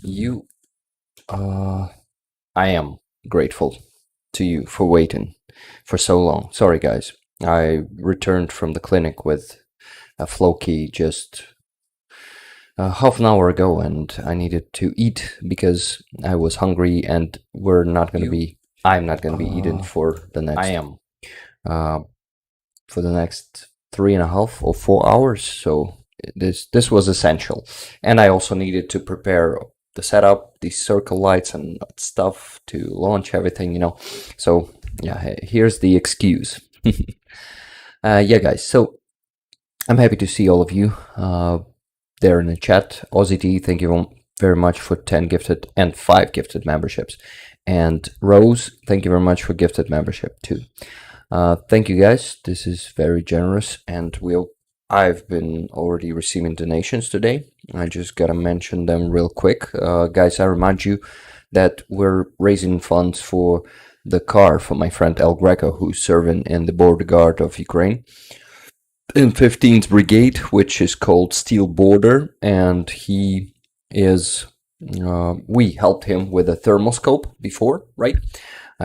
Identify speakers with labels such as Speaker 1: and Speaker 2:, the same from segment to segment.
Speaker 1: You, I am grateful to you for waiting for so long. Sorry, guys. I returned from the clinic with a Floki just half an hour ago, and I needed to eat because I was hungry, and we're not going to be. I'm not going to be eating for the next. I am. For the next 3.5 or 4 hours. So this was essential, and I also needed to prepare the setup, the circle lights and stuff to launch everything, So yeah, here's the excuse. Yeah, guys. So I'm happy to see all of you there in the chat. Aussie D, thank you very much for 10 gifted and 5 gifted memberships. And Rose, thank you very much for gifted membership too. Thank you, guys. This is very generous, and I've been already receiving donations today. I just gotta mention them real quick. Guys, I remind you that we're raising funds for the car for my friend El Greco, who's serving in the Border Guard of Ukraine in 15th Brigade, which is called Steel Border, and he is, we helped him with a thermoscope before, right?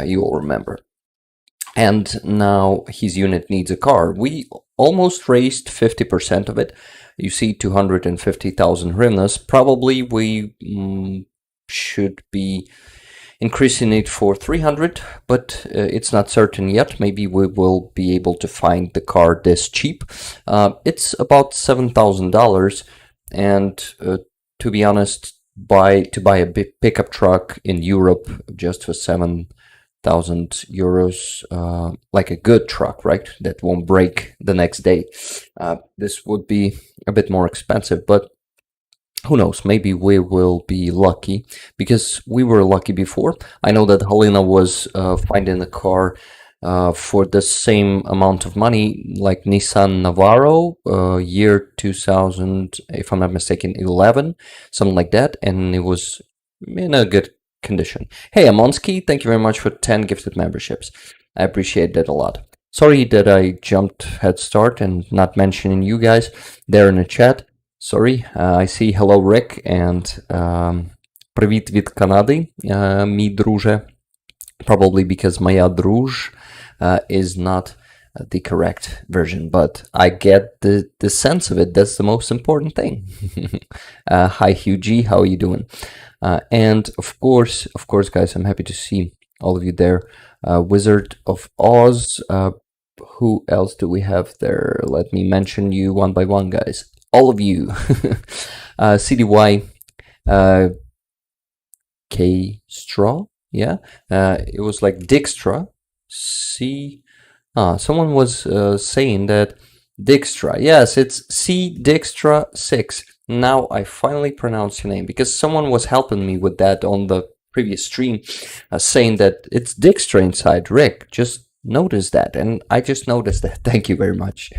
Speaker 1: You all remember. And now his unit needs a car. We almost raised 50% of it. You see 250,000 hryvnias. Probably we should be increasing it for 300, but it's not certain yet. Maybe we will be able to find the car this cheap. It's about $7,000, and to be honest, to buy a big pickup truck in Europe just for 7,000 euros, like a good truck, right? That won't break the next day. This would be a bit more expensive, but who knows? Maybe we will be lucky, because we were lucky before. I know that Helena was finding a car for the same amount of money, like Nissan Navara, year 2000, if I'm not mistaken, 11, something like that, and it was in a good condition. Hey, Amonsky, thank you very much for 10 gifted memberships. I appreciate that a lot. Sorry that I jumped head start and not mentioning you guys there in the chat. Sorry. I see hello Rick and Привіт від Канади, мій друже. Probably because моя друж is not the correct version, but I get the sense of it. That's the most important thing. Hi Hugh G, how are you doing? And of course, guys, I'm happy to see all of you there. Wizard of Oz. Who else do we have there? Let me mention you one by one, guys. All of you. CDY. K Straw. Yeah. It was like Dijkstra. Someone was saying that Dijkstra. Yes, it's C Dijkstra 6. Now I finally pronounced your name, because someone was helping me with that on the previous stream, saying that it's Dijkstra inside. Rick, just notice that, and I just noticed that. Thank you very much.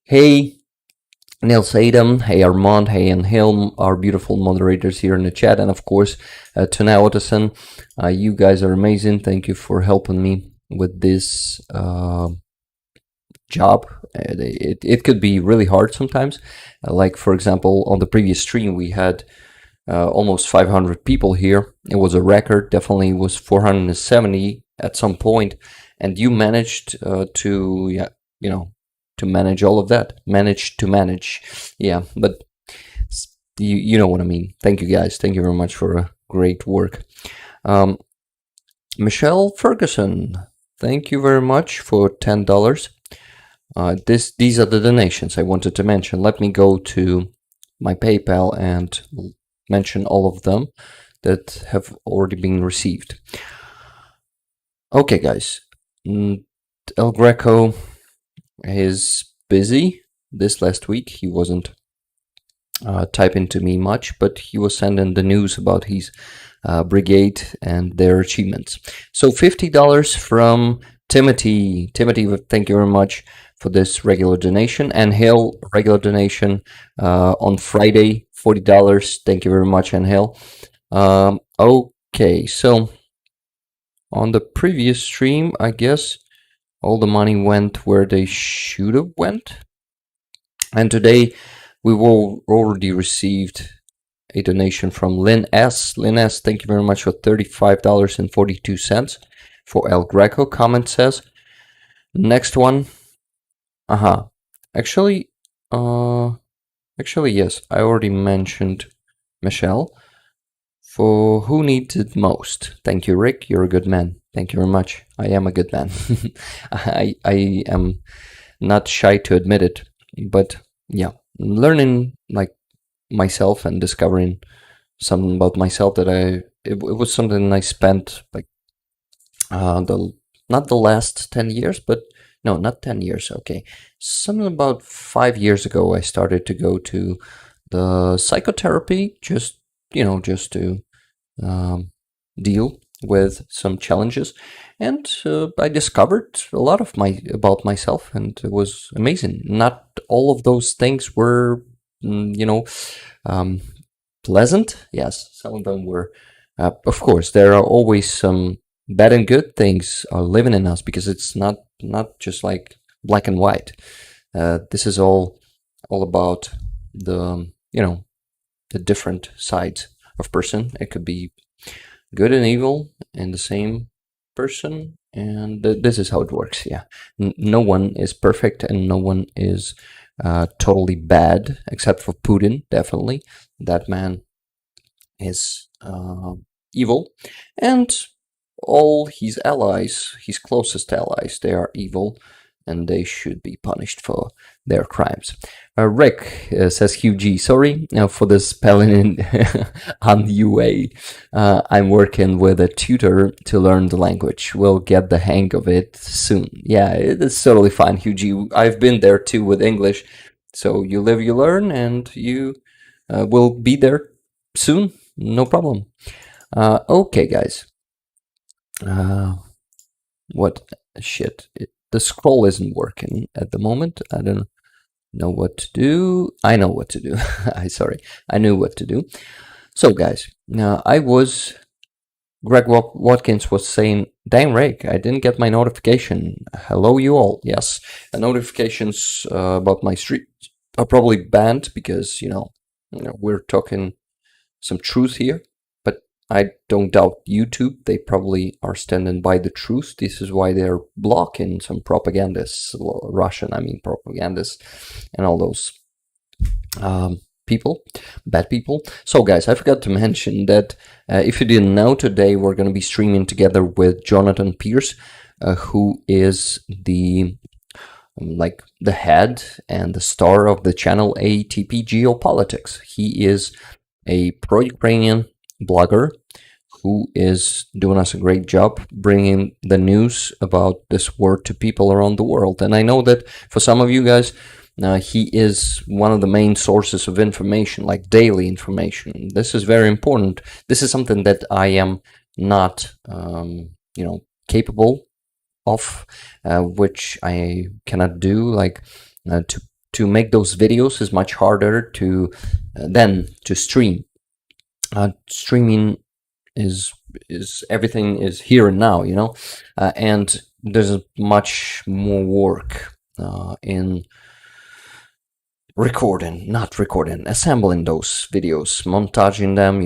Speaker 1: Hey, Nils Adam, hey Armand, hey and Hilm, our beautiful moderators here in the chat, and of course, Tuna Otterson. You guys are amazing. Thank you for helping me with this job. It could be really hard sometimes. Like, for example, on the previous stream, we had almost 500 people here. It was a record. Definitely was 470 at some point, and you managed to manage all of that. Manage, yeah. But you know what I mean. Thank you, guys. Thank you very much for great work. Michelle Ferguson, thank you very much for $10. These are the donations I wanted to mention. Let me go to my PayPal and mention all of them that have already been received. Okay, guys. El Greco is busy this last week. He wasn't typing to me much, but he was sending the news about his brigade and their achievements. So $50 from Timothy. Timothy, thank you very much for this regular donation. And Hill, regular donation on Friday, $40. Thank you very much, Angel. Okay, so on the previous stream, I guess all the money went where they should have went. And today we've already received a donation from Lynn S. Lynn S, thank you very much for $35.42 for El Greco. Comment says, next one. Actually, yes, I already mentioned Michelle. For who needs it most? Thank you, Rick. You're a good man. Thank you very much. I am a good man. I am not shy to admit it, but yeah, learning like myself and discovering something about myself that it was something I spent like not the last 10 years, but no, not 10 years. Okay, something about 5 years ago, I started to go to the psychotherapy, just to deal with some challenges, and I discovered a lot about myself, and it was amazing. Not all of those things were, pleasant. Yes, some of them were. Of course, there are always some bad and good things living in us, because it's not just like black and white. This is all about the the different sides of person. It could be good and evil in the same person, and this is how it works. Yeah, no one is perfect, and no one is totally bad, except for Putin. Definitely, that man is evil, and all his allies, his closest allies, they are evil, and they should be punished for their crimes. Rick says, Hugh G, sorry for the spelling on UA. I'm working with a tutor to learn the language. We'll get the hang of it soon. Yeah, it's totally fine, Hugh G. I've been there too with English. So you live, you learn, and you will be there soon. No problem. Okay, guys. What shit? The scroll isn't working at the moment. I don't know what to do. I know what to do. I knew what to do. So, guys, Greg Watkins was saying, dang, Rick, I didn't get my notification. Hello, you all. Yes, the notifications about my stream are probably banned because, we're talking some truth here. I don't doubt YouTube. They probably are standing by the truth. This is why they're blocking some propagandists, Russian, propagandists, and all those people, bad people. So, guys, I forgot to mention that if you didn't know, today we're going to be streaming together with Jonathan Pierce, who is the head and the star of the channel ATP Geopolitics. He is a pro-Ukrainian blogger who is doing us a great job bringing the news about this war to people around the world. And I know that for some of you guys, he is one of the main sources of information, like daily information. This is very important. This is something that I am not, capable of, which I cannot do. To make those videos is much harder than to stream. Streaming is everything is here and now, and there's much more work in assembling those videos, montaging them,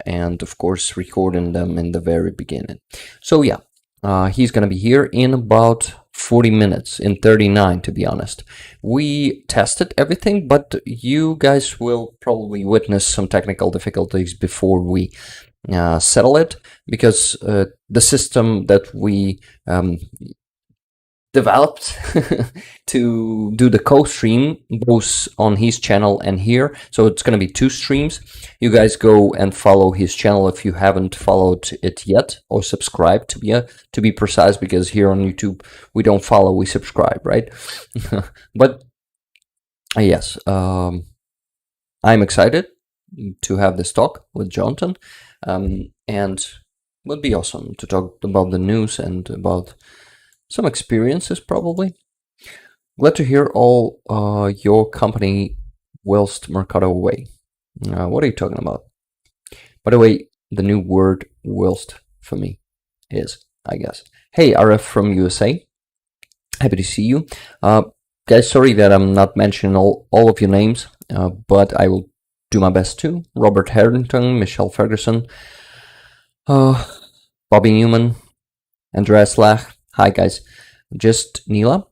Speaker 1: and of course recording them in the very beginning. So yeah, he's gonna be here in about 40 minutes, in 39 to be honest. We tested everything, but you guys will probably witness some technical difficulties before we settle it, because the system that we developed to do the co-stream goes on his channel and here, so it's going to be 2 streams. You guys go and follow his channel if you haven't followed it yet, or subscribe to be precise, because here on YouTube we don't follow, we subscribe, right? But yes, I'm excited to have this talk with Jonathan, and it would be awesome to talk about the news and about some experiences, probably. Glad to hear all your company whilst Mercado away. What are you talking about? By the way, the new word whilst for me is, I guess. Hey, RF from USA. Happy to see you. Guys, sorry that I'm not mentioning all of your names, but I will do my best to. Robert Harrington, Michelle Ferguson, Bobby Newman, Andreas Lach. Hi guys. Just Neela.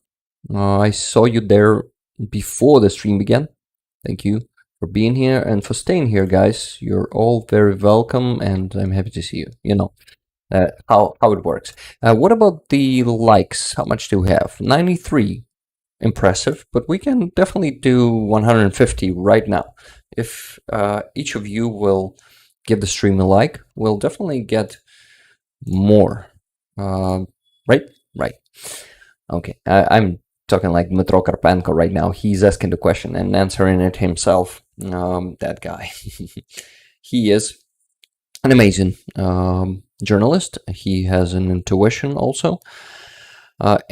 Speaker 1: I saw you there before the stream began. Thank you for being here and for staying here, guys. You're all very welcome, and I'm happy to see you. You know how it works. What about the likes? How much do we have? 93. Impressive, but we can definitely do 150 right now. If each of you will give the stream a like, we'll definitely get more. Right? Right. Okay, I'm talking like Metro Karpenko right now. He's asking the question and answering it himself. That guy. He is an amazing journalist. He has an intuition also. But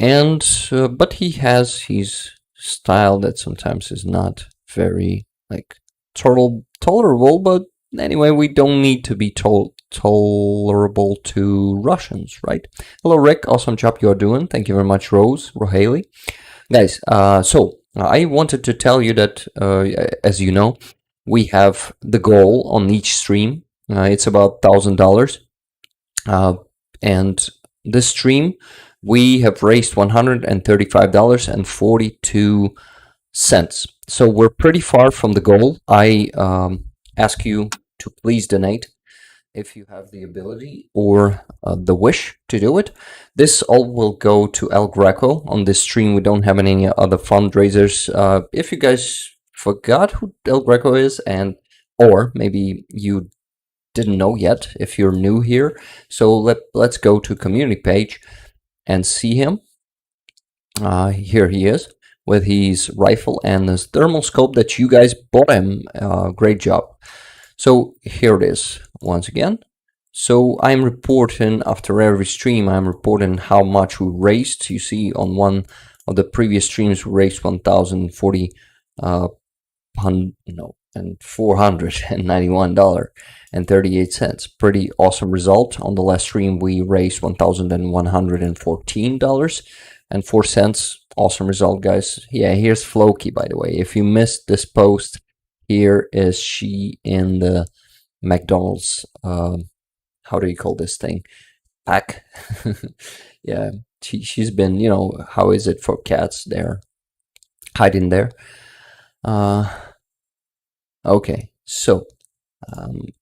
Speaker 1: he has his style that sometimes is not very like tolerable. But anyway, we don't need to be tolerable to Russians, right? Hello, Rick. Awesome job you're doing. Thank you very much, Rohaley. Guys, so I wanted to tell you that, as you know, we have the goal on each stream. It's about $1,000. And this stream, we have raised $135.42. So we're pretty far from the goal. I ask you to please donate if you have the ability or the wish to do it. This all will go to El Greco. On this stream, we don't have any other fundraisers. If you guys forgot who El Greco is, or maybe you didn't know yet if you're new here, so let's go to community page and see him. Here he is with his rifle and his thermal scope that you guys bought him. Great job. So here it is once again. So I'm reporting after every stream, I'm reporting how much we raised. You see on one of the previous streams we raised $491.38. Pretty awesome result. On the last stream we raised $1,114.04. Awesome result, guys. Yeah, here's Floki, by the way. If you missed this post, here is she in the McDonald's, how do you call this thing? Pack. Yeah, she's been, you know, how is it for cats there? Hiding there. Okay, so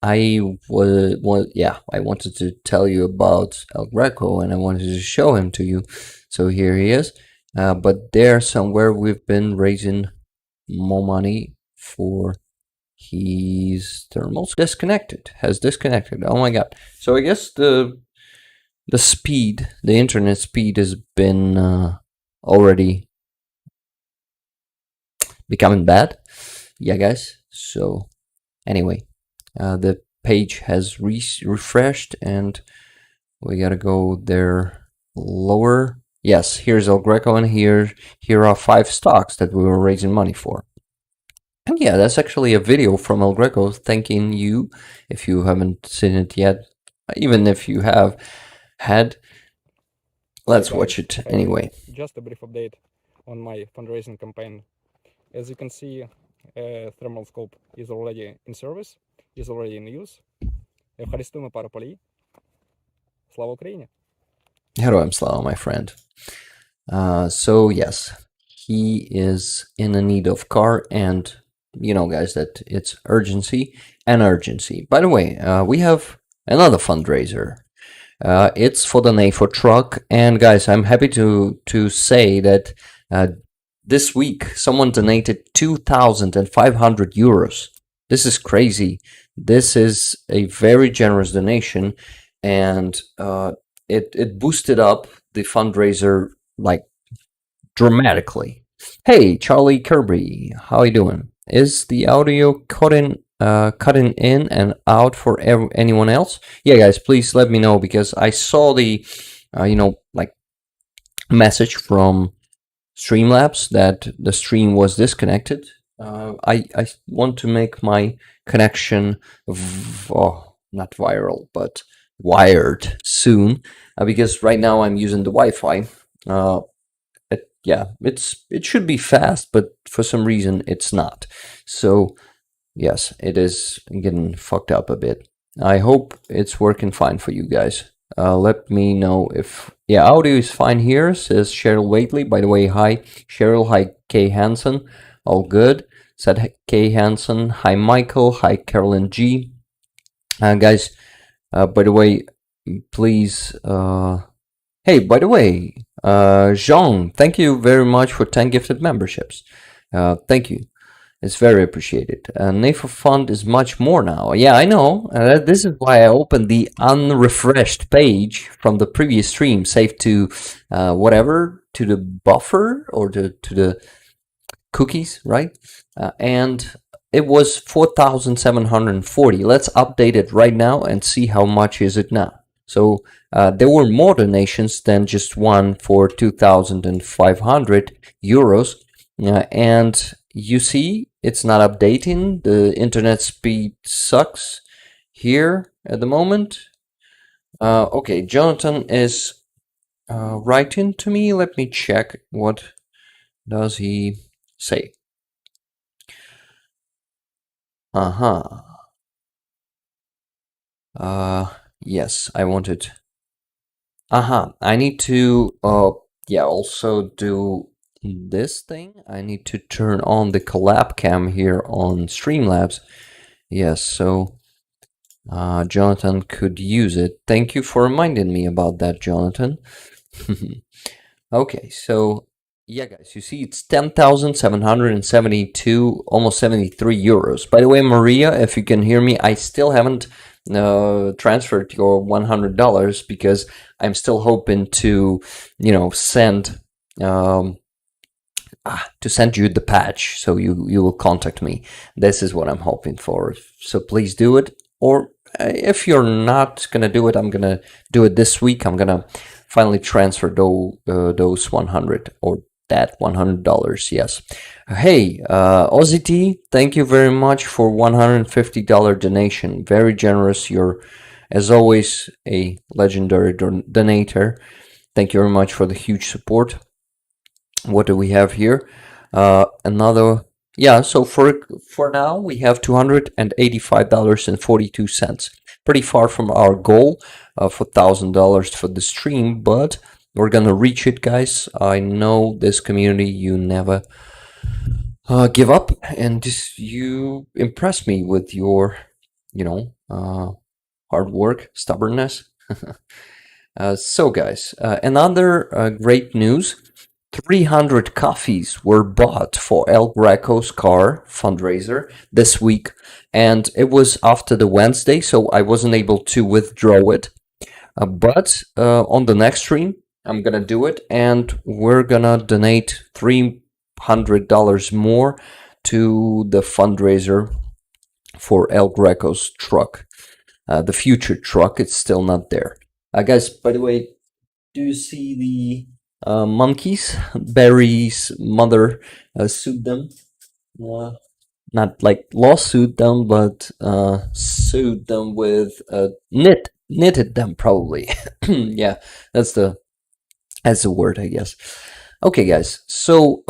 Speaker 1: I wanted to tell you about El Greco and I wanted to show him to you. So here he is. But there somewhere we've been raising more money for his thermals. Has disconnected. Oh my god. So I guess the internet speed has been already becoming bad. Yeah, guys. So anyway, the page has refreshed and we gotta go there lower. Yes, here's El Greco, and here are 5 stocks that we were raising money for. And yeah, that's actually a video from El Greco thanking you if you haven't seen it yet. Even if you have had, let's watch it anyway.
Speaker 2: Just a brief update on my fundraising campaign. As you can see, thermal scope is already in service, is already in use. Користуємо пару полей. Слава Україні!
Speaker 1: Героям слава, my friend. So yes, he is in a need of car, and you know, guys, that it's urgency and urgency. By the way, we have another fundraiser. It's for the NAFO truck, and guys, I'm happy to say that this week someone donated 2,500 euros. This is crazy. This is a very generous donation, and it boosted up the fundraiser like dramatically. Hey, Charlie Kirby, how you doing? Is the audio cutting in and out for anyone else? Yeah, guys, please let me know, because I saw the message from Streamlabs that the stream was disconnected. I want to make my connection not viral but wired soon, because right now I'm using the Wi-Fi. It should be fast, but for some reason it's not. So Yes, it is getting fucked up a bit. I hope it's working fine for you guys. Let me know if... Yeah, audio is fine here, says Cheryl Waitley. By the way, hi Cheryl, hi Kay Hansen. All good, said Kay Hansen. Hi Michael, hi Carolyn G. Guys, by the way, please... Hey, by the way, Jean, thank you very much for 10 gifted memberships. Thank you. It's very appreciated. NAFO Fund is much more now. Yeah, I know. This is why I opened the unrefreshed page from the previous stream, saved to whatever, to the buffer or to the cookies, right? And it was 4,740. Let's update it right now and see how much is it now. So there were more donations than just one for 2,500 euros. And you see, it's not updating. The internet speed sucks here at the moment. Okay, Jonathan is writing to me. Let me check. What does he say? Yes, I wanted. I need to yeah, also do this thing. I need to turn on the collab cam here on Streamlabs. Yes, so Jonathan could use it. Thank you for reminding me about that, Jonathan. Okay, so yeah, guys, you see it's 10,772, almost 73 euros. By the way, Maria, if you can hear me, I still haven't transferred your $100 because I'm still hoping to, you know, send you the patch, so you will contact me. This is what I'm hoping for. So please do it. Or if you're not gonna do it, I'm gonna do it this week. I'm gonna finally transfer those 100 or that $100. Yes. Hey, Ozzy T, thank you very much for $150 donation. Very generous. You're, as always, a legendary donator. Thank you very much for the huge support. What do we have here? Another. Yeah, so for now we have $285.42. Pretty far from our goal for $1,000 for the stream, but we're gonna reach it, guys. I know this community, you never give up, and you impress me with your, you know, hard work, stubbornness. So, guys, another great news. 300 coffees were bought for El Greco's car fundraiser this week, and it was after the Wednesday, so I wasn't able to withdraw it. But on the next stream, I'm gonna do it, and we're gonna donate $300 more to the fundraiser for El Greco's truck, the future truck. It's still not there. Guys, by the way, do you see the monkeys? Barry's mother sued them. Not like lawsuit them, but sued them with knitted them probably. Yeah, that's the word, I guess. Okay, guys. So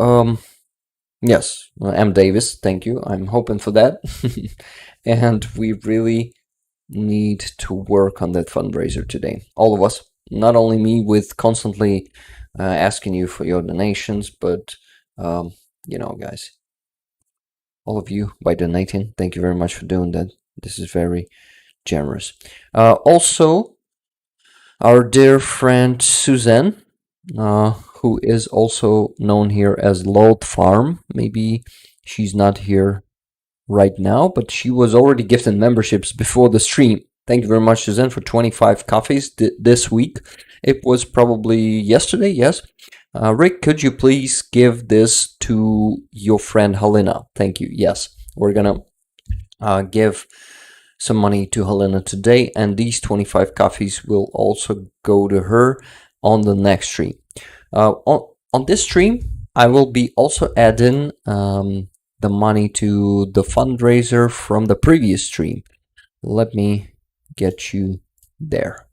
Speaker 1: yes, M. Davis, thank you. I'm hoping for that, and we really need to work on that fundraiser today. All of us, not only me, with constantly asking you for your donations, but you know, guys, all of you by donating. Thank you very much for doing that. This is very generous. Also, our dear friend Suzanne, who is also known here as Lord Farm. Maybe she's not here right now, but she was already gifted memberships before the stream. Thank you very much, Suzanne, for 25 coffees this week. It was probably yesterday, yes. Rick, could you please give this to your friend Helena? Thank you. Yes, we're gonna give some money to Helena today, and these 25 coffees will also go to her on the next stream. On this stream, I will be also adding the money to the fundraiser from the previous stream. Let me get you there.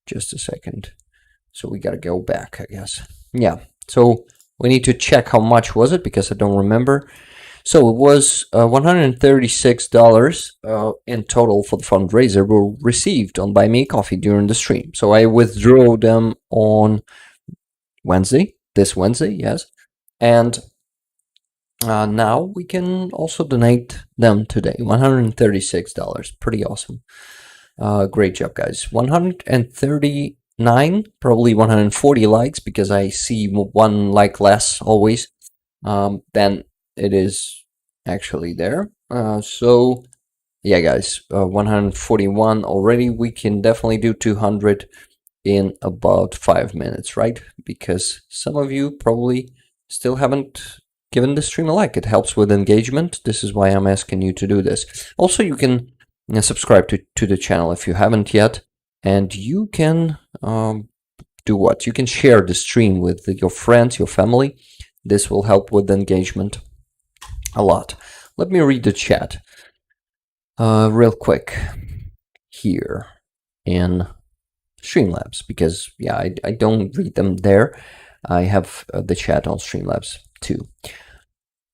Speaker 1: Just a second. So we gotta go back, I guess. Yeah, so we need to check how much was it, because I don't remember. So it was $136 in total for the fundraiser were received on Buy Me a Coffee during the stream. So I withdrew them on this Wednesday, yes. And now we can also donate them today. $136. Pretty awesome. Great job, guys. 139, probably 140 likes because I see one like less always than it is actually there. So yeah, guys, 141 already. We can definitely do 200 in about 5 minutes, right? Because some of you probably still haven't given the stream a like. It helps with engagement. This is why I'm asking you to do this. Also, you can subscribe to the channel if you haven't yet, and you can do what? You can share the stream with your friends, your family. This will help with engagement a lot. Let me read the chat real quick here in Streamlabs, because yeah, I don't read them there. I have the chat on Streamlabs too.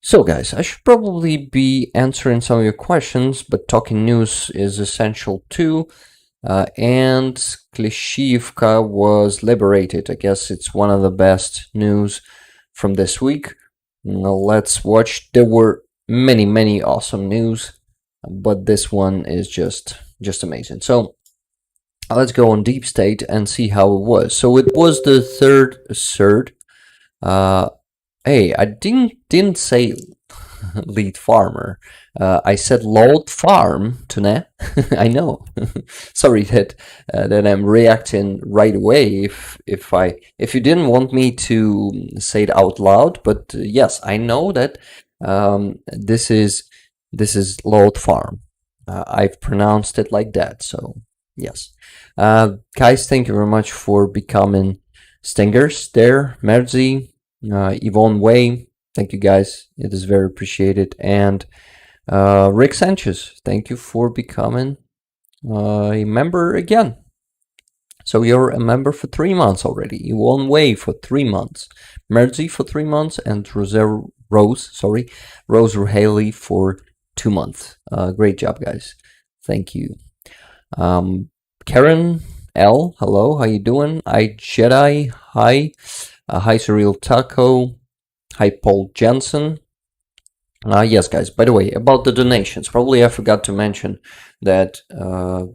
Speaker 1: So guys, I should probably be answering some of your questions, but talking news is essential too. And Klishivka was liberated. I guess it's one of the best news from this week. Now let's watch. There were many awesome news, but this one is just amazing. So let's go on Deep State and see how it was. So it was the third. Hey, I didn't say lead farmer. I said load farm, Tune. I know. Sorry that I'm reacting right away. If you didn't want me to say it out loud, but yes, I know that this is load farm. I've pronounced it like that. So yes, guys, thank you very much for becoming stingers there, Merzi. Yvonne Way, thank you guys. It is very appreciated. And Rick Sanchez, thank you for becoming a member again. So you're a member for 3 months already. Yvonne Way for 3 months. Merzi for 3 months. And Rose Ruhaley for 2 months. Great job, guys. Thank you. Karen L, hello, how you doing? I Jedi, hi. Hi, Surreal Taco. Hi, Paul Jensen. Yes, guys, by the way, about the donations, probably I forgot to mention that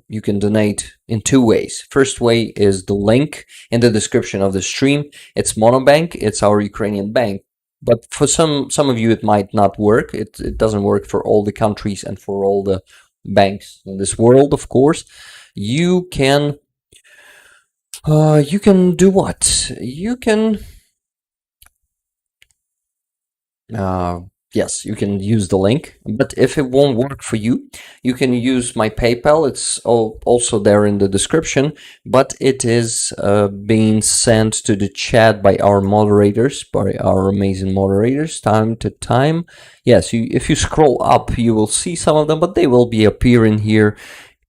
Speaker 1: you can donate in 2 ways. First way is the link in the description of the stream. It's Monobank, it's our Ukrainian bank. But for some of you, it might not work. It doesn't work for all the countries and for all the banks in this world, of course. You can do what? You can yes, you can use the link, but if it won't work for you, you can use my PayPal. It's also there in the description, but it is being sent to the chat by our moderators, by our amazing moderators, time to time. Yes, if you scroll up, you will see some of them, but they will be appearing here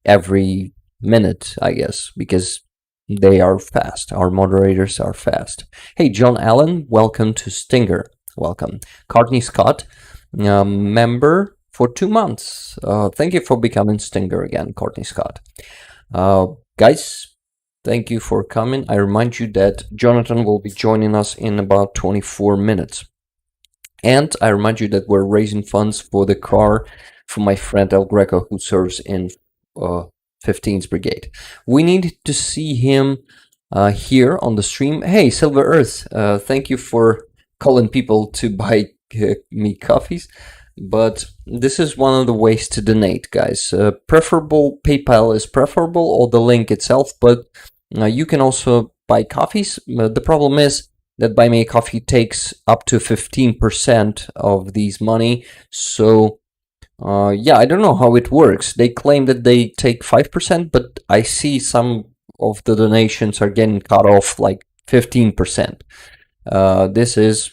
Speaker 1: every minute, I guess, because they are fast. Our moderators are fast. Hey, John Allen, welcome to Stinger. Welcome. Courtney Scott, member for 2 months. Thank you for becoming Stinger again, Courtney Scott. Guys, thank you for coming. I remind you that Jonathan will be joining us in about 24 minutes. And I remind you that we're raising funds for the car for my friend El Greco, who serves in 15th Brigade. We need to see him here on the stream. Hey, Silver Earth, thank you for calling people to buy me coffees. But this is one of the ways to donate, guys. Preferable PayPal is preferable, or the link itself, but you can also buy coffees. The problem is that Buy Me a Coffee takes up to 15% of these money. So yeah, I don't know how it works. They claim that they take 5%, but I see some of the donations are getting cut off like 15%. This is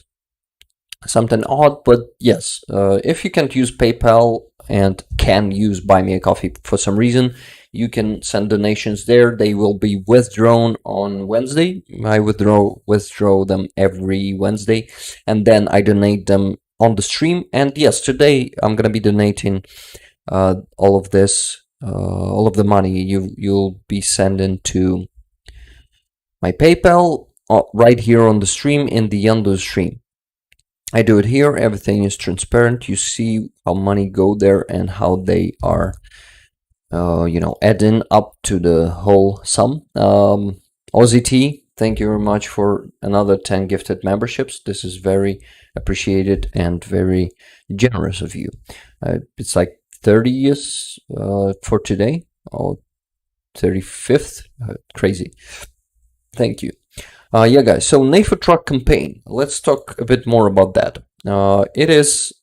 Speaker 1: something odd, but yes, if you can't use PayPal and can use Buy Me a Coffee for some reason, you can send donations there. They will be withdrawn on Wednesday. I withdraw them every Wednesday, and then I donate them on the stream. And yes, today I'm gonna be donating all of this, all of the money you'll be sending to my PayPal right here on the stream in the Yando stream. I do it here. Everything is transparent. You see how money go there and how they are, adding up to the whole sum. Aussie T, thank you very much for another 10 gifted memberships. This is very appreciated and very generous of you. It's like 30 years for today, or 35th. Crazy. Thank you. Yeah, guys, so NAFO truck campaign. Let's talk a bit more about that. It is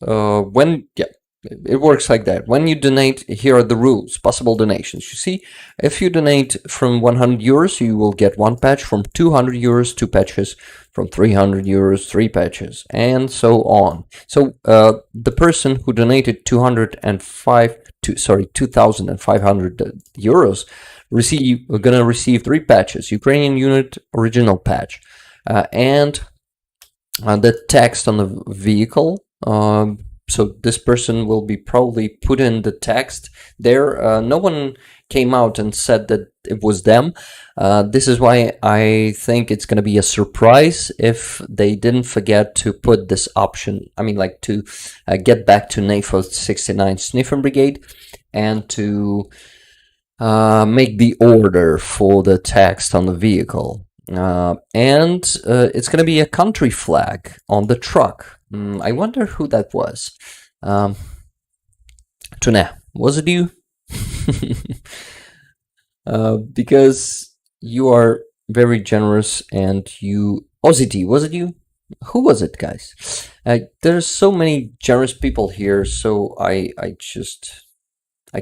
Speaker 1: it works like that. When you donate, here are the rules, possible donations. You see, if you donate from 100 euros, you will get 1 patch. From 200 euros, 2 patches. From 300 euros, 3 patches, and so on. So the person who donated 2,500 euros are gonna receive 3 patches: Ukrainian unit, original patch, and the text on the vehicle. So this person will be probably put in the text there. No one came out and said that it was them. This is why I think it's going to be a surprise if they didn't forget to put this option. I mean, like to get back to NAFO 69 Sniffing Brigade and to make the order for the text on the vehicle. And it's going to be a country flag on the truck. I wonder who that was. Tuna, was it you? Because you are very generous and you... Ozzy, was it you? Who was it, guys? There's so many generous people here, so I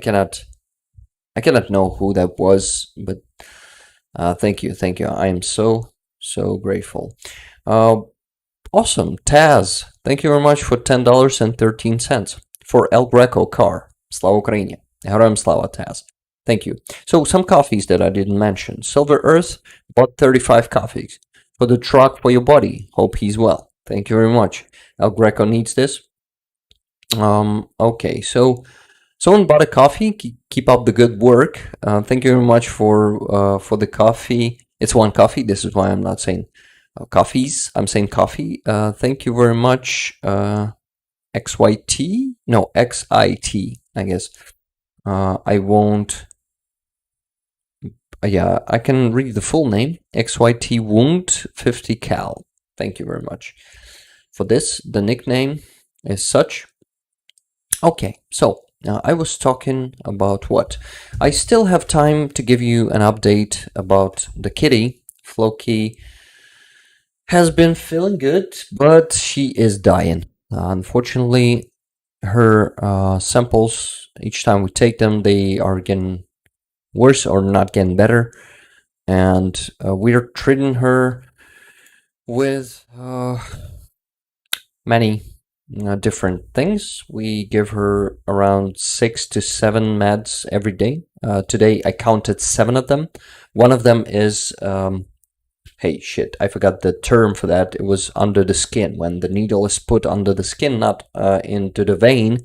Speaker 1: cannot know who that was, but thank you. I am so grateful. Awesome. Taz, thank you very much for $10.13 for El Greco car. Slava Ukraini. Героям слава, Taz. Thank you. So some coffees that I didn't mention. Silver Earth bought 35 coffees. For the truck, for your body. Hope he's well. Thank you very much. El Greco needs this. Okay, so someone bought a coffee. Keep up the good work. Thank you very much for the coffee. It's one coffee. This is why I'm not saying coffees. I'm saying coffee. Thank you very much. XYT? No, XIT, I guess. I won't... yeah, I can read the full name. XYT Wound 50 Cal. Thank you very much for this. The nickname is such. Okay, so I was talking about what? I still have time to give you an update about the kitty. Floki has been feeling good, but she is dying. Unfortunately, her samples, each time we take them, they are getting worse or not getting better. And we're treating her with many different things. We give her around 6 to 7 meds every day. Today I counted 7 of them. One of them is... hey, shit, I forgot the term for that. It was under the skin, when the needle is put under the skin, not into the vein.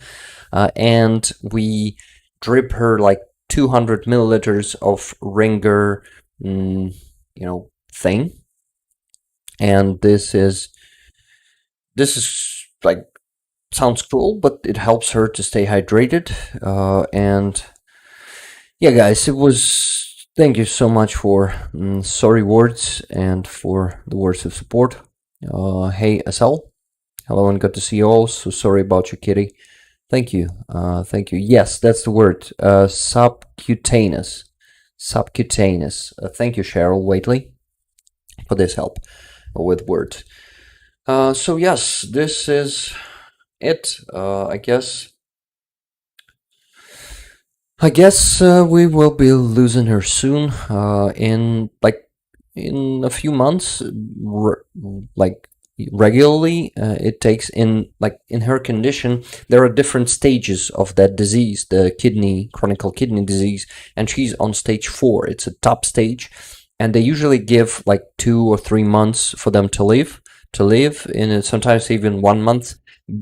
Speaker 1: And we drip her like 200 milliliters of Ringer, thing. And this is like, sounds cool, but it helps her to stay hydrated. And yeah, guys, it was... Thank you so much for sorry words and for the words of support. Hey, SL. Hello and good to see you all. So sorry about your kitty. Thank you. Thank you. Yes, that's the word. Subcutaneous. Subcutaneous. Thank you, Cheryl Waitley, for this help with words. So yes, this is it. I guess we will be losing her soon. In a few months, regularly. It takes in her condition. There are different stages of that disease, the chronic kidney disease, and she's on stage 4. It's a top stage, and they usually give like 2 or 3 months for them to live. In sometimes even 1 month.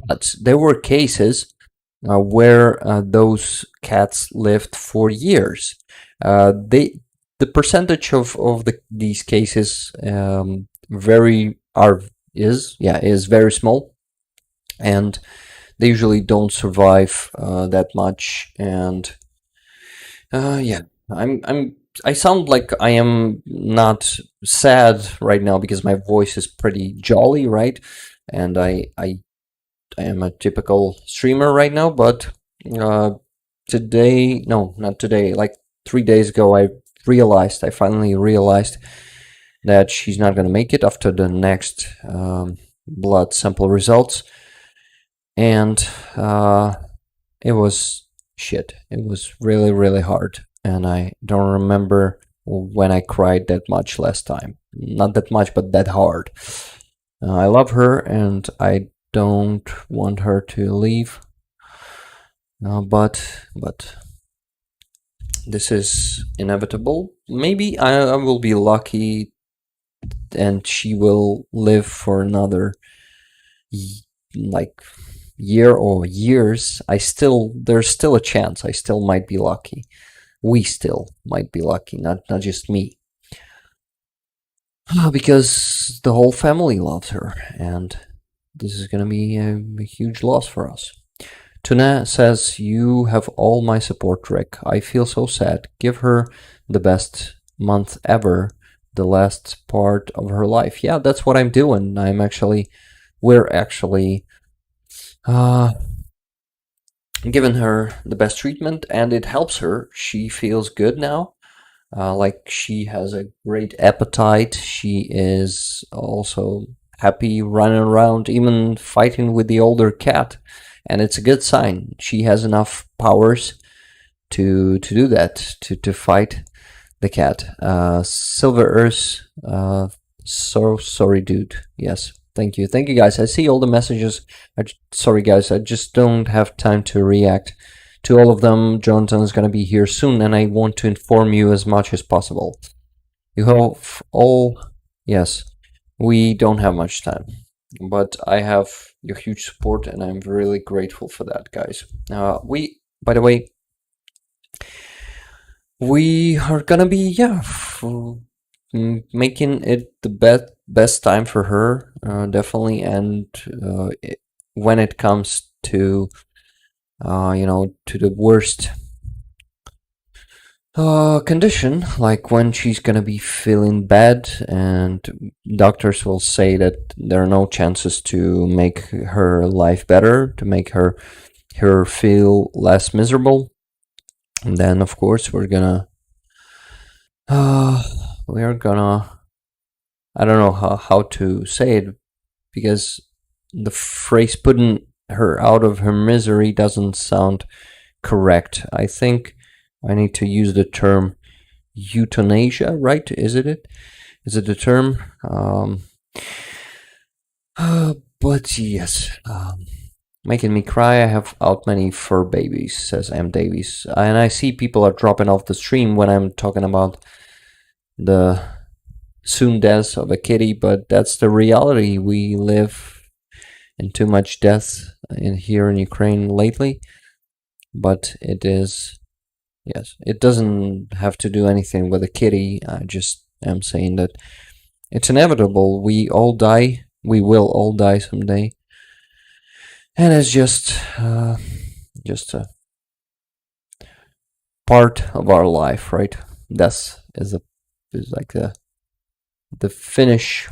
Speaker 1: But there were cases where those cats lived for years. The percentage of these cases is very small, and they usually don't survive that much. And yeah, I sound like I am not sad right now because my voice is pretty jolly, right? And I am a typical streamer right now, but uh, today, no, not today, like 3 days ago, I finally realized that she's not going to make it after the next blood sample results. And it was shit. It was really, really hard. And I don't remember when I cried that much last time. Not that much, but that hard. I love her and I don't want her to leave. But this is inevitable. Maybe I will be lucky and she will live for another like year or years. There's still a chance. I still might be lucky. We still might be lucky, not just me. Because the whole family loves her, and this is gonna be a huge loss for us. Tuna says, "You have all my support, Rick. I feel so sad. Give her the best month ever, the last part of her life." Yeah, that's what I'm doing. We're actually giving her the best treatment, and it helps her. She feels good now. Like she has a great appetite. She is also happy running around, even fighting with the older cat, and it's a good sign. She has enough powers to do that, to fight the cat. Silver Earth, so sorry, dude. Yes, thank you, guys. I see all the messages. Sorry, guys, I just don't have time to react to all of them. Jonathan is gonna be here soon, and I want to inform you as much as possible. You have all, yes. We don't have much time, but I have your huge support, and I'm really grateful for that, guys. By the way, we are gonna be making it the best time for her, definitely. And when it comes to to the worst condition, like when she's gonna be feeling bad and doctors will say that there are no chances to make her life better, to make her feel less miserable, and then of course we're gonna I don't know how to say it, because the phrase putting her out of her misery doesn't sound correct. I think I need to use the term euthanasia, right? Is it the term? But yes, making me cry. I have out many fur babies, says M. Davies. And I see people are dropping off the stream when I'm talking about the soon death of a kitty, but that's the reality. We live in too much death here in Ukraine lately. But it is, yes, it doesn't have to do anything with a kitty. I just am saying that it's inevitable. We all die. We will all die someday. And it's just a part of our life, right? Death is like the finish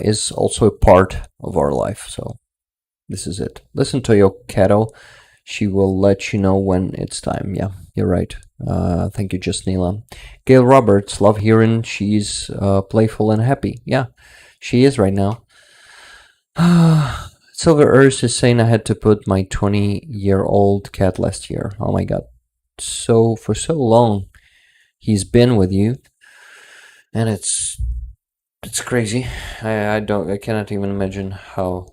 Speaker 1: is also a part of our life. So this is it. Listen to your cattle. She will let you know when it's time. Yeah, you're right. Thank you, Justnila. Gail Roberts, love hearing she's playful and happy. Yeah, she is right now. Silver Earth is saying I had to put my 20-year-old cat last year. Oh my god. So, for so long, he's been with you. And it's crazy. I cannot even imagine how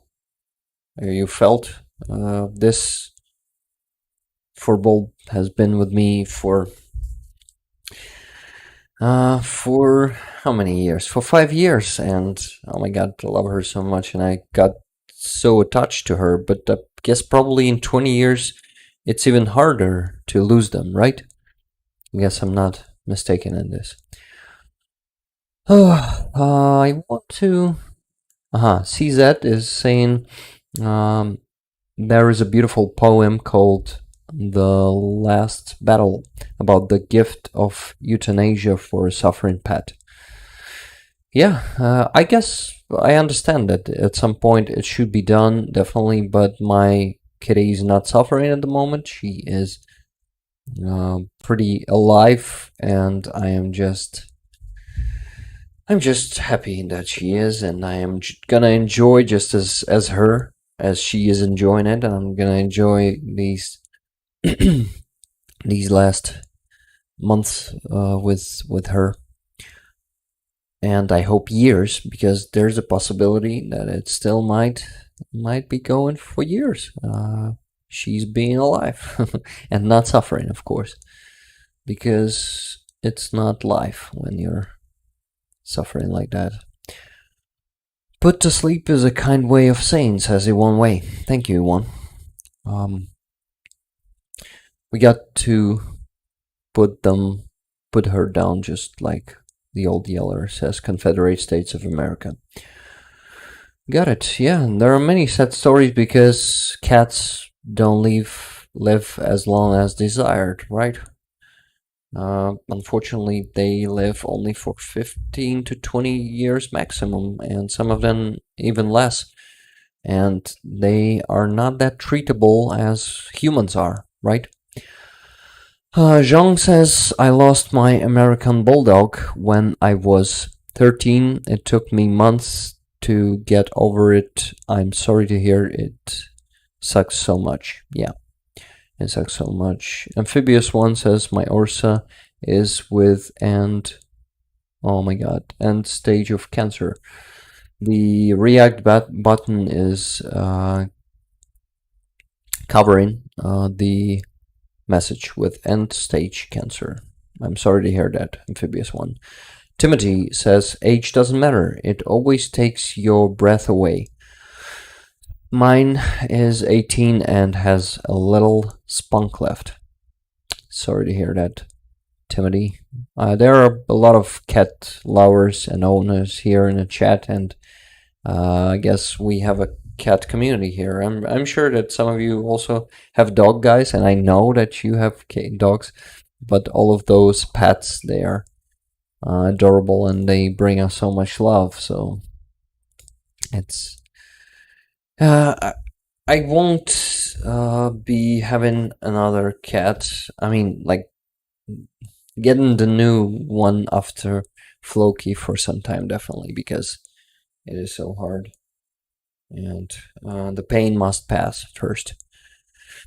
Speaker 1: you felt. This Furball has been with me for how many years? For 5 years, and oh my god, I love her so much, and I got so attached to her, but I guess probably in 20 years it's even harder to lose them, right? I guess I'm not mistaken in this. I want to. CZ is saying there is a beautiful poem called The Last Battle about the gift of euthanasia for a suffering pet. Yeah, I guess I understand that at some point it should be done, definitely, but my kitty is not suffering at the moment. She is pretty alive, and I'm just happy that she is, and I am gonna enjoy just as her as she is enjoying it, and I'm gonna enjoy these these last months with her, and I hope years, because there's a possibility that it still might be going for years. She's being alive and not suffering, of course, because it's not life when you're suffering like that. Put to sleep is a kind way of saying, says Iwan Way. Thank you, Iwan. We got to put her down just like the old yeller says, Confederate States of America. Got it, yeah. And there are many sad stories because cats don't live as long as desired, right? Unfortunately, they live only for 15 to 20 years maximum, and some of them even less. And they are not that treatable as humans are, right? Zhang says, I lost my American Bulldog when I was 13. It took me months to get over it. I'm sorry to hear it. Sucks so much. Yeah. It sucks so much. Amphibious One says, my Ursa is with end stage of cancer. The react button is covering the message with end stage cancer. I'm sorry to hear that, Amphibious One. Timothy says, age doesn't matter. It always takes your breath away. Mine is 18 and has a little spunk left. Sorry to hear that, Timothy. There are a lot of cat lovers and owners here in the chat, and I guess we have a cat community here. I'm sure that some of you also have dog guys, and I know that you have dogs, but all of those pets, they are adorable and they bring us so much love. So it's I won't be having another cat. I mean, like, getting the new one after Floki for some time, definitely, because it is so hard. And the pain must pass first.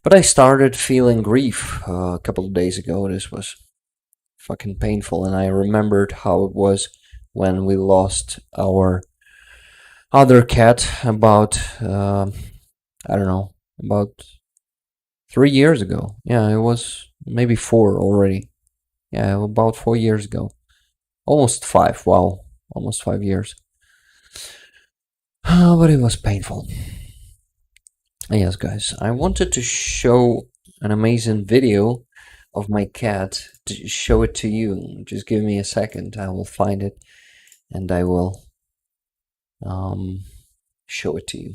Speaker 1: But I started feeling grief a couple of days ago. This was fucking painful, and I remembered how it was when we lost our other cat about I don't know, about 3 years ago. Yeah, it was maybe 4 already. Yeah, about 4 years ago. Almost 5. Wow, almost 5 years. But it was painful. Yes, guys, I wanted to show an amazing video of my cat, to show it to you. Just give me a second. I will find it and I will show it to you.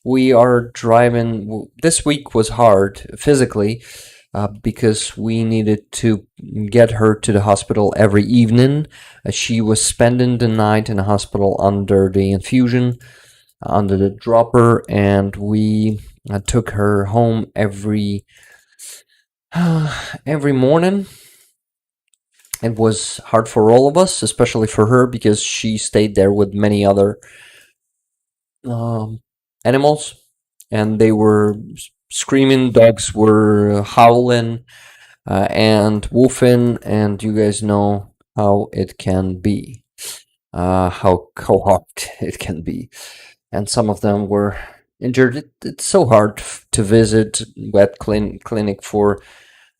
Speaker 1: We are driving. This week was hard physically because we needed to get her to the hospital every evening. She was spending the night in the hospital under the infusion, under the dropper, and we took her home every morning. It was hard for all of us, especially for her, because she stayed there with many other animals, and they were screaming. Dogs were howling and woofing, and you guys know how it can be, how hard it can be. And some of them were injured. It's so hard to visit vet clinic for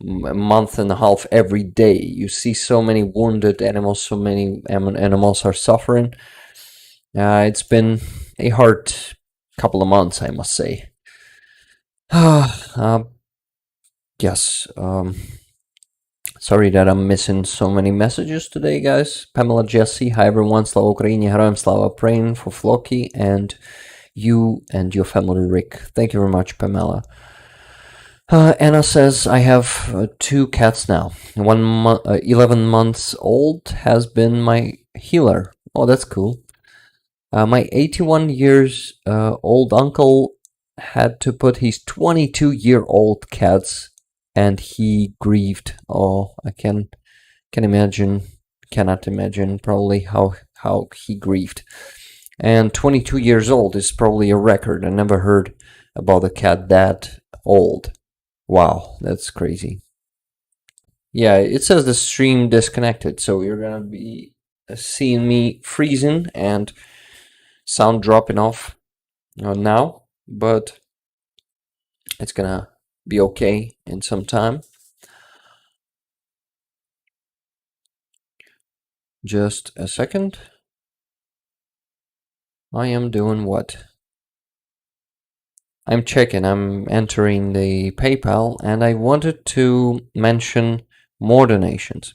Speaker 1: a month and a half every day. You see so many wounded animals, so many animals are suffering. It's been a hard couple of months, I must say. Yes. Sorry that I'm missing so many messages today, guys. Pamela, Jesse, hi everyone. Slava Ukraini, Heroям Slava, praying for Floki and you and your family, Rick. Thank you very much, Pamela. Anna says, I have 2 cats now. 11 months old has been my healer. Oh, that's cool. My 81 years old uncle had to put his 22-year-old cats, and he grieved. Oh, I cannot imagine probably how he grieved. And 22 years old is probably a record. I never heard about a cat that old. Wow, that's crazy. Yeah, it says the stream disconnected, so you're gonna be seeing me freezing and sound dropping off now, but it's gonna be okay in some time. Just a second. I am doing what? I'm checking, I'm entering the PayPal, and I wanted to mention more donations.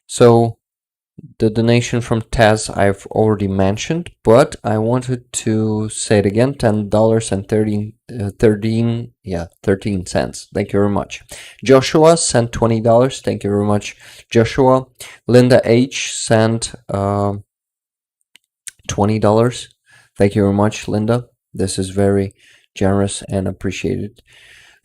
Speaker 1: So the donation from Taz I've already mentioned, but I wanted to say it again, $10 and 13 cents. Thank you very much. Joshua sent $20. Thank you very much, Joshua. Linda H sent $20. Thank you very much, Linda. This is very generous and appreciated.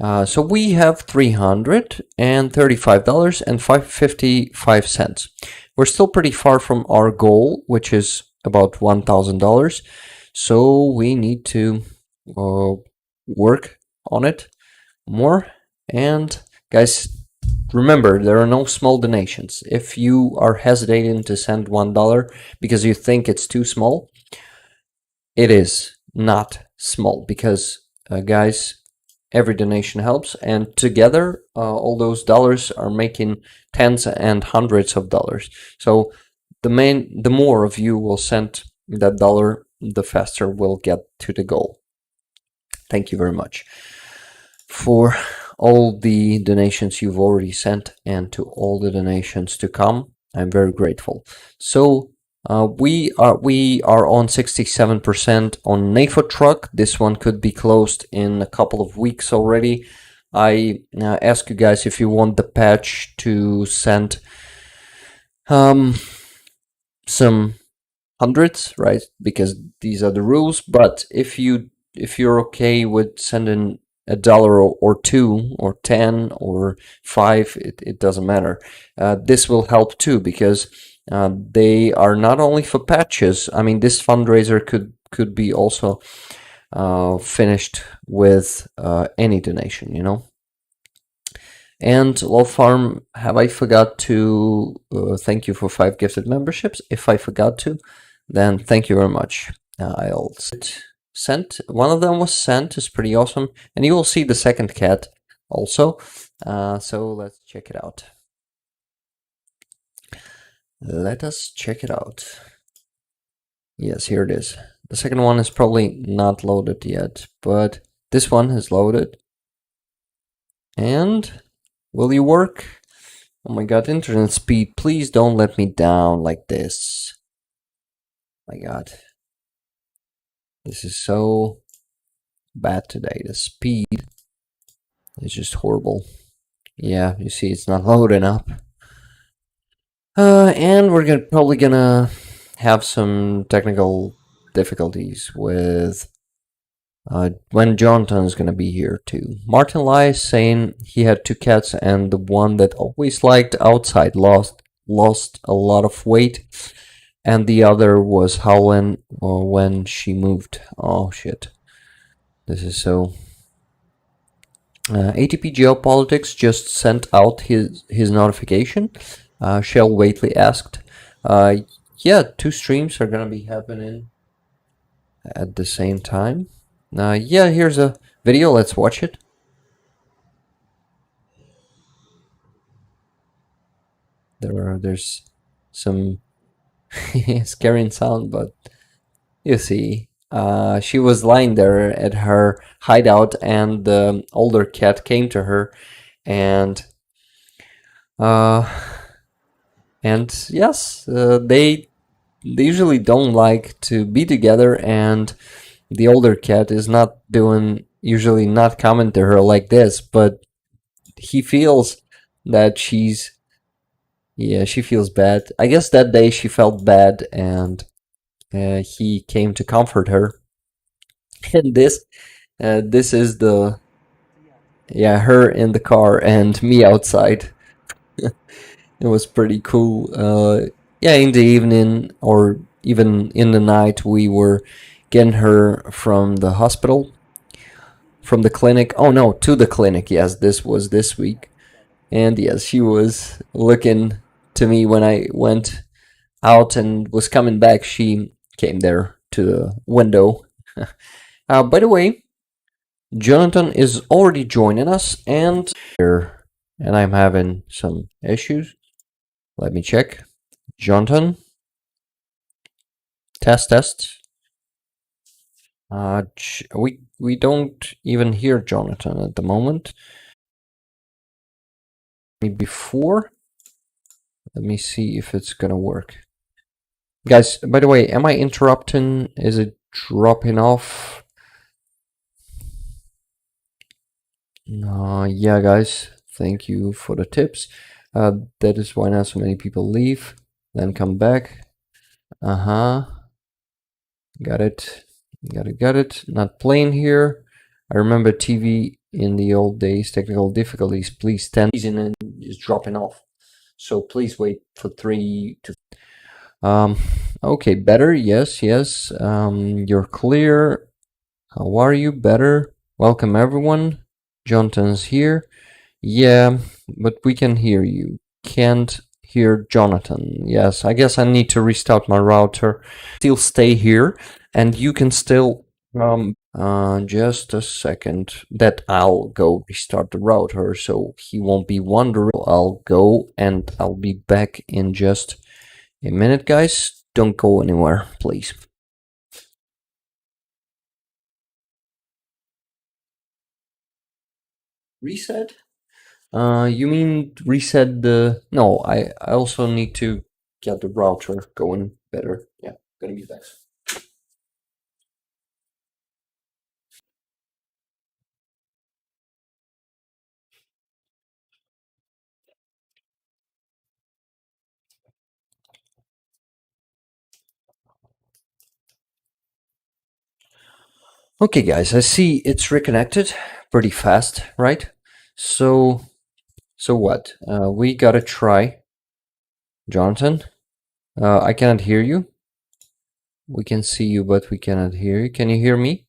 Speaker 1: So we have $335.55. We're still pretty far from our goal, which is about $1,000. So we need to work on it more. And guys, remember, there are no small donations. If you are hesitating to send $1 because you think it's too small, it is not small because, guys, every donation helps, and together all those dollars are making tens and hundreds of dollars. So the more of you will send that dollar, the faster we'll get to the goal. Thank you very much for all the donations you've already sent and to all the donations to come. I'm very grateful. So we are on 67% on NAFO truck. This one could be closed in a couple of weeks already. I ask you guys if you want the patch to send some hundreds, right? Because these are the rules. But if you're okay with sending $1 or $2 or 10 or 5, it doesn't matter. This will help too because they are not only for patches. I mean, this fundraiser could be also finished with any donation, you know. And Love Farm, have I forgot to thank you for 5 gifted memberships? If I forgot to, then thank you very much. I'll sent. One of them was sent. It's pretty awesome, and you will see the second cat also. So let's check it out. Let us check it out. Yes, here it is. The second one is probably not loaded yet, but this one is loaded. And will you work? Oh my god, internet speed, please don't let me down like this. My god. This is so bad today. The speed is just horrible. Yeah, you see it's not loading up. And we're probably gonna have some technical difficulties with when Jonathan's gonna be here too. Martin lies saying he had 2 cats and the one that always liked outside lost a lot of weight, and the other was howling when she moved. Oh shit. This is so... ATP Geopolitics just sent out his notification. Shell Waitley asked. Yeah, 2 streams are gonna be happening at the same time. Yeah, here's a video. Let's watch it. There's some scaring sound, but you see, she was lying there at her hideout, and the older cat came to her, and uh, yes, they usually don't like to be together, and the older cat is not doing usually not coming to her like this, but he feels that she feels bad. I guess that day she felt bad, and he came to comfort her. And this is the her in the car and me outside. It was pretty cool. Yeah, in the evening or even in the night, we were getting her from the hospital, from the clinic. Oh no, to the clinic. Yes, this was this week. And yes, she was looking to me when I went out and was coming back. She came there to the window. By the way, Jonathan is already joining us, and I'm having some issues. Let me check. Jonathan, test. We don't even hear Jonathan at the moment. Before, let me see if it's gonna work. Guys, by the way, am I interrupting? Is it dropping off? Yeah, guys, thank you for the tips. That is why not so many people leave, then come back. Got it. Got it. Not playing here. I remember TV in the old days. Technical difficulties. Please stand. And is dropping off. So please wait for 3 to. Okay, better. Yes. You're clear. How are you? Better. Welcome everyone. Jonathan's here. Yeah, but we can hear you. Can't hear Jonathan. Yes, I guess I need to restart my router. Still stay here, and you can still just a second. That I'll go restart the router, so he won't be wondering. I'll go and I'll be back in just a minute, guys. Don't go anywhere, please. Reset? You mean reset the... No, I also need to get the router going better. Yeah, gonna be back. Okay, guys, I see it's reconnected pretty fast, right? So what? We gotta try. Jonathan, I cannot hear you. We can see you, but we cannot hear you. Can you hear me?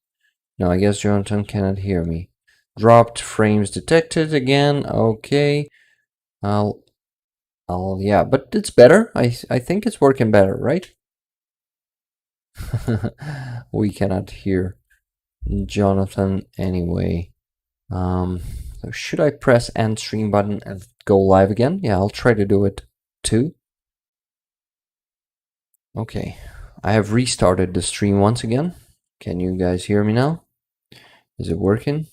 Speaker 1: No, I guess Jonathan cannot hear me. Dropped frames detected again. Okay. Yeah, but it's better. I think it's working better, right? We cannot hear Jonathan anyway. So should I press end stream button and go live again? Yeah, I'll try to do it too. Okay, I have restarted the stream once again. Can you guys hear me now? Is it working?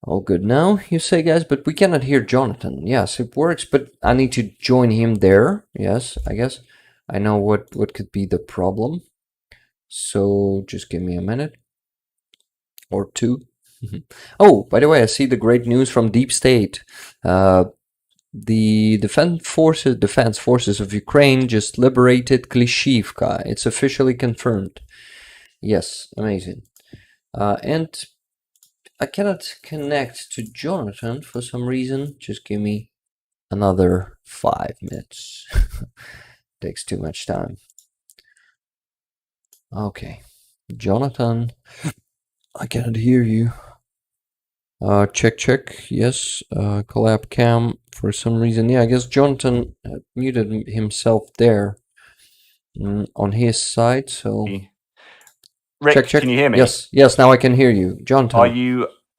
Speaker 1: All good now, you say, guys, but we cannot hear Jonathan. Yes, it works, but I need to join him there. Yes, I guess I know what could be the problem. So just give me a minute or two. Oh, by the way, I see the great news from Deep State. The defense forces of Ukraine just liberated Klishivka. It's officially confirmed. Yes, amazing. And I cannot connect to Jonathan for some reason. Just give me another 5 minutes. Takes too much time. Okay, Jonathan, I cannot hear you. Check. Yes, collab cam for some reason. Yeah, I guess Jonathan muted himself there on his side. So
Speaker 3: Rick,
Speaker 1: check.
Speaker 3: can you hear me?
Speaker 1: Yes. Now I can hear you, Jonathan.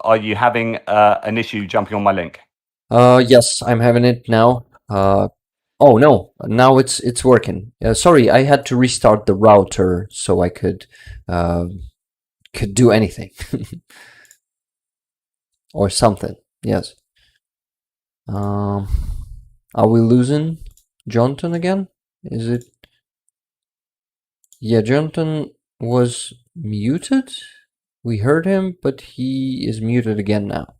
Speaker 3: Are you having an issue jumping on my link?
Speaker 1: Yes, I'm having it now. Oh no, now it's working. Sorry, I had to restart the router so I could do anything or something. Yes. Are we losing Jonathan again? Is it? Yeah, Jonathan was muted. We heard him, but he is muted again now.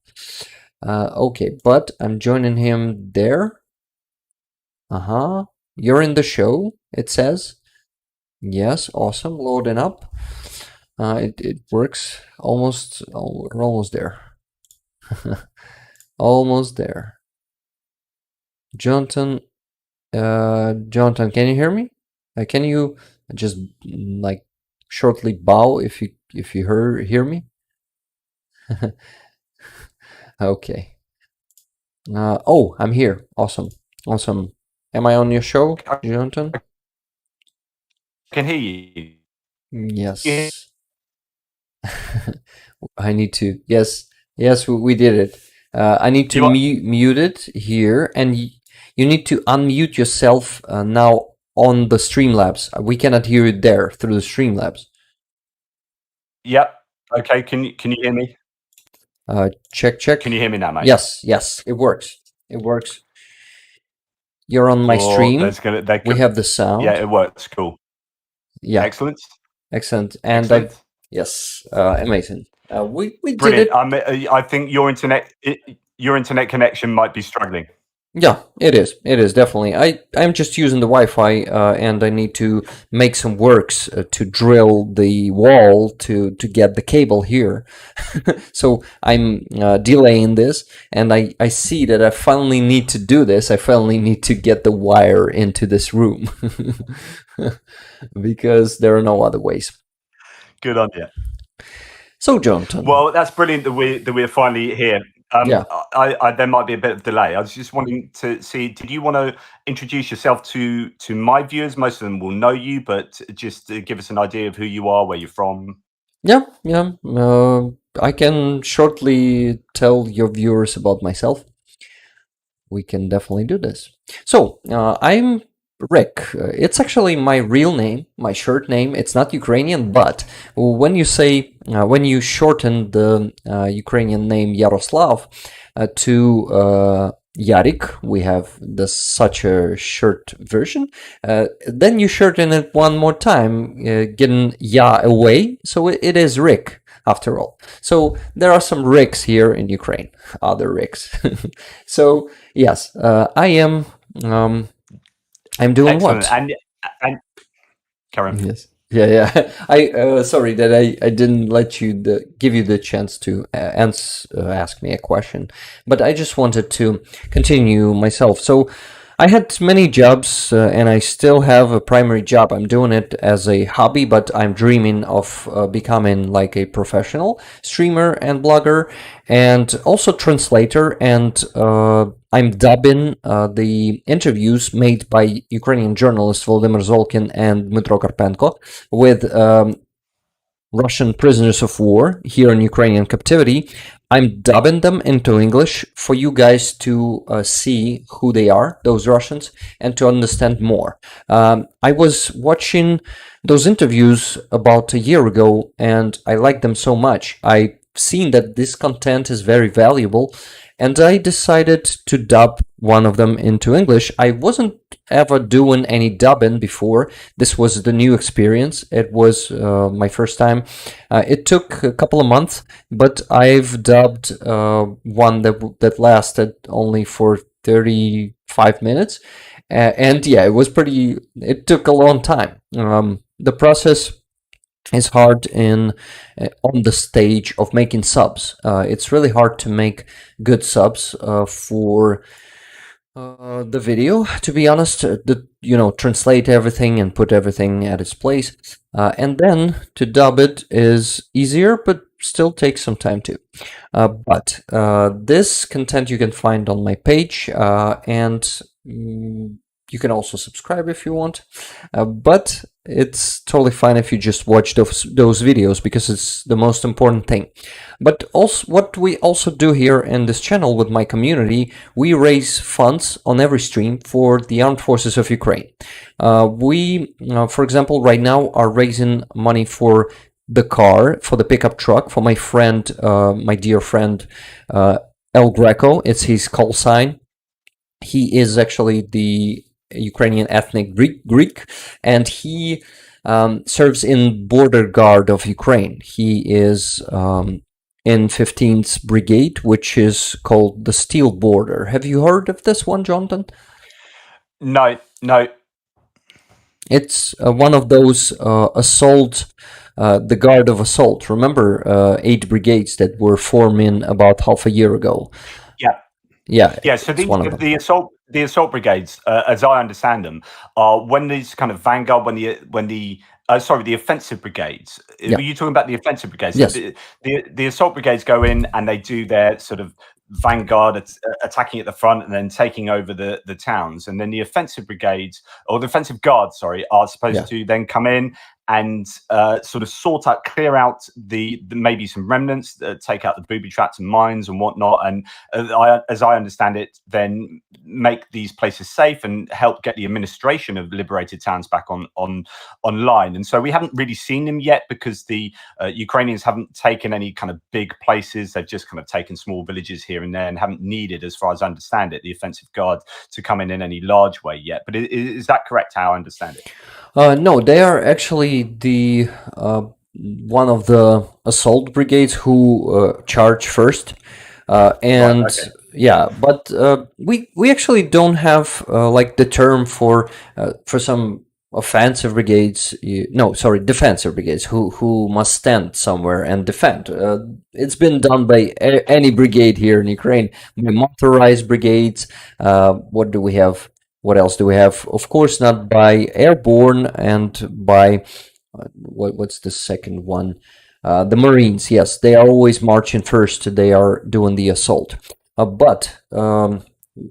Speaker 1: Okay, but I'm joining him there. You're in the show, it says. Yes, awesome. Loading up. It works. Almost. Oh, we're almost there. Almost there. Jonathan. Jonathan, can you hear me? Can you just like shortly bow if you hear me? Okay. Oh, I'm here. Awesome. Awesome. Am I on your show, Jonathan?
Speaker 3: I can hear you.
Speaker 1: Yes. I need to. Yes. Yes, we did it. I need to mute it here, and you need to unmute yourself now on the Streamlabs. We cannot hear it there through the Streamlabs.
Speaker 3: Yep. Okay. Can you hear me?
Speaker 1: Check.
Speaker 3: Can you hear me now, mate?
Speaker 1: Yes. It works. It works. You're on my stream. We have the sound.
Speaker 3: Yeah, it works. Cool.
Speaker 1: Yeah.
Speaker 3: Excellent.
Speaker 1: And
Speaker 3: excellent.
Speaker 1: Yes, amazing. We
Speaker 3: Brilliant.
Speaker 1: did it.
Speaker 3: I think your internet connection might be struggling.
Speaker 1: Yeah, it is. It is definitely. I'm just using the Wi-Fi, and I need to make some works to drill the wall to get the cable here. So I'm delaying this, and I see that I finally need to do this. I finally need to get the wire into this room because there are no other ways.
Speaker 3: Good on you.
Speaker 1: So, Jonathan.
Speaker 3: Well, that's brilliant that we're finally here.
Speaker 1: Yeah.
Speaker 3: There might be a bit of delay. I was just wanting to see, did you want to introduce yourself to my viewers? Most of them will know you, but just give us an idea of who you are, where you're from.
Speaker 1: Yeah. I can shortly tell your viewers about myself. We can definitely do this. So, I'm Rick. It's actually my real name, my short name. It's not Ukrainian, but when you say, when you shorten the Ukrainian name Yaroslav to Yarik, we have such a short version. Then you shorten it one more time, getting Ya away. So it is Rick, after all. So there are some Ricks here in Ukraine, other Ricks. So yes, I am. I'm doing
Speaker 3: Excellent.
Speaker 1: what?
Speaker 3: And Karen.
Speaker 1: Yes. Yeah. I sorry that I didn't let you give you the chance to ask me a question, but I just wanted to continue myself. So I had many jobs, and I still have a primary job. I'm doing it as a hobby, but I'm dreaming of becoming like a professional streamer and blogger, and also translator. And I'm dubbing the interviews made by Ukrainian journalists Volodymyr Zolkin and Dmytro Karpenko with Russian prisoners of war here in Ukrainian captivity. I'm dubbing them into English for you guys to see who they are, those Russians, and to understand more. I was watching those interviews about a year ago, and I liked them so much. I've seen that this content is very valuable, and I decided to dub one of them into English. I wasn't ever doing any dubbing before. This was the new experience. It was my first time. It took a couple of months, but I've dubbed one that lasted only for 35 minutes. And yeah, it took a long time. The process is hard on the stage of making subs. It's really hard to make good subs for the video, to be honest. Translate everything and put everything at its place, and then to dub it is easier, but still takes some time too. But this content you can find on my page, and You can also subscribe if you want, but it's totally fine if you just watch those videos, because it's the most important thing. But also, what we also do here in this channel with my community, we raise funds on every stream for the armed forces of Ukraine. We, for example, right now are raising money for the car, for the pickup truck, for my friend, my dear friend, El Greco. It's his call sign. He is actually the Ukrainian ethnic Greek, and he serves in Border Guard of Ukraine. He is in 15th Brigade, which is called the Steel Border. Have you heard of this one, Jonathan?
Speaker 3: No.
Speaker 1: It's one of those assault, the Guard of Assault. Remember 8 brigades that were forming about half a year ago? Yeah.
Speaker 3: So
Speaker 1: it's one of them.
Speaker 3: the assault brigades, as I understand them, are when these kind of vanguard, when the offensive brigades.
Speaker 1: Yeah.
Speaker 3: Were you talking about the offensive brigades?
Speaker 1: Yes.
Speaker 3: So the assault brigades go in and they do their sort of vanguard attacking at the front and then taking over the towns, and then the offensive brigades, or the offensive guards, are supposed to then come in and sort of clear out the maybe some remnants, take out the booby traps and mines and whatnot, and as I understand it, then make these places safe and help get the administration of liberated towns back online. And so we haven't really seen them yet, because the Ukrainians haven't taken any kind of big places. They've just kind of taken small villages here and there, and haven't needed, as far as I understand it, the offensive guard to come in any large way yet. But is that correct, how I understand it?
Speaker 1: No, they are actually the one of the assault brigades who charge first, and
Speaker 3: Right, okay.
Speaker 1: yeah, but we actually don't have like the term for some offensive brigades. Defensive brigades who must stand somewhere and defend. It's been done by any brigade here in Ukraine, by motorized brigades. What do we have? What else do we have? Of course, not by airborne and by what's the second one? The Marines. Yes, they are always marching first. They are doing the assault, but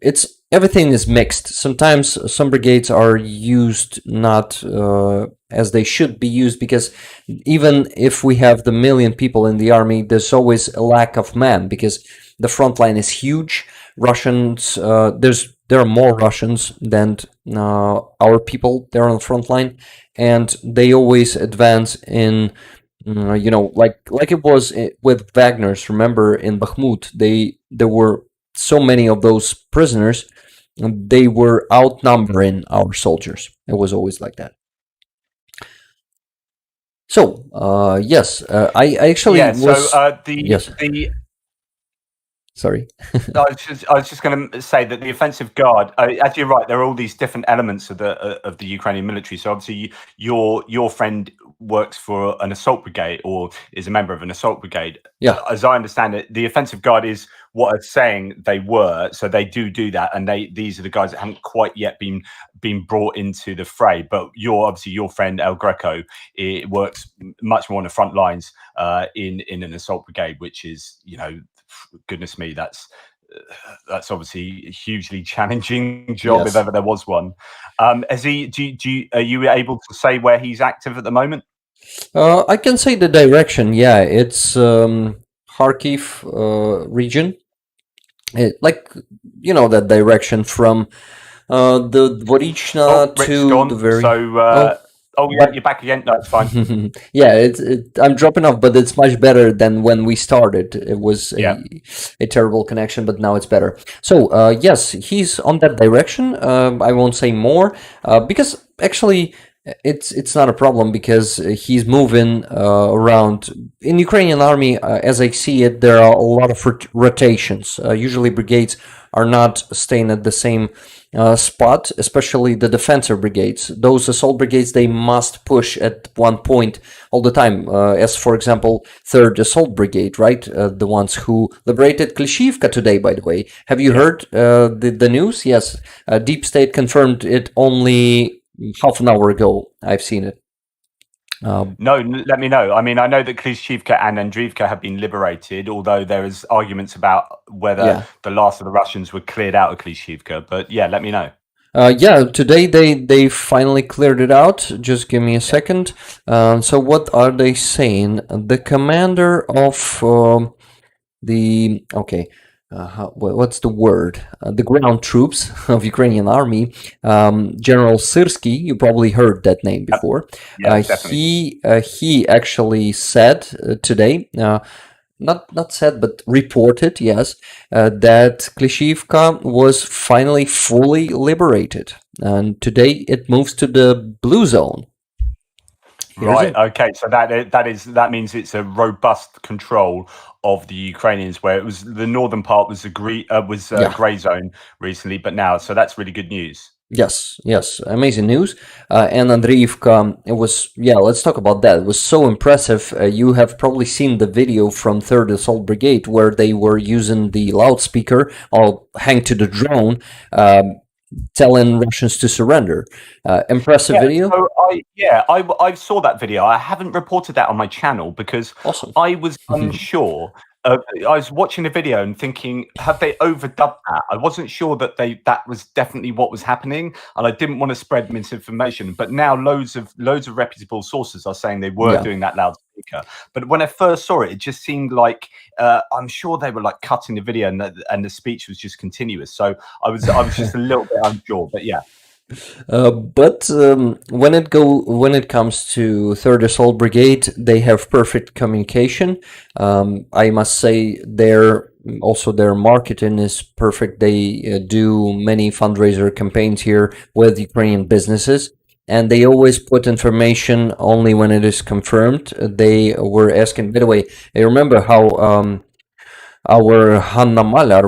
Speaker 1: it's everything is mixed. Sometimes some brigades are used not as they should be used, because even if we have the million people in the army, there's always a lack of men, because the front line is huge. Russians, there are more Russians than our people there on the front line, and they always advance in, like it was with Wagner's. Remember in Bakhmut, there were so many of those prisoners, and they were outnumbering our soldiers. It was always like that. So yes, I actually was. Yes. Sorry.
Speaker 3: I was just going to say that the offensive guard, as you're right, there are all these different elements of the Ukrainian military. So obviously, your friend works for an assault brigade, or is a member of an assault brigade.
Speaker 1: Yeah.
Speaker 3: As I understand it, the offensive guard is what I'm saying they were. So they do that, and these are the guys that haven't quite yet been brought into the fray. But your friend El Greco, it works much more on the front lines in an assault brigade, which is, goodness me, that's obviously a hugely challenging job,
Speaker 1: Yes.
Speaker 3: if ever there was one. Are you able to say where he's active at the moment?
Speaker 1: I can say the direction. Yeah, it's Kharkiv region. That direction from the Dvorichna to the very.
Speaker 3: You're back again. No, it's fine.
Speaker 1: Yeah, I'm dropping off, but it's much better than when we started. It was a terrible connection, but now it's better. So yes, he's on that direction. I won't say more because actually it's not a problem, because he's moving around. In Ukrainian army, as I see it, there are a lot of rotations. Usually brigades are not staying at the same spot, especially the defensive brigades. Those assault brigades, they must push at one point all the time, as for example 3rd Assault Brigade, right? The ones who liberated Klishivka today, by the way. Have you heard the news? Yes, Deep State confirmed it only half an hour ago. I've seen it.
Speaker 3: No, let me know. I mean, I know that Klishivka and Andriivka have been liberated, although there is arguments about whether the last of the Russians were cleared out of Klishivka. But yeah, let me know.
Speaker 1: Yeah, today they finally cleared it out. Just give me a second. So what are they saying? The commander of the okay, what's the word? The ground troops of Ukrainian army, General Syrski. You probably heard that name before.
Speaker 3: Yeah, definitely.
Speaker 1: He actually said today. Not said, but reported, yes, that Klishivka was finally fully liberated, and today it moves to the blue zone.
Speaker 3: Right. Okay. So that means it's a robust control of the Ukrainians, where it was the northern part was grey zone recently, but now that's really good news.
Speaker 1: Yes, amazing news. And Andreevka, it was, yeah, let's talk about that. It was so impressive. You have probably seen the video from 3rd Assault Brigade where they were using the loudspeaker or hang to the drone, telling Russians to surrender. Impressive video.
Speaker 3: So I saw that video. I haven't reported that on my channel because
Speaker 1: Awesome.
Speaker 3: I was unsure. I was watching the video and thinking, have they overdubbed that? I wasn't sure that that was definitely what was happening, and I didn't want to spread misinformation. But now loads of reputable sources are saying they were doing that loudspeaker. But when I first saw it, it just seemed like I'm sure they were like cutting the video, and the speech was just continuous. So I was just a little bit unsure. But yeah.
Speaker 1: But when it comes to 3rd Assault Brigade, they have perfect communication. I must say their marketing is perfect. They do many fundraiser campaigns here with Ukrainian businesses, and they always put information only when it is confirmed. They were asking, by the way, I remember how our Hanna Malar,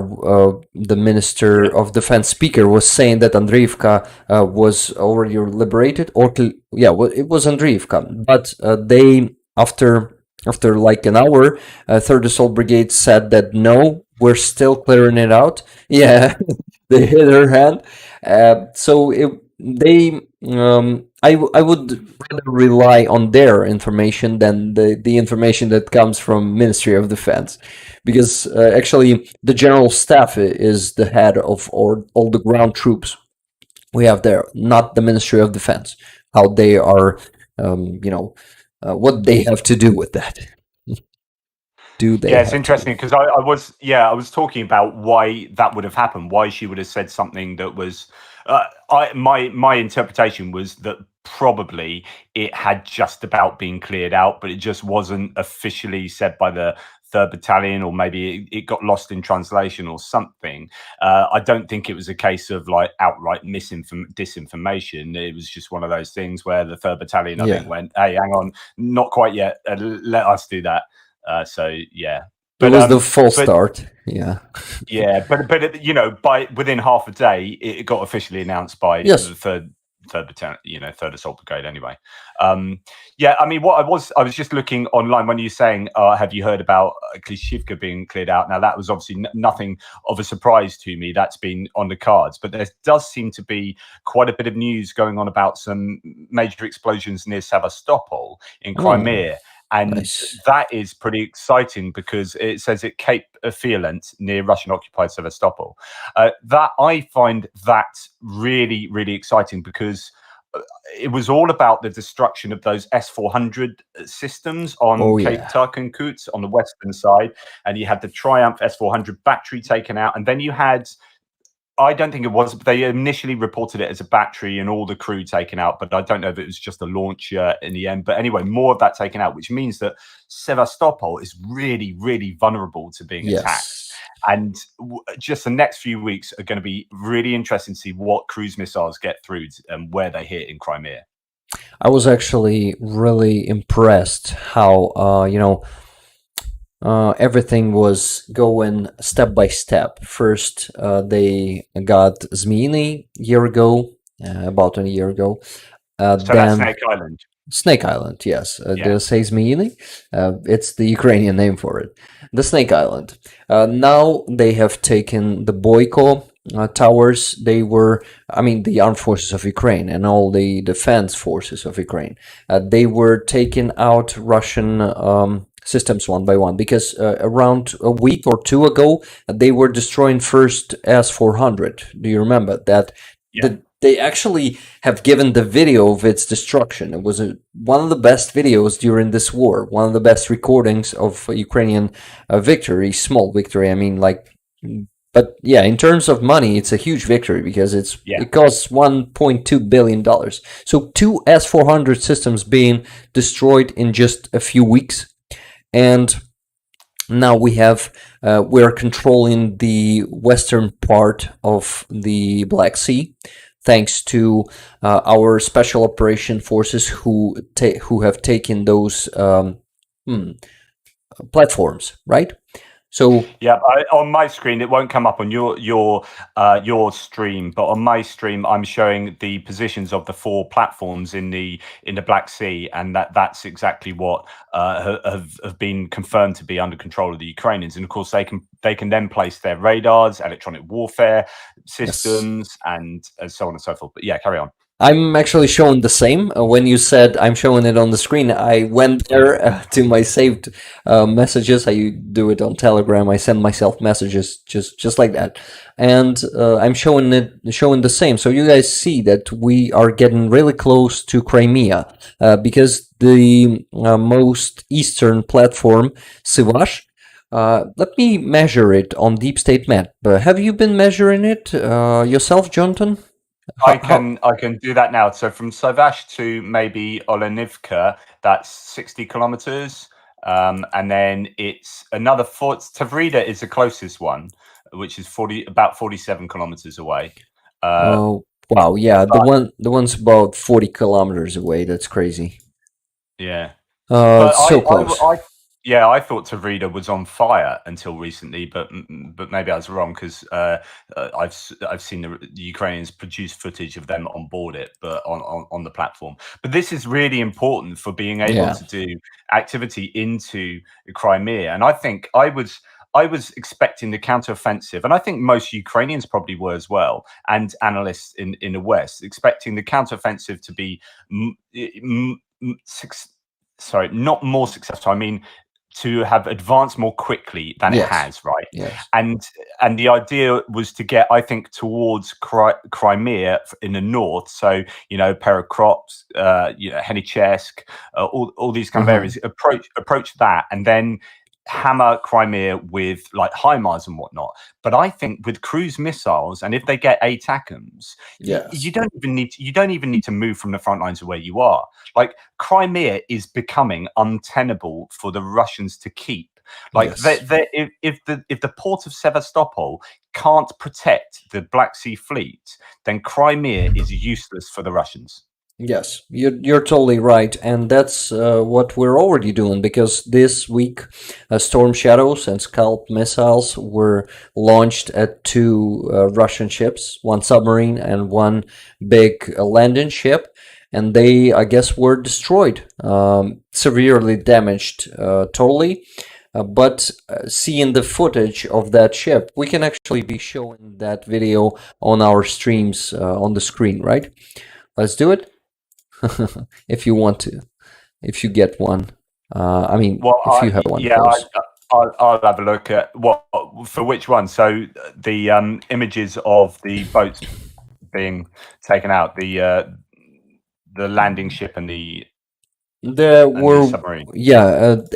Speaker 1: the Minister of Defense speaker, was saying that Andreevka was already liberated, or it was Andreevka. But they, after like an hour, 3rd Assault Brigade said that no, we're still clearing it out. Yeah, they hit her hand. I would rather rely on their information than the information that comes from Ministry of Defense, because actually the General Staff is the head of all the ground troops we have there, not the Ministry of Defense. How they are, what they have to do with that.
Speaker 3: Yeah, it's interesting because I was talking about why that would have happened, why she would have said something that was my interpretation was that probably it had just about been cleared out, but it just wasn't officially said by the 3rd Battalion, or maybe it got lost in translation or something. I don't think it was a case of like outright disinformation. It was just one of those things where the 3rd Battalion, I think, went, "Hey, hang on, not quite yet. Let us do that." So yeah,
Speaker 1: but it was the false start. Yeah,
Speaker 3: but within half a day, it got officially announced by the third battalion, 3rd Assault Brigade. Anyway, I mean, I was just looking online when you were saying, have you heard about Klishivka being cleared out? Now that was obviously nothing of a surprise to me. That's been on the cards, but there does seem to be quite a bit of news going on about some major explosions near Sevastopol in Crimea. And that is pretty exciting because it says at Cape Fiolent near Russian-occupied Sevastopol. That I find that really, really exciting because it was all about the destruction of those S-400 systems on Cape Tarkankut on the western side, and you had the Triumph S-400 battery taken out, and then you had, I don't think it was, but they initially reported it as a battery and all the crew taken out, but I don't know if it was just a launcher in the end. But anyway, more of that taken out, which means that Sevastopol is really, really vulnerable to being attacked. And just the next few weeks are going to be really interesting to see what cruise missiles get through and where they hit in Crimea.
Speaker 1: I was actually really impressed how, everything was going step by step. First, they got Zmyny about a year ago.
Speaker 3: So that's Snake Island.
Speaker 1: Snake Island, yes. Did I say Zmyny? It's the Ukrainian name for it. The Snake Island. Now they have taken the Boyko towers. They were, the armed forces of Ukraine and all the defense forces of Ukraine. They were taking out Russian systems one by one, because around a week or two ago they were destroying first S-400. Do you remember that? they actually have given the video of its destruction. It was one of the best videos during this war, one of the best recordings of Ukrainian victory, small victory. I mean, like, but yeah, in terms of money, it's a huge victory because it costs $1.2 billion. So 2 S-400 systems being destroyed in just a few weeks. And now we're controlling the western part of the Black Sea, thanks to our special operation forces who have taken those platforms, right? So
Speaker 3: yeah, on my screen it won't come up on your stream, but on my stream I'm showing the positions of the 4 platforms in the Black Sea, and that's exactly what have been confirmed to be under control of the Ukrainians. And of course they can then place their radars, electronic warfare systems, and so on and so forth. But yeah, carry on.
Speaker 1: I'm actually showing the same. When you said I'm showing it on the screen, I went there to my saved messages. I do it on Telegram. I send myself messages just like that, and I'm showing the same. So you guys see that we are getting really close to Crimea because the most eastern platform, Sivash. Let me measure it on Deep State Map. Have you been measuring it yourself, Jonathan?
Speaker 3: I can do that now. So from Sivash to maybe Olenivka, that's 60 kilometers. And then it's another Tavrida is the closest one, which is about 47 kilometers away.
Speaker 1: Oh wow, yeah, the one's about 40 kilometers away. That's crazy.
Speaker 3: Yeah.
Speaker 1: It's so close.
Speaker 3: I thought Tavrida was on fire until recently, but maybe I was wrong, because I've seen the Ukrainians produce footage of them on board it, but on the platform. But this is really important for being able to do activity into Crimea, and I think I was expecting the counteroffensive, and I think most Ukrainians probably were as well, and analysts in the West, expecting the counteroffensive to be not more successful. I mean, to have advanced more quickly than it has, right?
Speaker 1: Yes.
Speaker 3: And the idea was to get, I think, towards Crimea in the north. So, Perekopsk, Henichesk, all these kind of areas. Approach that, and then hammer Crimea with like HIMARS and whatnot. But I think with cruise missiles, and if they get ATACMS, you don't even need to move from the front lines of where you are. Like, Crimea is becoming untenable for the Russians to keep. Like, if the port of Sevastopol can't protect the Black Sea fleet, then Crimea is useless for the Russians.
Speaker 1: Yes, you're totally right, and that's what we're already doing, because this week Storm Shadows and Scalp missiles were launched at 2 Russian ships, 1 submarine and 1 big landing ship, and they, I guess, were destroyed, severely damaged, totally. But seeing the footage of that ship, we can actually be showing that video on our streams on the screen, right? Let's do it. If you want to, if you get one. I mean, if you have one.
Speaker 3: Yeah, I'll have a look at for which one. So the images of the boats being taken out, the landing ship and the submarine.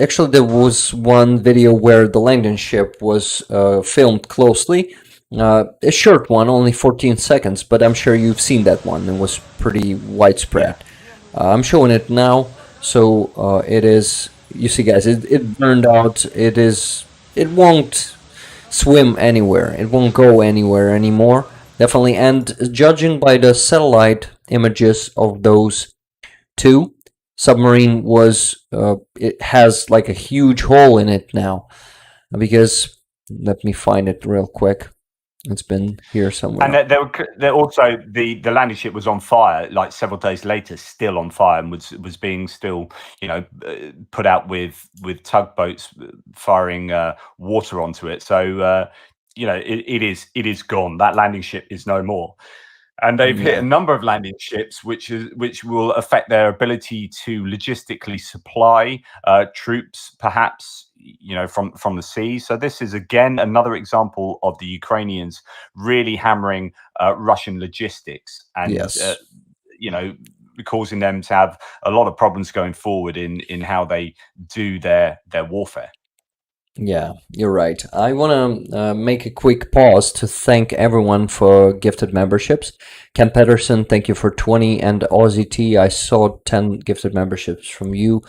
Speaker 1: Actually there was one video where the landing ship was filmed closely. A short one, only 14 seconds, but I'm sure you've seen that one. It was pretty widespread. I'm showing it now, so it is. You see, guys, it burned out. It won't swim anywhere. It won't go anywhere anymore. Definitely, and judging by the satellite images of those 2, submarine it has like a huge hole in it now, because let me find it real quick. It's been here somewhere.
Speaker 3: And there also the landing ship was on fire, like several days later, still on fire, and was being still, put out with tugboats firing water onto it. So it is gone. That landing ship is no more. And they've hit
Speaker 1: Yeah.
Speaker 3: a number of landing ships, which will affect their ability to logistically supply troops, perhaps from the sea. So this is again another example of the Ukrainians really hammering Russian logistics and
Speaker 1: Yes.
Speaker 3: causing them to have a lot of problems going forward in how they do their warfare.
Speaker 1: Yeah, you're right. I want to make a quick pause to thank everyone for gifted memberships. Ken Pedersen, thank you for 20, and Aussie T, I saw 10 gifted memberships from you.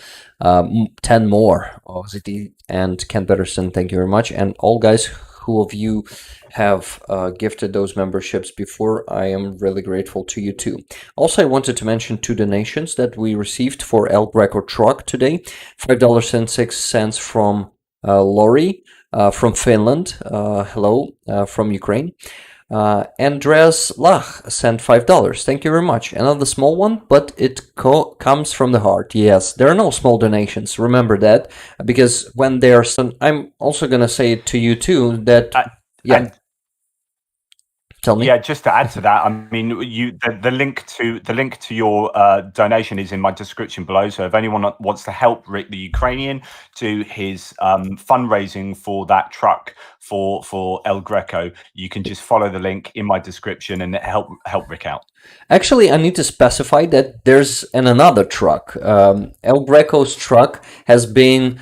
Speaker 1: 10 more, Aussie T and Ken Pedersen, thank you very much. And all guys who of you have gifted those memberships before, I am really grateful to you too. Also, I wanted to mention 2 donations that we received for El Greco truck today. $5.06 from Lori from Finland, hello, from Ukraine. Andreas Lach sent $5. Thank you very much. Another small one, but it comes from the heart. Yes, there are no small donations. Remember that, because when they are some, I'm also gonna say it to you too that yeah. Tell me.
Speaker 3: Yeah, just to add to that, I mean, the link to your donation is in my description below. So if anyone wants to help Rick the Ukrainian to his fundraising for that truck for El Greco, you can just follow the link in my description and help Rick out.
Speaker 1: Actually, I need to specify that there's another truck. El Greco's truck has been.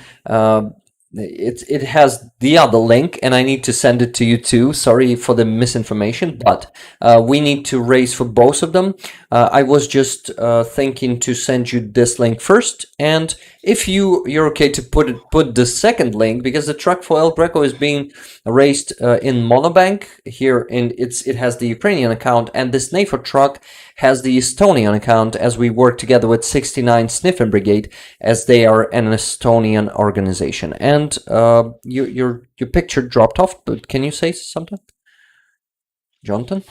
Speaker 1: It has the other link, and I need to send it to you too. Sorry for the misinformation, but we need to raise for both of them. I was just thinking to send you this link first, and if you're okay to put the second link, because the truck for El Greco is being raised in Monobank here, and it has the Ukrainian account, and this NATO truck has the Estonian account, as we work together with 69 Sniffin Brigade, as they are an Estonian organization. And your picture dropped off, but can you say something, Jonathan?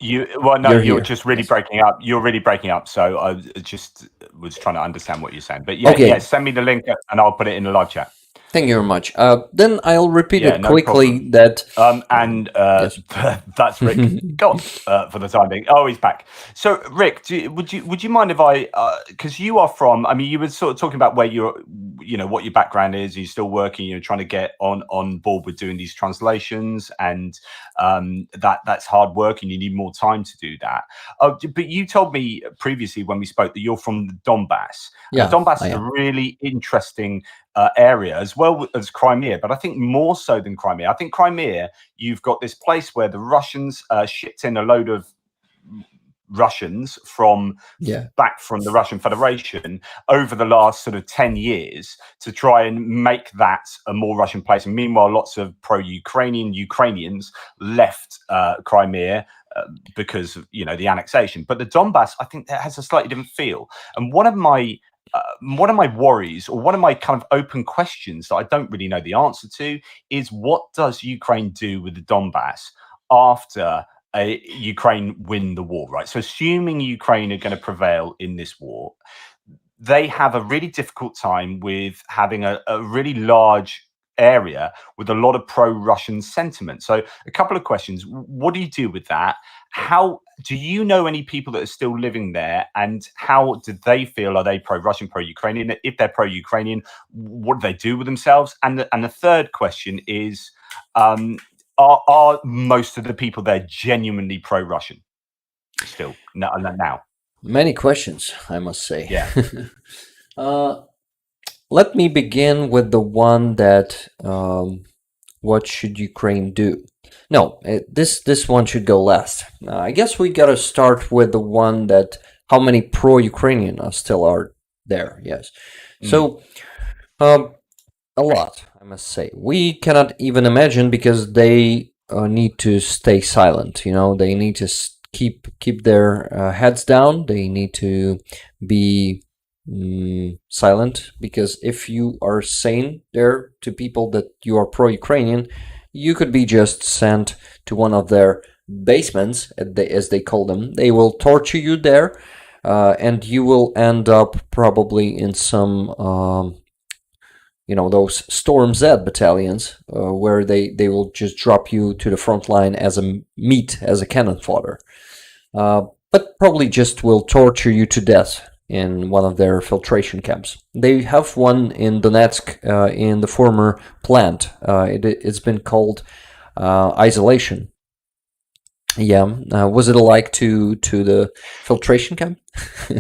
Speaker 3: You're just really breaking up. You're really breaking up. So I just was trying to understand what you're saying. But yeah,
Speaker 1: okay.
Speaker 3: Yeah, send me the link and I'll put it in the live chat.
Speaker 1: Thank you very much. Then I'll repeat it quickly that...
Speaker 3: Yes. That's Rick. Go on for the time being. Oh, he's back. So, Rick, would you mind if I... Because you are from... I mean, you were sort of talking about where you're... what your background is. You're still working. You're trying to get on board with doing these translations. And that's hard work and you need more time to do that. But you told me previously when we spoke that you're from the Donbass.
Speaker 1: Yeah,
Speaker 3: the Donbass is a really interesting... area as well as Crimea, but I think more so than Crimea. I think Crimea, you've got this place where the Russians shipped in a load of Russians back from the Russian Federation over the last sort of 10 years to try and make that a more Russian place. And meanwhile, lots of pro-Ukrainian Ukrainians left Crimea because of the annexation. But the Donbass, I think, that has a slightly different feel. And one of my worries, or one of my kind of open questions that I don't really know the answer to, is what does Ukraine do with the Donbass after Ukraine win the war, right? So assuming Ukraine are going to prevail in this war, they have a really difficult time with having a really large area with a lot of pro-Russian sentiment. So a couple of questions. What do you do with that? How do you know any people that are still living there, and how do they feel? Are they pro-Russian, pro-Ukrainian? If they're pro-Ukrainian, what do they do with themselves? And the third question is, are most of the people there genuinely pro-Russian still now?
Speaker 1: Many questions, I must say.
Speaker 3: Yeah.
Speaker 1: Let me begin with the one that what should Ukraine do? No, this one should go last. I guess we gotta start with the one that how many pro-Ukrainian still are there. Yes, so a lot, I must say. We cannot even imagine, because they need to stay silent. They need to keep their heads down. They need to be silent, because if you are saying there to people that you are pro-Ukrainian, you could be just sent to one of their basements, as they call them. They will torture you there, and you will end up probably in some those Storm Z battalions, where they will just drop you to the front line as a cannon fodder. but probably just will torture you to death in one of their filtration camps. They have one in Donetsk, in the former plant. It's been called isolation. Yeah, was it alike to the filtration camp?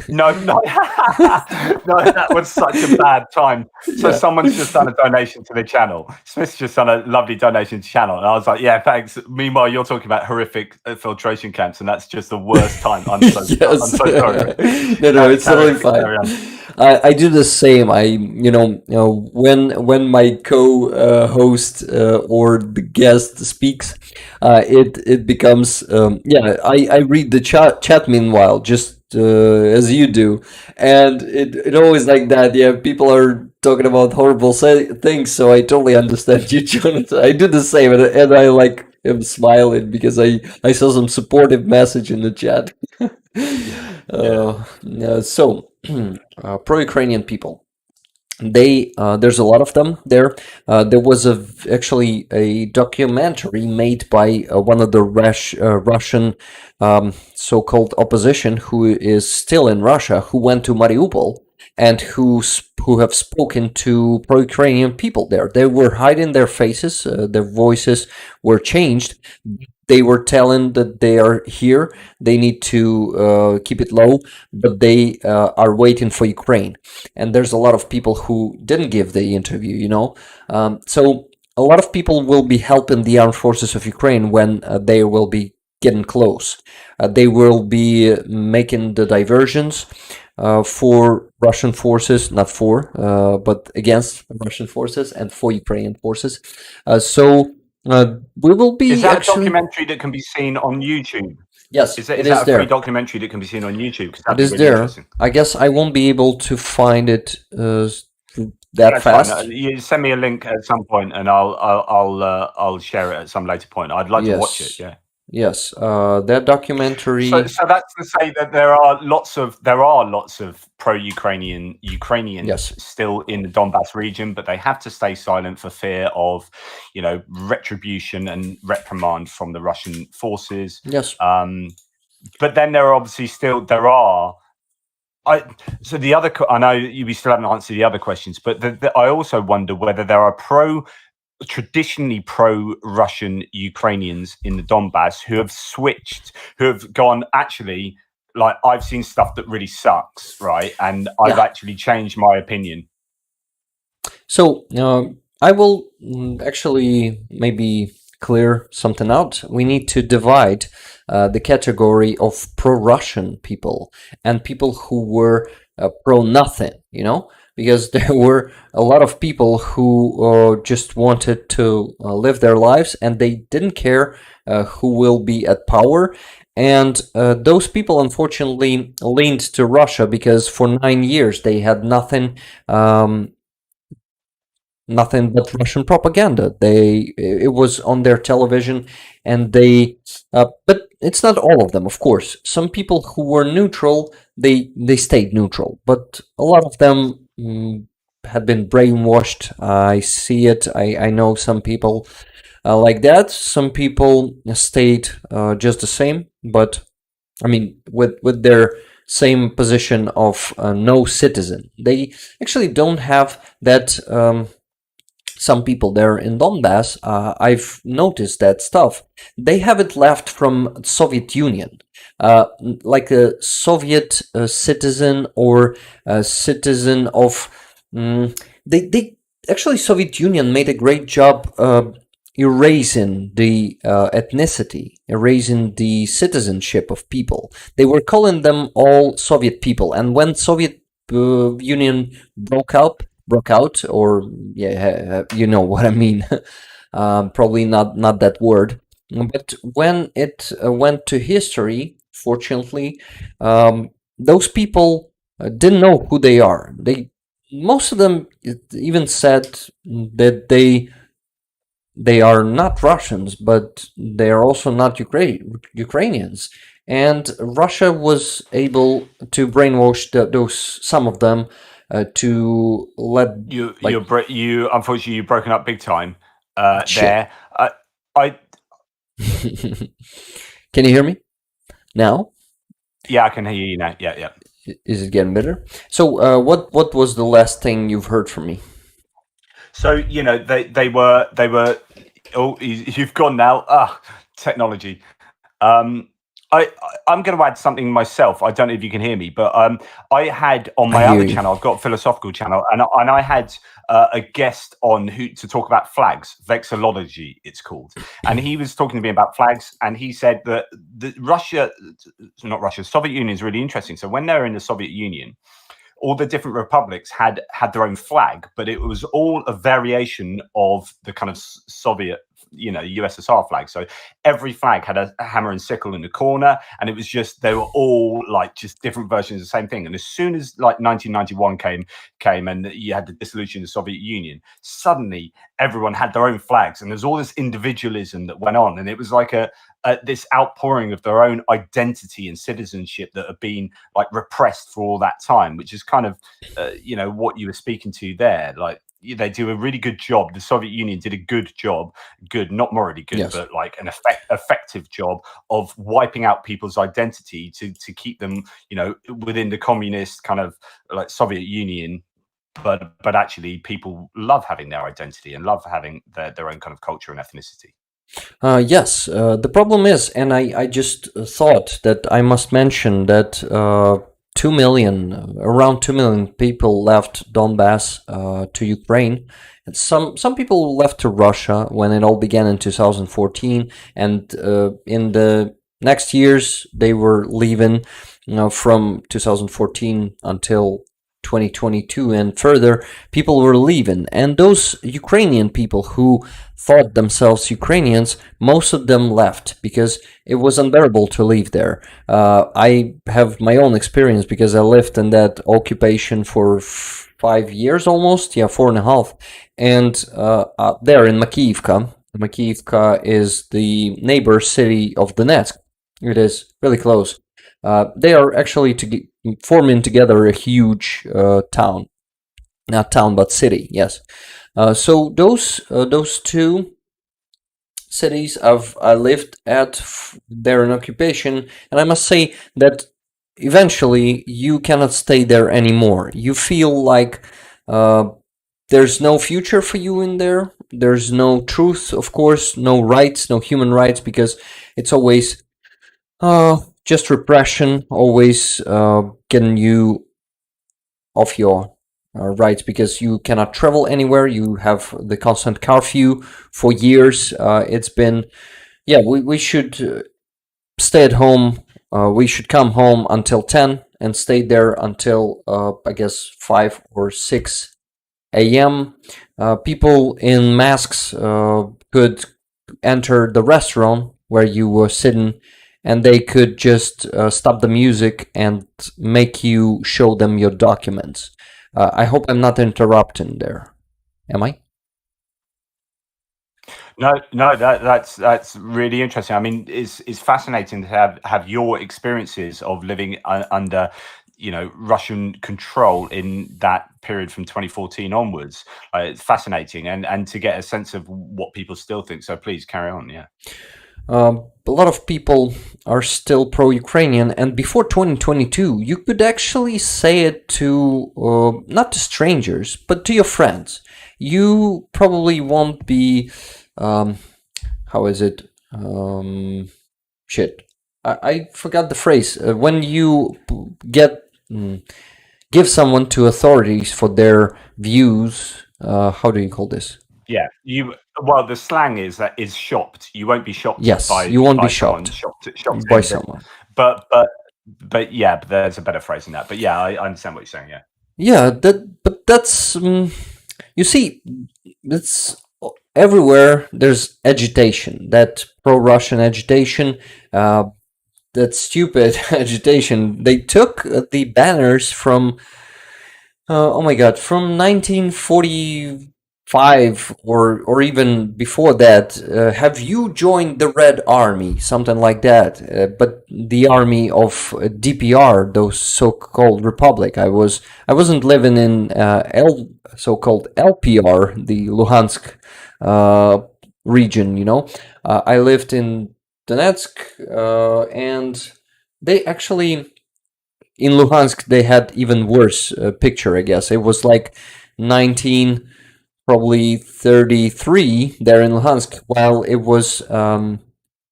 Speaker 3: No, no, no, that was such a bad time. So someone's just done a donation to the channel. Smith's just done a lovely donation to the channel. And I was like, yeah, thanks. Meanwhile, you're talking about horrific filtration camps, and that's just the worst time. I'm so, I'm so sorry.
Speaker 1: No, it's totally fine. I do the same. When my co-host or the guest speaks, it becomes I read the chat meanwhile, just as you do, and it always like that. Yeah, people are talking about horrible things, so I totally understand you, Jonathan. I do the same, and I like am smiling because I saw some supportive message in the chat. So pro-Ukrainian people. There's a lot of them there. There was actually a documentary made by one of the Russian so-called opposition who is still in Russia, who went to Mariupol and who have spoken to pro-Ukrainian people there. They were hiding their faces, their voices were changed. They were telling that they are here, they need to keep it low, but they are waiting for Ukraine. And there's a lot of people who didn't give the interview, so a lot of people will be helping the armed forces of Ukraine when they will be getting close. They will be making the diversions for Russian forces, not for, but against Russian forces and for Ukrainian forces. We will be.
Speaker 3: Is that a documentary that can be seen on YouTube?
Speaker 1: Yes,
Speaker 3: is that a free documentary that can be seen on YouTube?
Speaker 1: It is there. I guess I won't be able to find it that fast.
Speaker 3: Fine. You send me a link at some point, and I'll share it at some later point. I'd like to watch it. Yeah.
Speaker 1: Yes, that documentary.
Speaker 3: So that's to say that there are lots of pro-Ukrainians still in the Donbass region, but they have to stay silent for fear of, retribution and reprimand from the Russian forces.
Speaker 1: Yes.
Speaker 3: But then there are obviously still I know we still haven't answered the other questions, but I also wonder whether there are traditionally pro-Russian Ukrainians in the Donbass who have gone, actually, like, I've seen stuff that really sucks, right? And I've actually changed my opinion.
Speaker 1: So I will actually maybe clear something out. We need to divide the category of pro-Russian people and people who were pro-nothing, because there were a lot of people who just wanted to live their lives and they didn't care who will be at power. And those people, unfortunately, leaned to Russia because for 9 years they had nothing but Russian propaganda. It was on their television, and but it's not all of them, of course. Some people who were neutral, they stayed neutral, but a lot of them had been brainwashed. I see it. I know some people like that. Some people stayed just the same, but I mean, with their same position of no citizen. They actually don't have that. Some people there in Donbass, I've noticed that stuff. They have it left from Soviet Union, like a Soviet citizen or a citizen of. They actually, Soviet Union made a great job erasing the ethnicity, erasing the citizenship of people. They were calling them all Soviet people, and when Soviet Union broke out, or you know what I mean. Probably not that word, but when it went to history, fortunately, those people didn't know who they are. Most of them even said that they are not Russians, but they are also not Ukrainians. And Russia was able to brainwash some of them to let
Speaker 3: you unfortunately you've broken up big time there.
Speaker 1: Can you hear me now?
Speaker 3: Yeah, I can hear you now. Yeah, yeah.
Speaker 1: Is it getting better? So, what was the last thing you've heard from me?
Speaker 3: So they were. Oh, you've gone now. Ah, technology. Um, I'm going to add something myself. I don't know if you can hear me, but I had on
Speaker 1: I
Speaker 3: my
Speaker 1: hear
Speaker 3: other
Speaker 1: you.
Speaker 3: channel, I've got a philosophical channel, and I had a guest on who to talk about flags, vexillology, it's called, and he was talking to me about flags, and he said that not Russia, Soviet Union is really interesting. So when they were in the Soviet Union, all the different republics had their own flag, but it was all a variation of the kind of Soviet, USSR flag. So every flag had a hammer and sickle in the corner, and it was just they were all like just different versions of the same thing. And as soon as like 1991 came and you had the dissolution of the Soviet Union, suddenly everyone had their own flags, and there's all this individualism that went on, and it was like this outpouring of their own identity and citizenship that had been like repressed for all that time, which is kind of what you were speaking to there. Like they do a really good job. The Soviet Union did a good job, not morally good,
Speaker 1: Yes.
Speaker 3: but like an effective job of wiping out people's identity to keep them, within the communist kind of like Soviet Union. But actually, people love having their identity and love having their own kind of culture and ethnicity.
Speaker 1: Yes, the problem is, and I just thought that I must mention that 2 million, around 2 million people left Donbass to Ukraine. And some people left to Russia when it all began in 2014, and in the next years they were leaving, from 2014 until 2022 and further. People were leaving, and those Ukrainian people who thought themselves Ukrainians, most of them left because it was unbearable to live there. I have my own experience because I lived in that occupation for 5 years almost, 4.5, and there in Makiivka. Makiivka is the neighbor city of Donetsk. It is really close. They are actually forming together a huge town, not town but city. Yes. So those two cities I lived at, they're in occupation, and I must say that eventually you cannot stay there anymore. You feel like there's no future for you in there. There's no truth, of course, no rights, no human rights, because it's always just repression, always getting you off your rights because you cannot travel anywhere. You have the constant curfew for years. It's been, we should stay at home. We should come home until 10 and stay there until, I guess, 5 or 6 a.m. People in masks could enter the restaurant where you were sitting, and they could just stop the music and make you show them your documents. I hope I'm not interrupting there. Am I?
Speaker 3: No, that's really interesting. I mean, it's fascinating to have your experiences of living under, Russian control in that period from 2014 onwards. It's fascinating, and to get a sense of what people still think. So please carry on. Yeah.
Speaker 1: A lot of people are still pro-Ukrainian, and before 2022, you could actually say it to not to strangers, but to your friends. You probably won't be, how is it? Shit, I forgot the phrase. When you give someone to authorities for their views, how do you call this?
Speaker 3: Yeah, well, the slang is that is shopped. You won't be shopped.
Speaker 1: Yes,
Speaker 3: by,
Speaker 1: you won't
Speaker 3: by
Speaker 1: be shopped
Speaker 3: shopped
Speaker 1: by someone.
Speaker 3: But yeah, but there's a better phrase than that. But yeah, I understand what you're saying. Yeah.
Speaker 1: Yeah, that's you see, it's everywhere. There's agitation, that pro-Russian agitation, that stupid agitation. They took the banners from oh my god, from 1945 or even before that. Have you joined the Red Army? Something like that. But the army of DPR, those so-called republic. I wasn't living in so-called LPR, the Luhansk region. I lived in Donetsk, and they actually in Luhansk they had even worse picture, I guess. It was like 19 probably 33 there in Luhansk, while it was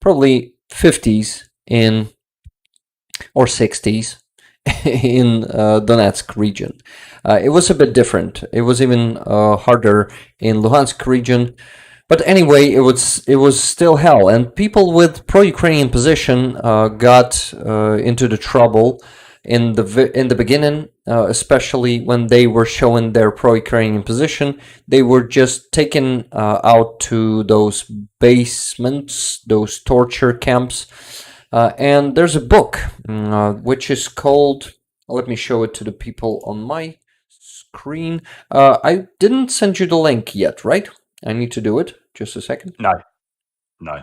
Speaker 1: probably 50s in or 60s in Donetsk region. It was a bit different. It was even harder in Luhansk region. But anyway, it was still hell, and people with pro-Ukrainian position got into the trouble in the beginning, especially when they were showing their pro-Ukrainian position. They were just taken out to those basements, those torture camps, and there's a book which is called. Let me show it to the people on my screen. I didn't send you the link yet, right? I need to do it. Just a second.
Speaker 3: No. No.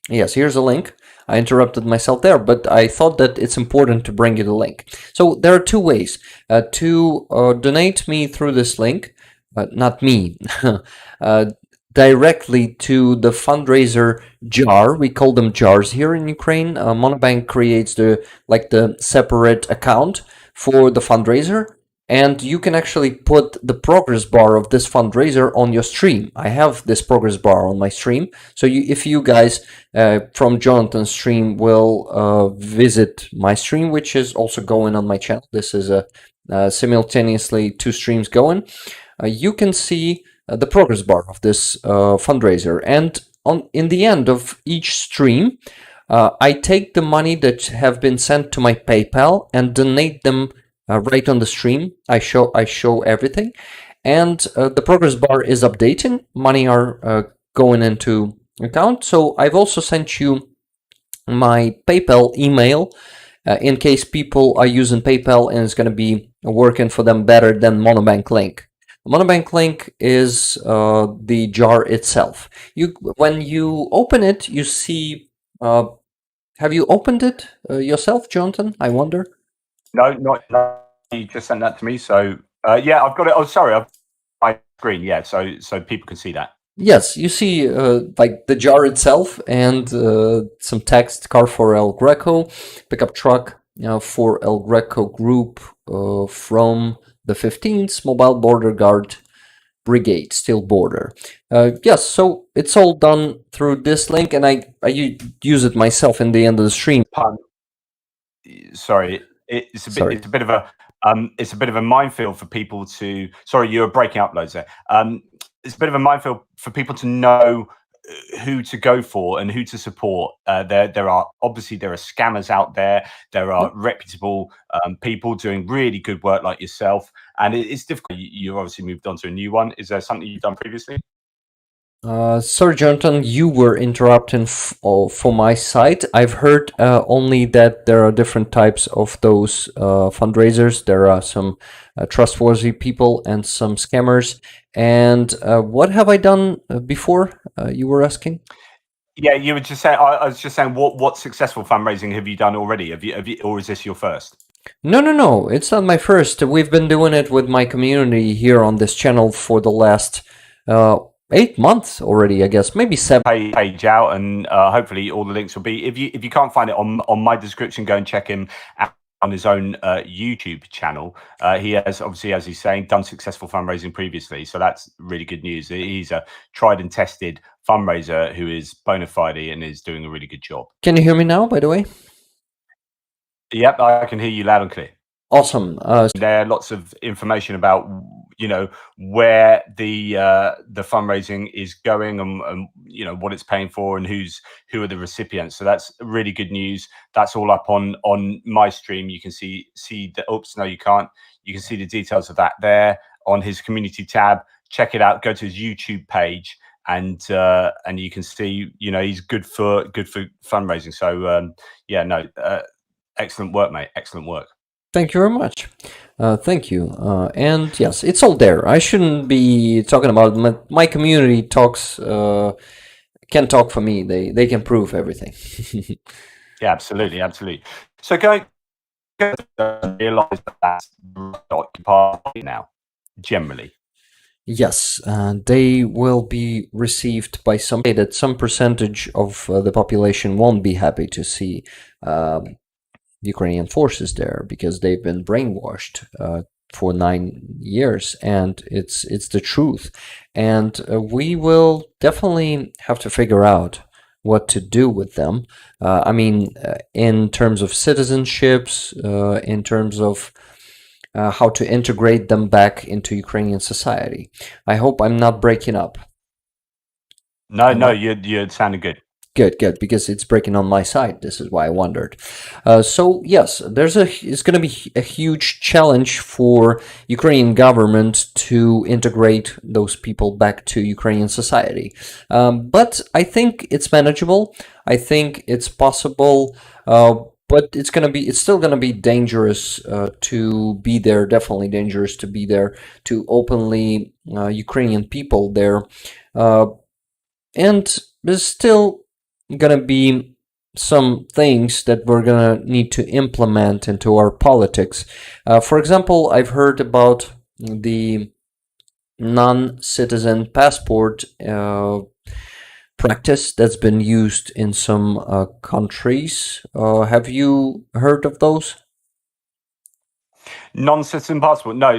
Speaker 1: Yes, here's a link. I interrupted myself there, but I thought that it's important to bring you the link. So there are two ways to donate me through this link, not me, directly to the fundraiser jar. We call them jars here in Ukraine. Monobank creates the separate account for the fundraiser. And you can actually put the progress bar of this fundraiser on your stream. I have this progress bar on my stream. So if you guys from Jonathan's stream will visit my stream, which is also going on my channel. This is simultaneously two streams going. You can see the progress bar of this fundraiser. And in the end of each stream, I take the money that have been sent to my PayPal and donate them right on the stream. I show everything, and the progress bar is updating. Money are going into account. So I've also sent you my PayPal email in case people are using PayPal and it's going to be working for them better than Monobank link. Monobank link is the jar itself. When you open it, you see. Have you opened it yourself, Jonathan? I wonder.
Speaker 3: No, not. You just sent that to me. So yeah, I've got it. Oh, sorry, I've my screen. Yeah, so people can see that.
Speaker 1: Yes, you see like the jar itself and some text: car for El Greco, pickup truck for El Greco group from the 15th Mobile Border Guard Brigade, still border. Yes, so it's all done through this link, and I use it myself in the end of the stream.
Speaker 3: Sorry, it's a bit of a minefield for people to. Sorry, you were breaking up loads there. It's a bit of a minefield for people to know who to go for and who to support. There are scammers out there. There are reputable people doing really good work like yourself, and it's difficult. You obviously moved on to a new one. Is there something you've done previously?
Speaker 1: Sorry, Jonathan, you were interrupting for my site. I've heard only that there are different types of those fundraisers. There are some trustworthy people and some scammers. And what have I done before? You were asking?
Speaker 3: Yeah, you were just saying. I was just saying, what successful fundraising have you done already? Have you, or is this your first?
Speaker 1: No. It's not my first. We've been doing it with my community here on this channel for the last 8 months already, I guess, maybe 7.
Speaker 3: Page out, and hopefully all the links will be. If you can't find it on my description, go and check him out on his own YouTube channel. He has obviously, as he's saying, done successful fundraising previously, so that's really good news. He's a tried and tested fundraiser who is bona fide and is doing a really good job.
Speaker 1: Can you hear me now, by the way?
Speaker 3: Yep, I can hear you loud and clear.
Speaker 1: Awesome.
Speaker 3: There are lots of information about where the fundraising is going and what it's paying for and who are the recipients. So that's really good news. That's all up on my stream. You can see the. Oops, no, you can't. You can see the details of that there on his community tab. Check it out. Go to his YouTube page and you can see he's good for fundraising. So excellent work, mate. Excellent work.
Speaker 1: Thank you very much. Thank you. And yes, it's all there. I shouldn't be talking about it. My community can talk for me. They can prove everything.
Speaker 3: Yeah, absolutely. So going to realize that's occupied now, generally.
Speaker 1: Yes, they will be received by that some percentage of the population won't be happy to see Ukrainian forces there because they've been brainwashed for 9 years, and it's the truth. And we will definitely have to figure out what to do with them. I mean, in terms of citizenships, in terms of how to integrate them back into Ukrainian society. I hope I'm not breaking up.
Speaker 3: No, you're sounding good.
Speaker 1: Good, because it's breaking on my side. This is why I wondered. So yes, it's going to be a huge challenge for Ukrainian government to integrate those people back to Ukrainian society. But I think it's manageable. I think it's possible. But it's still gonna be dangerous to be there. Definitely dangerous to be there, to openly Ukrainian people there, and there's still gonna be some things that we're gonna need to implement into our politics. For example, I've heard about the non-citizen passport practice that's been used in some countries. Have you heard of those?
Speaker 3: Non-citizen passport? No.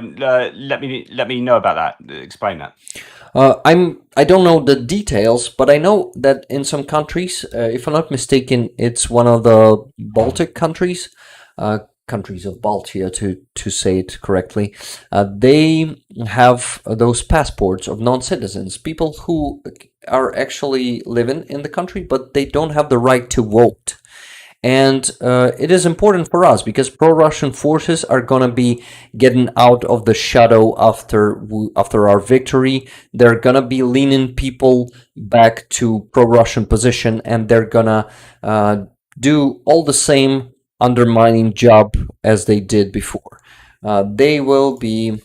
Speaker 3: Let me know about that. Explain that.
Speaker 1: I don't know the details, but I know that in some countries, if I'm not mistaken, it's one of the Baltic countries, countries of Baltia to say it correctly. They have those passports of non-citizens, people who are actually living in the country, but they don't have the right to vote. And it is important for us because pro-Russian forces are gonna be getting out of the shadow after our victory. They're gonna be leaning people back to pro-Russian position, and they're gonna do all the same undermining job as they did before. They will be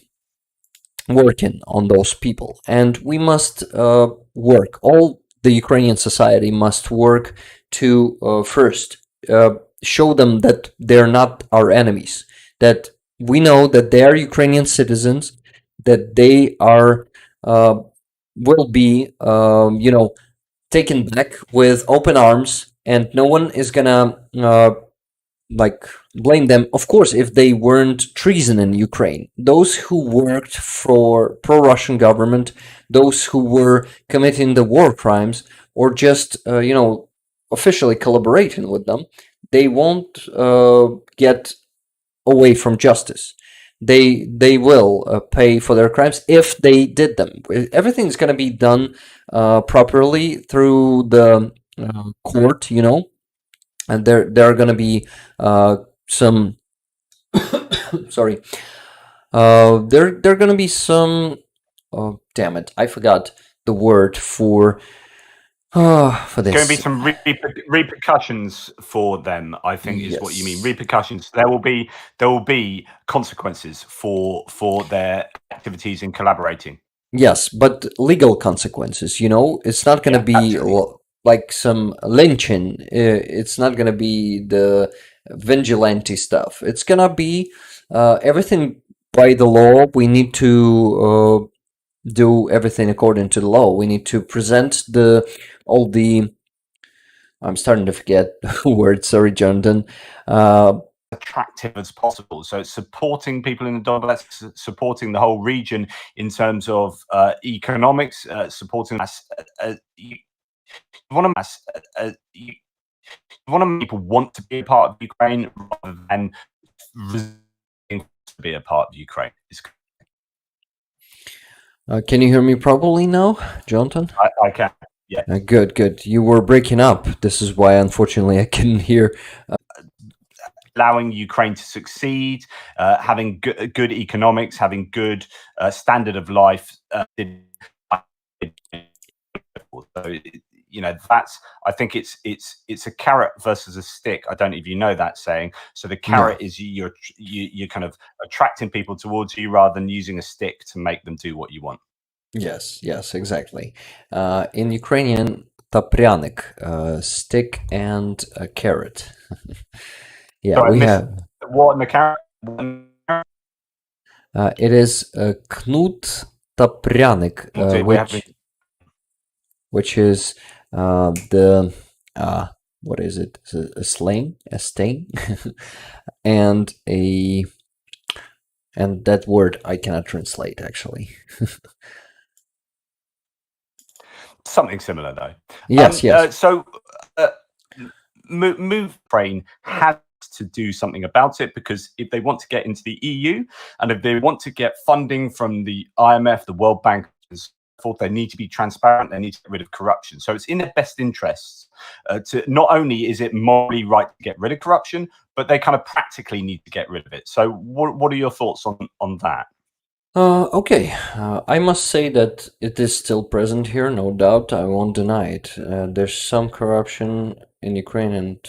Speaker 1: working on those people, and we must work. All the Ukrainian society must work to first show them that they're not our enemies, that we know that they are Ukrainian citizens, that they are will be taken back with open arms, and no one is gonna blame them. Of course, if they weren't treason in Ukraine, those who worked for pro-Russian government, those who were committing the war crimes, or just officially collaborating with them, they won't get away from justice. They will pay for their crimes if they did them. Everything's going to be done properly through the court, and there are going to be some sorry there are going to be some damn it, I forgot the word for this.
Speaker 3: There's going to be some repercussions for them, I think, is what you mean. Repercussions. There will be consequences for their activities in collaborating.
Speaker 1: Yes, but legal consequences. It's not going to be like some lynching. It's not going to be the vigilante stuff. It's going to be everything by the law. We need to do everything according to the law. We need to present all the I'm starting to forget the word, sorry, Jonathan.
Speaker 3: Attractive as possible. So it's supporting people in the Donbass, supporting the whole region in terms of economics, supporting us. You want people want to be a part of Ukraine rather than to be a part of Ukraine.
Speaker 1: Can you hear me properly now, Jonathan?
Speaker 3: I can. Yeah.
Speaker 1: Good. You were breaking up. This is why, unfortunately, I couldn't hear.
Speaker 3: Allowing Ukraine to succeed, having good economics, having good standard of life. So, that's. I think it's a carrot versus a stick. I don't know if you know that saying. So the carrot is you're kind of attracting people towards you rather than using a stick to make them do what you want.
Speaker 1: Yes, exactly. In Ukrainian, tapryanik, stick and a carrot.
Speaker 3: We have what in the carrot.
Speaker 1: It is knut tapryanik, which is the what is it? A stain, and that word I cannot translate actually.
Speaker 3: Something similar though.
Speaker 1: Yes, yes.
Speaker 3: So move Ukraine has to do something about it, because if they want to get into the EU and if they want to get funding from the IMF, the World Bank, they need to be transparent. They need to get rid of corruption. So it's in their best interests to not only is it morally right to get rid of corruption, but they kind of practically need to get rid of it. So what are your thoughts on that?
Speaker 1: Okay, I must say that it is still present here, no doubt. I won't deny it. There's some corruption in Ukraine, and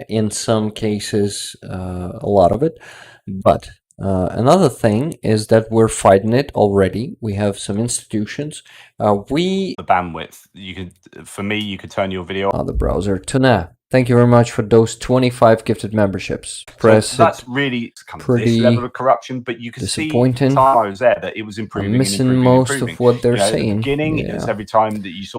Speaker 1: in some cases, a lot of it. But another thing is that we're fighting it already. We have some institutions. The
Speaker 3: bandwidth. You could turn your video
Speaker 1: on the browser. Tuna, thank you very much for those 25 gifted memberships.
Speaker 3: So that's really kind of this level of corruption, but you can see time I was there that it was improving.
Speaker 1: I'm missing most of what they're saying.
Speaker 3: At the beginning, it was every time that you saw.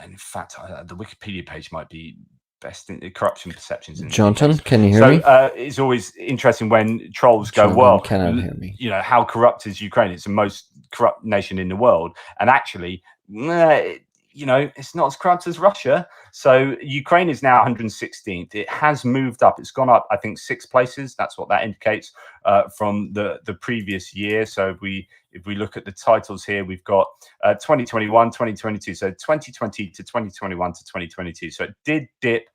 Speaker 3: In fact, the Wikipedia page might be best in corruption perceptions.
Speaker 1: Jonathan, can you hear me?
Speaker 3: It's always interesting when trolls go,
Speaker 1: well, cannot hear me.
Speaker 3: How corrupt is Ukraine? It's the most corrupt nation in the world, and actually, it's not as corrupt as Russia. So Ukraine is now 116th. It has moved up. It's gone up, I think, 6 places. That's what that indicates from the previous year. So if we look at the titles here, we've got 2021, 2022. So 2020 to 2021 to 2022. So it did dip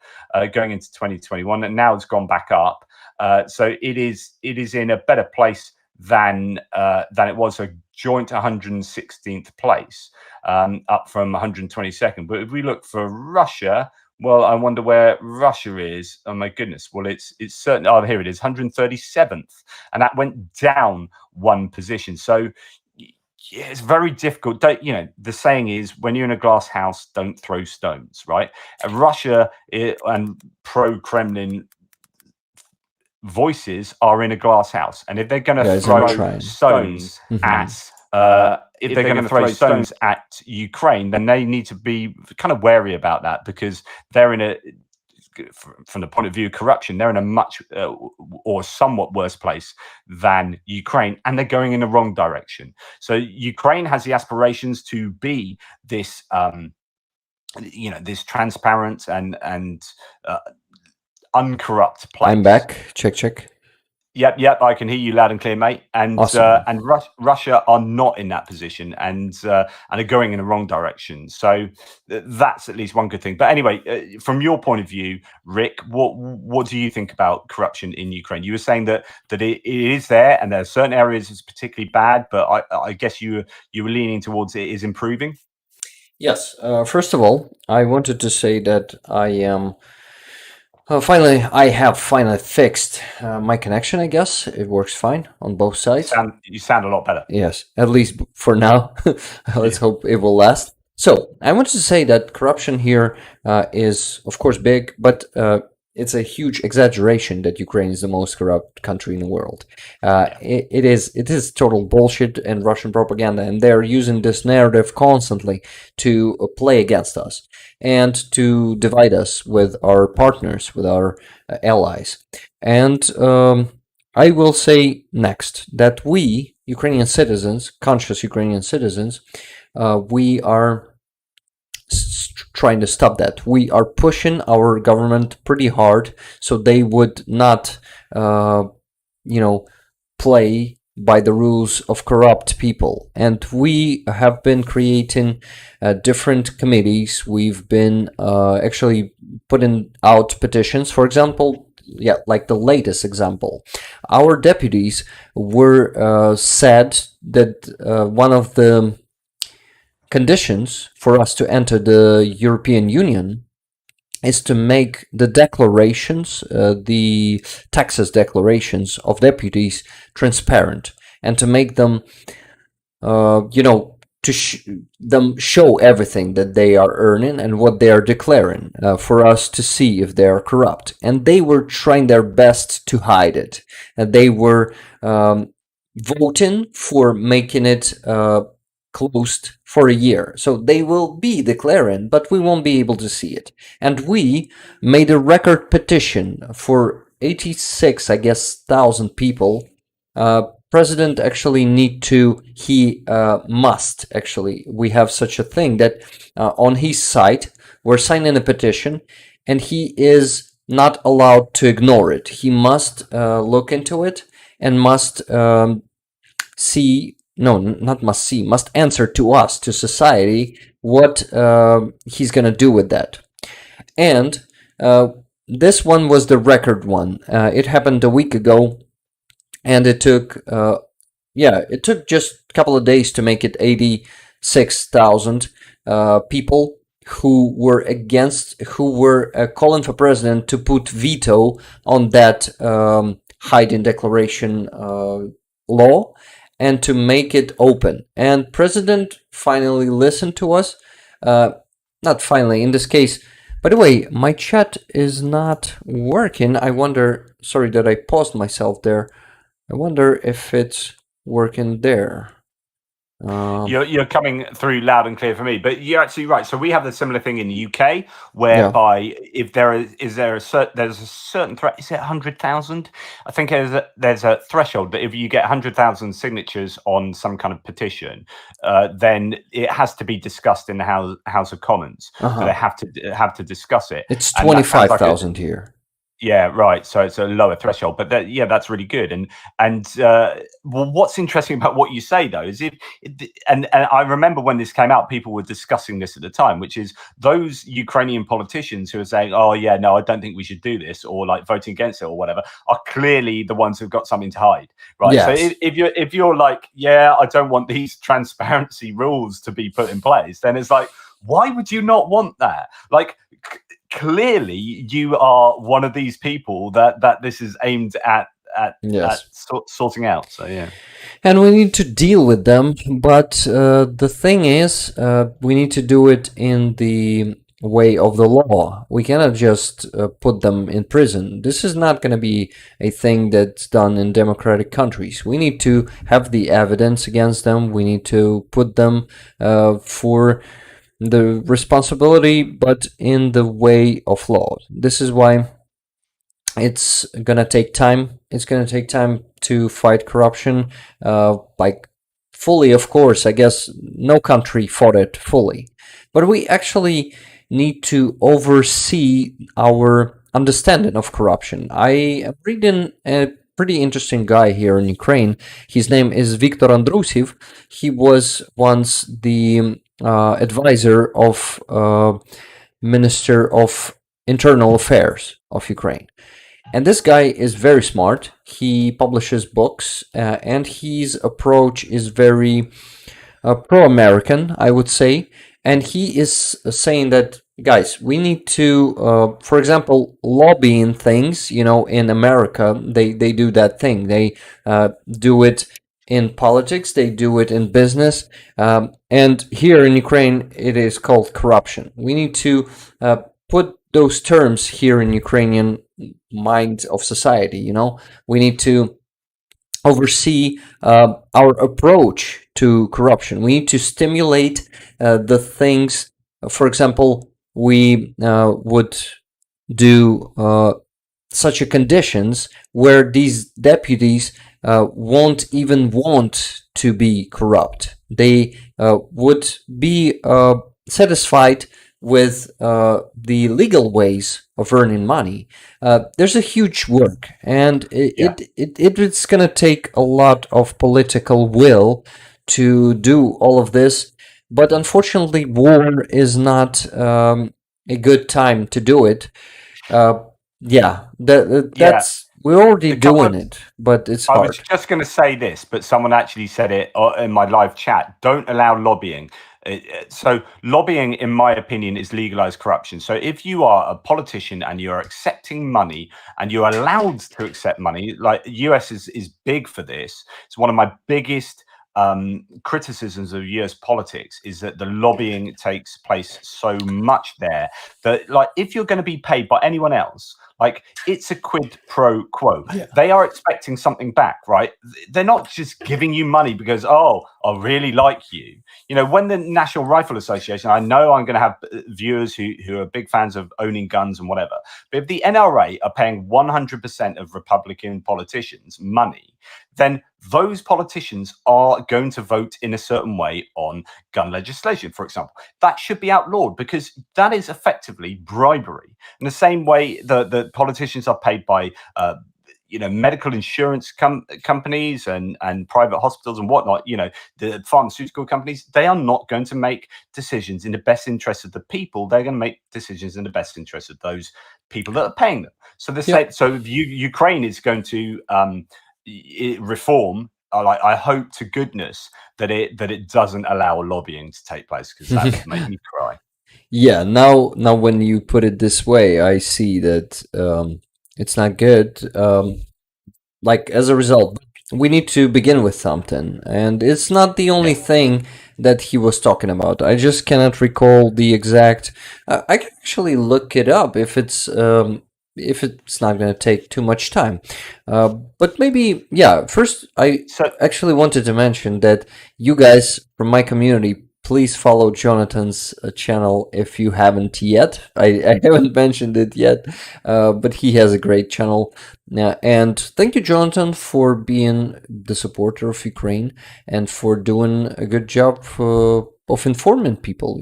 Speaker 3: going into 2021, and now it's gone back up. So it is in a better place than it was, a joint 116th place, up from 122nd. But if we look for Russia, well, I wonder where Russia is. Oh my goodness. Well, it's certain. Oh, here it is, 137th, and that went down 1 position. So yeah, it's very difficult. The saying is, when you're in a glass house, don't throw stones, right? Russia and pro-Kremlin voices are in a glass house, and if they're going to throw stones at Ukraine, then they need to be kind of wary about that, because they're from the point of view of corruption, they're in a much or somewhat worse place than Ukraine, and they're going in the wrong direction. So Ukraine has the aspirations to be this this transparent and uncorrupt place.
Speaker 1: I'm back. Check.
Speaker 3: Yep. I can hear you loud and clear, mate. And
Speaker 1: awesome.
Speaker 3: Russia are not in that position, and are going in the wrong direction. So that's at least one good thing. But anyway, from your point of view, Rick, what do you think about corruption in Ukraine? You were saying that it is there, and there are certain areas it's particularly bad, but I guess you were leaning towards it is improving.
Speaker 1: Yes. First of all, I wanted to say that I am. I have finally fixed my connection. I guess it works fine on both sides.
Speaker 3: You sound a lot better.
Speaker 1: Yes, at least for now. Let's hope it will last. So I wanted to say that corruption here is, of course, big, but it's a huge exaggeration that Ukraine is the most corrupt country in the world. It is total bullshit and Russian propaganda, and they're using this narrative constantly to play against us and to divide us with our partners, with our allies. And I will say next that we, Ukrainian citizens, conscious Ukrainian citizens, we are trying to stop that. We are pushing our government pretty hard so they would not, play by the rules of corrupt people. And we have been creating different committees. We've been actually putting out petitions. For example, like the latest example, our deputies were said that one of the conditions for us to enter the European Union is to make the declarations, the taxes declarations of deputies transparent, and to make them, them show everything that they are earning and what they are declaring for us to see if they are corrupt. And they were trying their best to hide it. And they were voting for making it closed for a year. So they will be declaring, but we won't be able to see it. And we made a record petition for 86, I guess, thousand people. President actually must actually, we have such a thing that on his site, we're signing a petition and he is not allowed to ignore it. He must look into it and must must answer to us, to society, what he's going to do with that. And this one was the record one. It happened a week ago, and it took just a couple of days to make it 86,000 people who were calling for president to put veto on that hiding declaration law and to make it open. And president finally listened to us. Not finally, in this case. By the way, my chat is not working. I wonder, sorry that I paused myself there. I wonder if it's working there.
Speaker 3: You're coming through loud and clear for me, but you're absolutely right. So we have a similar thing in the UK, whereby if there's a certain threat, is it 100,000? I think there's a threshold that if you get 100,000 signatures on some kind of petition, then it has to be discussed in the House of Commons. So they have to discuss it.
Speaker 1: It's 25,000 here.
Speaker 3: Yeah, right. So it's a lower threshold, but that's really good. And well, what's interesting about what you say though is and I remember when this came out, people were discussing this at the time, which is those Ukrainian politicians who are saying, "Oh yeah, no, I don't think we should do this," or like voting against it or whatever, are clearly the ones who've got something to hide, right? Yes. So if you're like, yeah, I don't want these transparency rules to be put in place, then it's like, why would you not want that? Like. Clearly, you are one of these people that this is aimed at sorting out. So yeah,
Speaker 1: and we need to deal with them. But the thing is, we need to do it in the way of the law. We cannot just put them in prison. This is not going to be a thing that's done in democratic countries. We need to have the evidence against them. We need to put them for the responsibility, but in the way of law. This is why it's gonna take time. It's gonna take time to fight corruption, like fully, of course. I guess no country fought it fully, but we actually need to oversee our understanding of corruption. I am reading a pretty interesting guy here in Ukraine. His name is Viktor Andrusiv. He was once the advisor of Minister of Internal Affairs of Ukraine. And this guy is very smart. He publishes books and his approach is very pro-American, I would say. And he is saying that, guys, we need to, for example, lobbying things, in America, they do that thing. They do it in politics, they do it in business, and here in Ukraine it is called corruption. We need to put those terms here in Ukrainian mind of society. We need to oversee our approach to corruption. We need to stimulate the things. For example, we would do such a conditions where these deputies won't even want to be corrupt. They would be satisfied with the legal ways of earning money. There's a huge work, and it's going to take a lot of political will to do all of this. But unfortunately, war is not a good time to do it. That's we're already doing it, but it's hard.
Speaker 3: I was just going to say this, but someone actually said it in my live chat. Don't allow lobbying. So lobbying, in my opinion, is legalized corruption. So if you are a politician and you're accepting money and you're allowed to accept money, like the US is big for this. It's one of my biggest criticisms of US politics is that the lobbying takes place so much there that, like, if you're going to be paid by anyone else, Like, it's a quid pro quo.
Speaker 1: Yeah.
Speaker 3: They are expecting something back, right? They're not just giving you money because, oh, I really like you. You know, when the National Rifle Association, I know I'm going to have viewers who are big fans of owning guns and whatever, but if the NRA are paying 100% of Republican politicians money, then those politicians are going to vote in a certain way on gun legislation, for example. That should be outlawed because that is effectively bribery. In the same way the politicians are paid by medical insurance companies and private hospitals and whatnot, the pharmaceutical companies, they are not going to make decisions in the best interest of the people. They're going to make decisions in the best interest of those people that are paying them. So if Ukraine is going to reform, I hope to goodness that it doesn't allow lobbying to take place, because that would make me cry.
Speaker 1: Yeah, now when you put it this way, I see that it's not good. Like, as a result, we need to begin with something, and it's not the only thing that he was talking about. I just cannot recall the exact. I can actually look it up if it's not going to take too much time. But maybe, yeah. First, I actually wanted to mention that you guys from my community, please follow Jonathan's channel if you haven't yet. I haven't mentioned it yet, but he has a great channel. And thank you, Jonathan, for being the supporter of Ukraine and for doing a good job of informing people,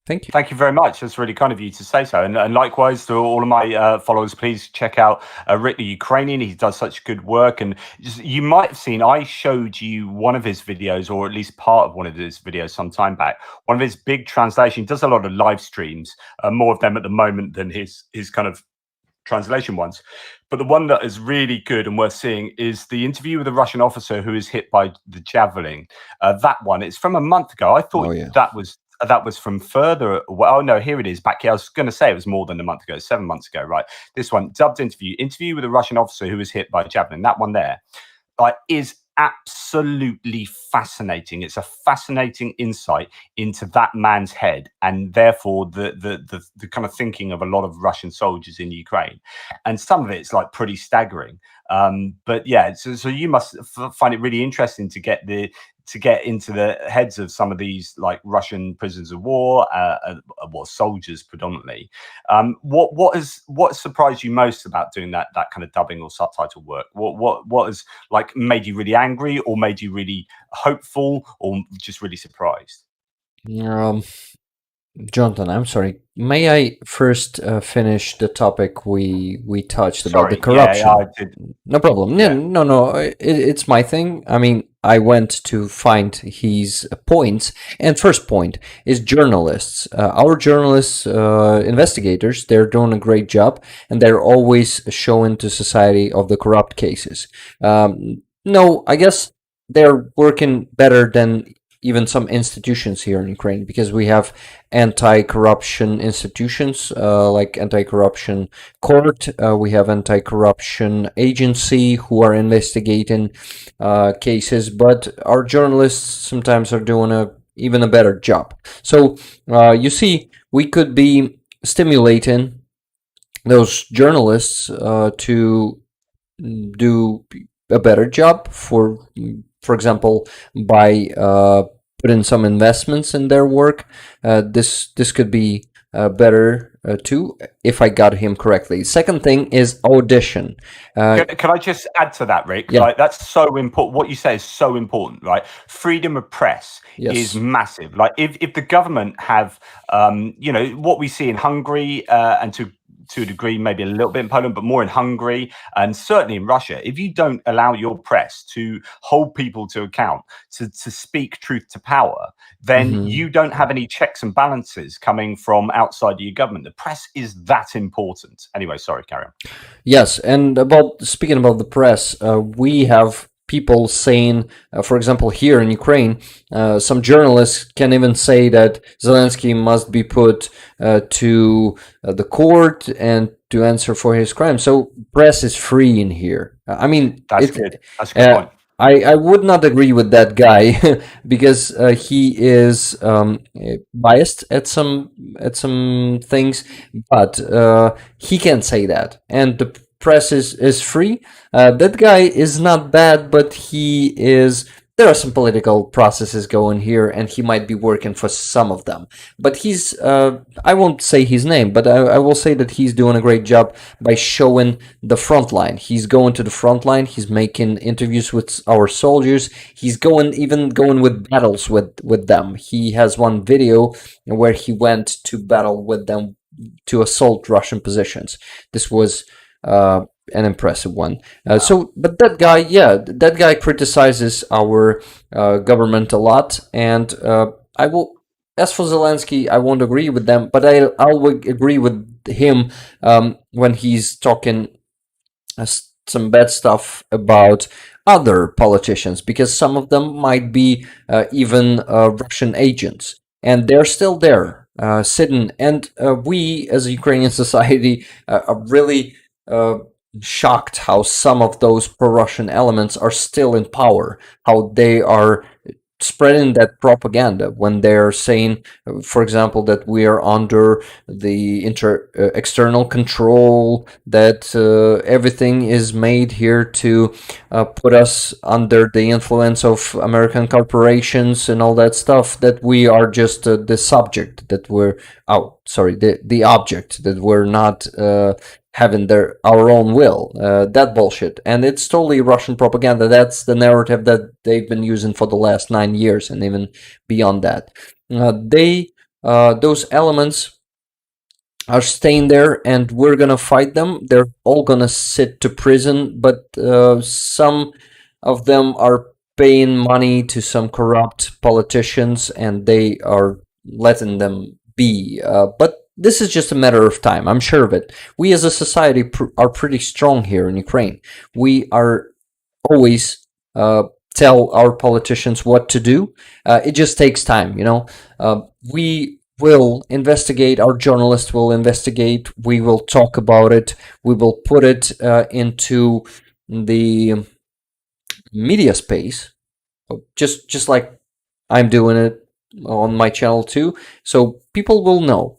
Speaker 1: Thank you.
Speaker 3: Thank you very much. That's really kind of you to say so. And likewise to all of my followers, please check out Rick the Ukrainian. He does such good work. And you might have seen, I showed you one of his videos, or at least part of one of his videos some time back. One of his big translations. He does a lot of live streams, more of them at the moment than his kind of translation ones. But the one that is really good and worth seeing is the interview with the Russian officer who is hit by the javelin. That one, it's from a month ago. I thought that was from further. Well, no, here it is back here. I was going to say it was more than a month ago, 7 months ago, right? This one, dubbed interview with a Russian officer who was hit by a javelin. That one there is absolutely fascinating. It's a fascinating insight into that man's head, and therefore the kind of thinking of a lot of Russian soldiers in Ukraine. And some of it's like pretty staggering. But yeah, so you must find it really interesting to get into the heads of some of these like Russian prisoners of war, soldiers predominantly. What surprised you most about doing that kind of dubbing or subtitle work? What has like made you really angry, or made you really hopeful, or just really surprised?
Speaker 1: Jonathan, I'm sorry. May I first finish the topic we touched about the corruption?
Speaker 3: Yeah, I did.
Speaker 1: No problem. Yeah. No. It's my thing. I mean, I went to find his points, and first point is journalists. Our journalists, investigators, they're doing a great job, and they're always showing to society of the corrupt cases. No, I guess they're working better than even some institutions here in Ukraine, because we have anti-corruption institutions like anti-corruption court, we have anti-corruption agency who are investigating cases, but our journalists sometimes are doing even a better job. So you see, we could be stimulating those journalists to do a better job, for example, by putting some investments in their work. This could be better too, if I got him correctly. Second thing is audition.
Speaker 3: Can I just add to that, Rick?
Speaker 1: Yeah.
Speaker 3: Like, that's so important. What you say is so important, right? Freedom of press is massive. Like, if the government have, what we see in Hungary and to a degree, maybe a little bit in Poland, but more in Hungary and certainly in Russia, if you don't allow your press to hold people to account, to speak truth to power, then you don't have any checks and balances coming from outside your government. The press is that important. Anyway, sorry, carry on.
Speaker 1: Yes, and speaking about the press, we have people saying, for example, here in Ukraine, some journalists can even say that Zelensky must be put to the court and to answer for his crime. So press is free in here. I mean,
Speaker 3: that's good. That's a good point.
Speaker 1: I would not agree with that guy because he is biased at some things, but he can say that, and the press is free. That guy is not bad, but he is. There are some political processes going here, and he might be working for some of them. But he's, I won't say his name, but I will say that he's doing a great job by showing the front line. He's going to the front line. He's making interviews with our soldiers. He's even going with battles with them. He has one video where he went to battle with them to assault Russian positions. This was an impressive one. But that guy, yeah, that guy criticizes our government a lot, and I will. As for Zelensky, I won't agree with them, but I'll agree with him when he's talking some bad stuff about other politicians, because some of them might be even Russian agents, and they're still there sitting. And we, as a Ukrainian society, are really shocked how some of those pro-Russian elements are still in power, how they are spreading that propaganda when they're saying, for example, that we are under the external control, that everything is made here to put us under the influence of American corporations and all that stuff, that we are just the subject, that we're, the object, that we're not having our own will. That bullshit. And it's totally Russian propaganda. That's the narrative that they've been using for the last 9 years and even beyond that. Those elements are staying there, and we're gonna fight them. They're all gonna sit to prison, but some of them are paying money to some corrupt politicians, and they are letting them be. But this is just a matter of time. I'm sure of it. We as a society are pretty strong here in Ukraine. We are always tell our politicians what to do. It just takes time, you know. We will investigate. Our journalists will investigate. We will talk about it. We will put it into the media space, just like I'm doing it on my channel too. So people will know.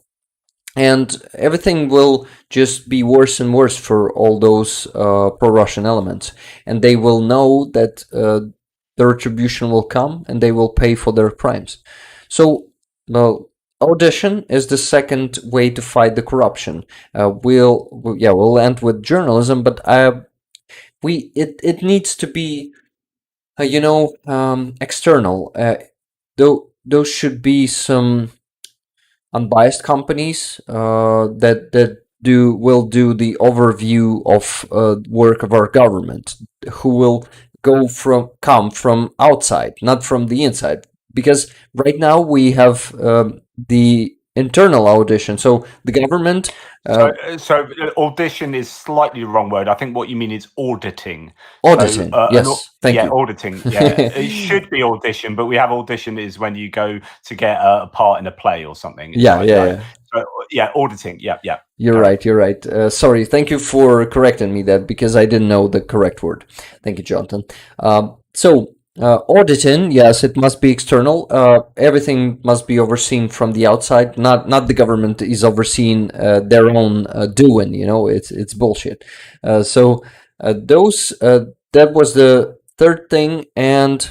Speaker 1: And everything will just be worse and worse for all those pro-Russian elements. And they will know that the retribution will come, and they will pay for their crimes. So, well, audition is the second way to fight the corruption. We'll end with journalism, but it needs to be, external. Those should be some unbiased companies that will do the overview of work of our government, who will come from outside, not from the inside, because right now we have the internal audition. So the government.
Speaker 3: So audition is slightly the wrong word. I think what you mean is auditing.
Speaker 1: Auditing, yes. Thank you.
Speaker 3: Auditing. Yeah, it should be audition, but we have audition is when you go to get a part in a play or something.
Speaker 1: Yeah.
Speaker 3: So, auditing. Yeah.
Speaker 1: You're right. Sorry, thank you for correcting me that, because I didn't know the correct word. Thank you, Jonathan. Auditing, yes, it must be external. Everything must be overseen from the outside. Not the government is overseeing their own doing. You know, it's bullshit. That was the third thing, and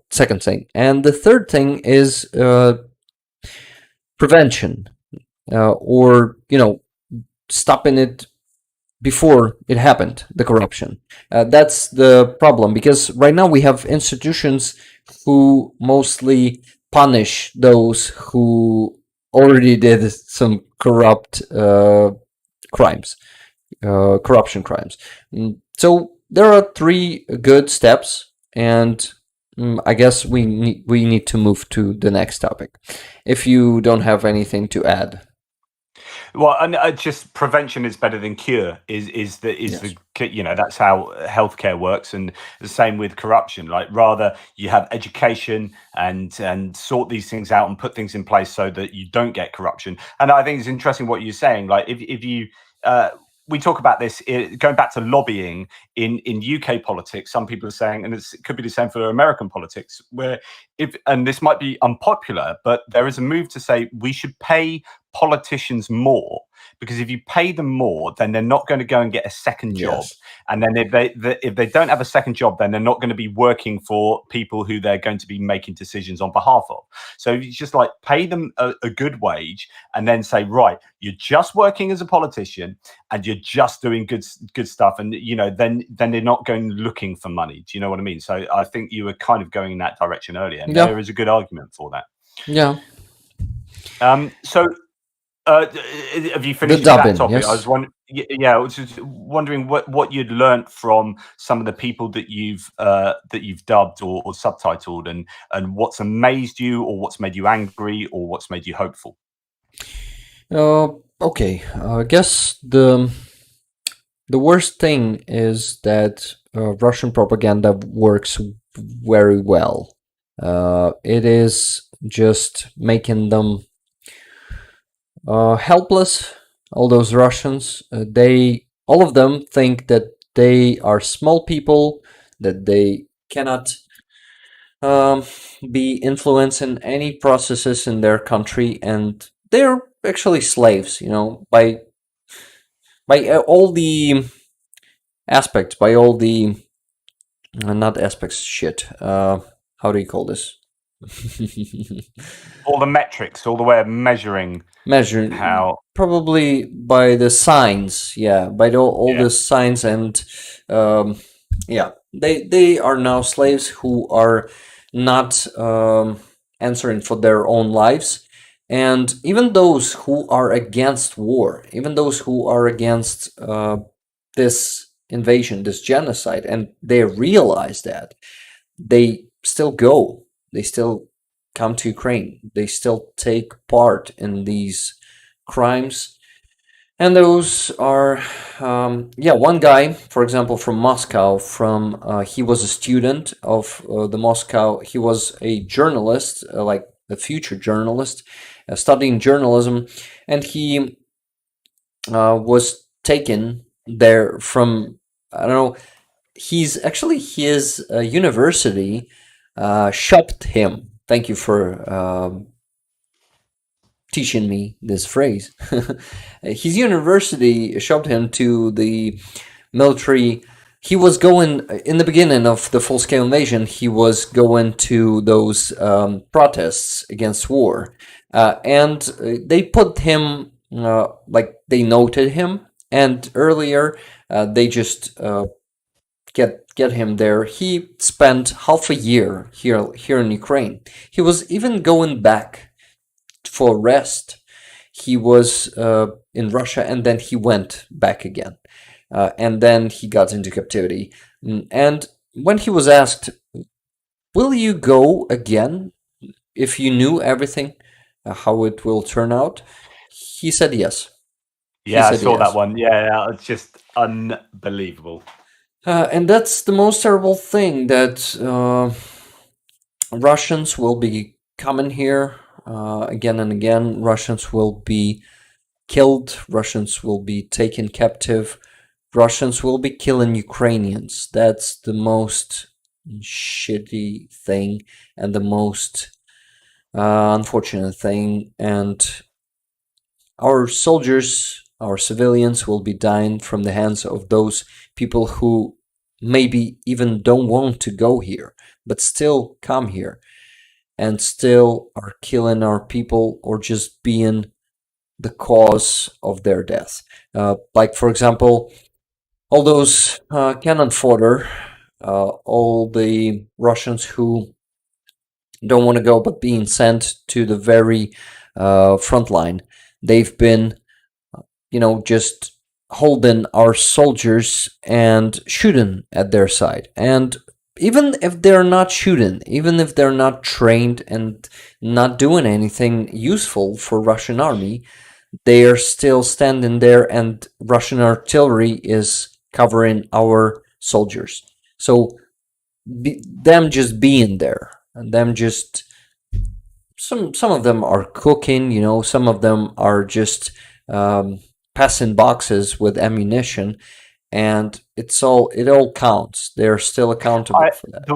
Speaker 1: second thing, and the third thing is prevention, or stopping it before it happened, the corruption. That's the problem, because right now we have institutions who mostly punish those who already did some corruption crimes. So there are 3 good steps, and I guess we need to move to the next topic, if you don't have anything to add.
Speaker 3: Well, and just prevention is better than cure. Is the that's how healthcare works, and the same with corruption. Like, rather you have education and sort these things out and put things in place so that you don't get corruption. And I think it's interesting what you're saying. Like, if you we talk about this going back to lobbying in UK politics. Some people are saying, and it could be the same for American politics, where and this might be unpopular, but there is a move to say we should pay politicians more, because if you pay them more, then they're not going to go and get a second job.
Speaker 1: Yes.
Speaker 3: And then if they don't have a second job, then they're not going to be working for people who they're going to be making decisions on behalf of. So you just like pay them a good wage, and then say, right, you're just working as a politician and you're just doing good stuff. And, you know, then they're not going looking for money. Do you know what I mean? So I think you were kind of going in that direction earlier. And there is a good argument for that.
Speaker 1: Yeah.
Speaker 3: So have you finished that topic?
Speaker 1: Yes.
Speaker 3: I was wondering, I was just wondering what you'd learnt from some of the people that you've dubbed or subtitled, and what's amazed you, or what's made you angry, or what's made you hopeful.
Speaker 1: Okay. I guess the worst thing is that Russian propaganda works very well. It is just making them helpless. All those Russians, all of them think that they are small people, that they cannot be influenced in any processes in their country, and they're actually slaves, you know, by all the aspects, by all the not aspects, shit. How do you call this?
Speaker 3: All the metrics, all the way of measuring how,
Speaker 1: probably by the signs, by all the signs, and they are now slaves who are not answering for their own lives. And even those who are against war, even those who are against this invasion, this genocide, and they realize that, they still go. They still come to Ukraine. They still take part in these crimes. And those are, one guy, for example, from Moscow, he was a student of the Moscow. He was a journalist, like a future journalist, studying journalism. And he was taken there from, I don't know, his university shopped him. Thank you for teaching me this phrase. His university shopped him to the military. He was going, in the beginning of the full-scale invasion, he was going to those protests against war. And they put him, they noted him. And earlier, they just get him there. He spent half a year here in Ukraine. He was even going back for rest. He was in Russia, and then he went back again. And then he got into captivity. And when he was asked, will you go again if you knew everything, how it will turn out? He said yes.
Speaker 3: Yeah, I saw that one. Yeah, it's just unbelievable.
Speaker 1: And that's the most terrible thing, that Russians will be coming here again and again. Russians will be killed. Russians will be taken captive. Russians will be killing Ukrainians. That's the most shitty thing and the most unfortunate thing. And our soldiers, our civilians, will be dying from the hands of those people who maybe even don't want to go here, but still come here and still are killing our people, or just being the cause of their death. Like, for example, all those cannon fodder, all the Russians who don't want to go but being sent to the very front line, they've been, just holding our soldiers and shooting at their side. And even if they're not shooting, even if they're not trained and not doing anything useful for Russian army, they are still standing there, and Russian artillery is covering our soldiers. So them just being there, and them just some of them are cooking, some of them are just passing boxes with ammunition, and it all counts. They're still accountable for that.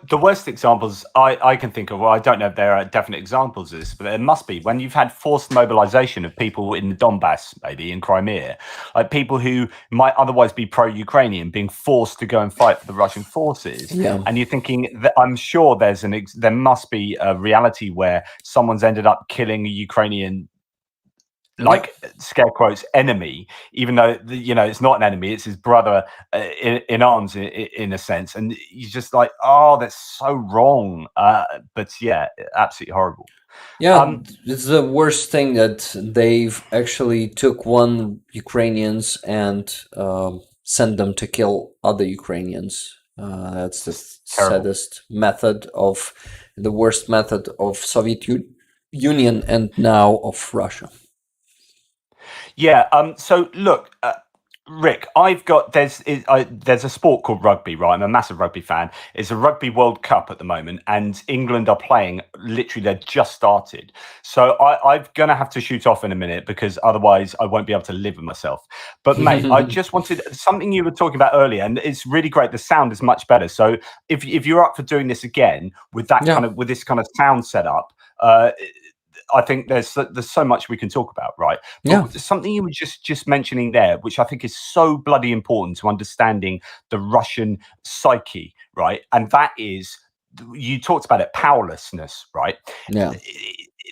Speaker 3: The worst examples I can think of, well, I don't know if there are definite examples of this, but there must be, when you've had forced mobilization of people in the Donbass, maybe in Crimea, like people who might otherwise be pro-Ukrainian being forced to go and fight for the Russian forces.
Speaker 1: Yeah.
Speaker 3: And you're thinking that I'm sure there must be a reality where someone's ended up killing a Ukrainian, like, scare quotes, enemy, even though it's not an enemy, it's his brother in arms in a sense, and you're just like, oh, that's so wrong. But yeah, absolutely horrible.
Speaker 1: Yeah, it's the worst thing that they've actually took one Ukrainians and sent them to kill other Ukrainians. That's the saddest method of the worst method of Soviet Union and now of Russia.
Speaker 3: Yeah. So look, Rick, I've got there's a sport called rugby, right? I'm a massive rugby fan. It's a Rugby World Cup at the moment, and England are playing. Literally, they've just started. So I'm gonna have to shoot off in a minute because otherwise I won't be able to live with myself. But mate, I just wanted something you were talking about earlier, and it's really great. The sound is much better. So if you're up for doing this again with that with this kind of sound setup, I think there's so much we can talk about, right? But something you were just mentioning there, which I think is so bloody important to understanding the Russian psyche, right? And that is, you talked about it, powerlessness, right?
Speaker 1: Yeah.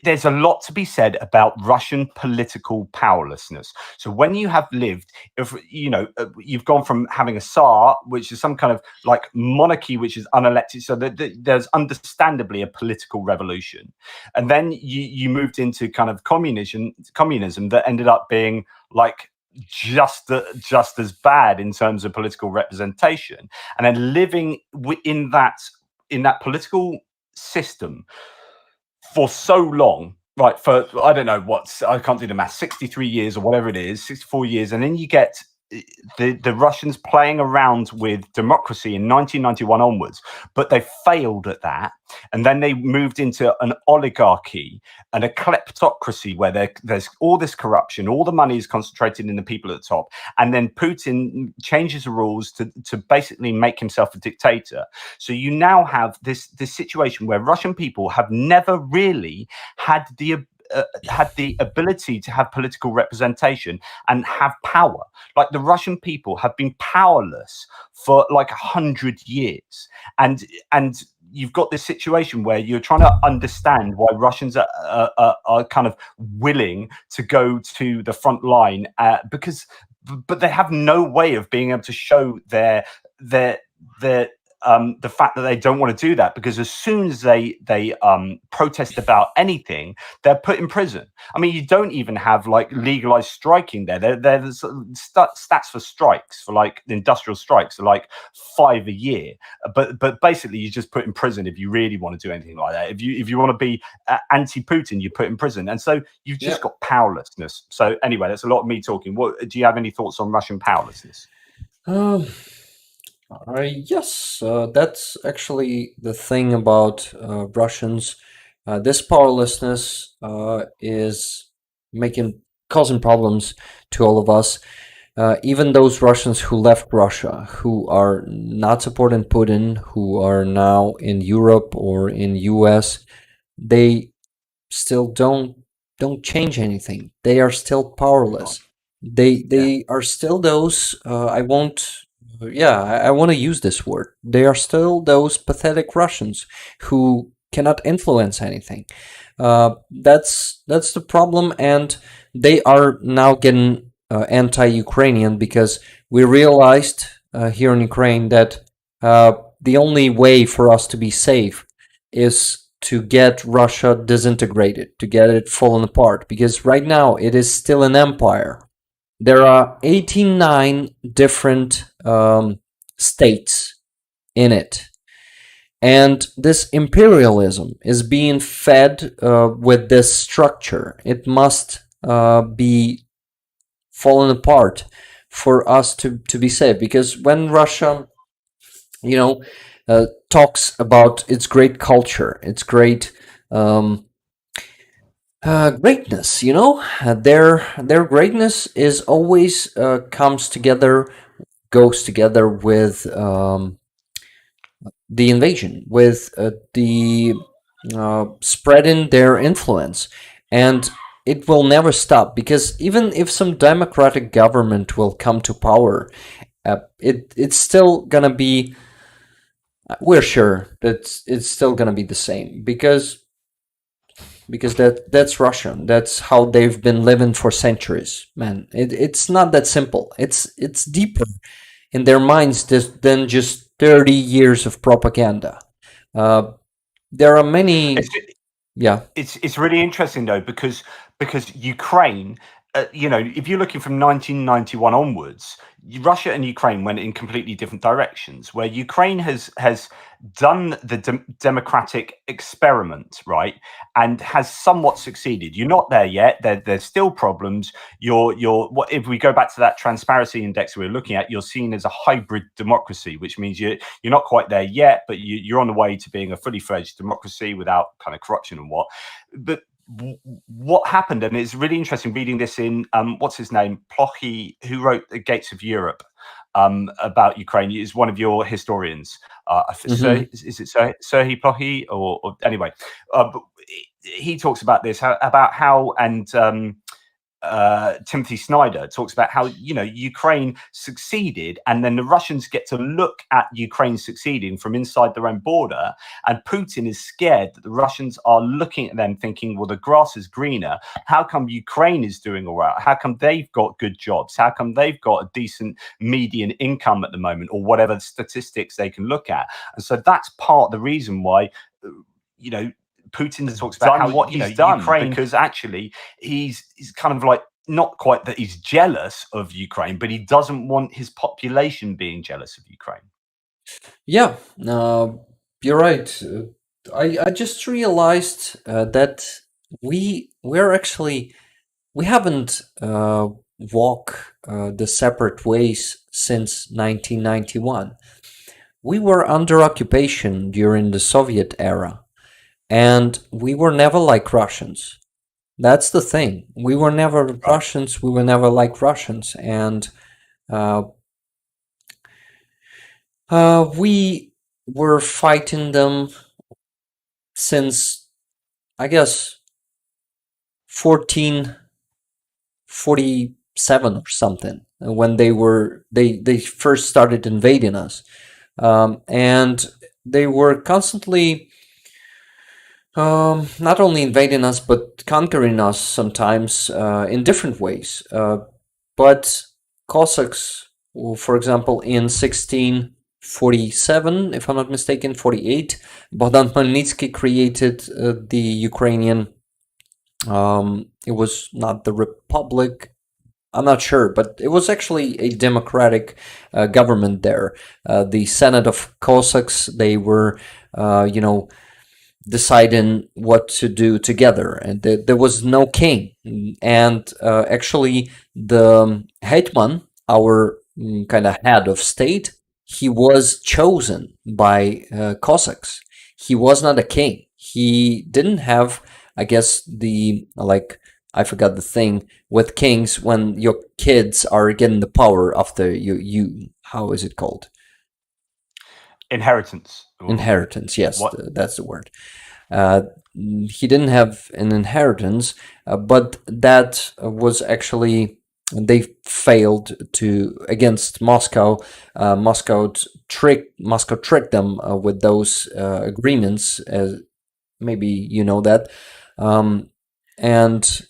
Speaker 3: There's a lot to be said about Russian political powerlessness. So when you have lived, if you've gone from having a Tsar, which is some kind of like monarchy, which is unelected, so there's understandably a political revolution, and then you moved into kind of communism that ended up being like just as bad in terms of political representation, and then living in that political system for so long, right? For I don't know I can't do the math, 63 years or whatever it is, 64 years, and then you get the Russians playing around with democracy in 1991 onwards, but they failed at that, and then they moved into an oligarchy and a kleptocracy where there's all this corruption, all the money is concentrated in the people at the top, and then Putin changes the rules to basically make himself a dictator. So you now have this situation where Russian people have never really had the ability to have political representation and have power. Like, the Russian people have been powerless for like 100 years, and you've got this situation where you're trying to understand why Russians are kind of willing to go to the front line, but they have no way of being able to show the fact that they don't want to do that, because as soon as they protest about anything, they're put in prison. I mean, you don't even have like legalized striking there. There's stats for strikes, for like industrial strikes, are like 5 a year. But basically, you just put in prison if you really want to do anything like that. If you want to be anti-Putin, you put in prison, and so you've just got powerlessness. So anyway, that's a lot of me talking. What do you have any thoughts on Russian powerlessness?
Speaker 1: Yes, that's actually the thing about Russians. This powerlessness is causing problems to all of us. Even those Russians who left Russia, who are not supporting Putin, who are now in Europe or in US, they still don't change anything. They are still powerless. They are still those. I want to use this word. They are still those pathetic Russians who cannot influence anything. That's the problem, and they are now getting anti-Ukrainian because we realized here in Ukraine that the only way for us to be safe is to get Russia disintegrated, to get it fallen apart, because right now it is still an empire. There are 89 different states in it. And this imperialism is being fed with this structure. It must be fallen apart for us to be safe. Because when Russia, talks about its great culture, its great greatness. Their greatness is always goes together with the invasion, with the spreading their influence, and it will never stop, because even if some democratic government will come to power, it's still gonna be. We're sure that it's still gonna be the same, because that's Russian. That's how they've been living for centuries, man. It's not that simple. It's deeper in their minds than just 30 years of propaganda. There are many,
Speaker 3: It's,
Speaker 1: yeah.
Speaker 3: it's really interesting though, because Ukraine, if you're looking from 1991 onwards, Russia and Ukraine went in completely different directions. Where Ukraine has done the democratic experiment, right, and has somewhat succeeded. You're not there yet. There's still problems. What if we go back to that transparency index we were looking at? You're seen as a hybrid democracy, which means you're not quite there yet, but you're on the way to being a fully fledged democracy without kind of corruption and what. But what happened, and it's really interesting reading this in what's his name, Plochy, who wrote The Gates of Europe, about Ukraine, is one of your historians. Is it Serhiy Plochy or anyway? But he talks about this, about how, and Timothy Snyder talks about how Ukraine succeeded, and then the Russians get to look at Ukraine succeeding from inside their own border, and Putin is scared that the Russians are looking at them thinking, well, the grass is greener. How come Ukraine is doing all right? How come they've got good jobs? How come they've got a decent median income at the moment, or whatever statistics they can look at? And so that's part of the reason why Putin talks about what he's done, Ukraine, because actually he's kind of like, not quite that he's jealous of Ukraine, but he doesn't want his population being jealous of Ukraine.
Speaker 1: Yeah, you're right. I just realized that we haven't walked the separate ways since 1991. We were under occupation during the Soviet era. And we were never like Russians. That's the thing. We were never Russians. We were never like Russians. And we were fighting them since, I guess, 1447 or something, when they first started invading us. And they were constantly not only invading us, but conquering us sometimes in different ways. But Cossacks, for example, in 1647, if I'm not mistaken, 48, Bogdan Khmelnytsky created the Ukrainian, it was not the Republic, I'm not sure, but it was actually a democratic government there. The Senate of Cossacks, they were, deciding what to do together, and there was no king. And actually, the hetman, our kind of head of state, he was chosen by Cossacks. He was not a king. He didn't have, I guess, I forgot the thing with kings when your kids are getting the power after you how is it called?
Speaker 3: Inheritance.
Speaker 1: Inheritance, yes, that's the word. He didn't have an inheritance, but that was actually, they failed against Moscow. Moscow tricked them with those agreements, as maybe you know that, and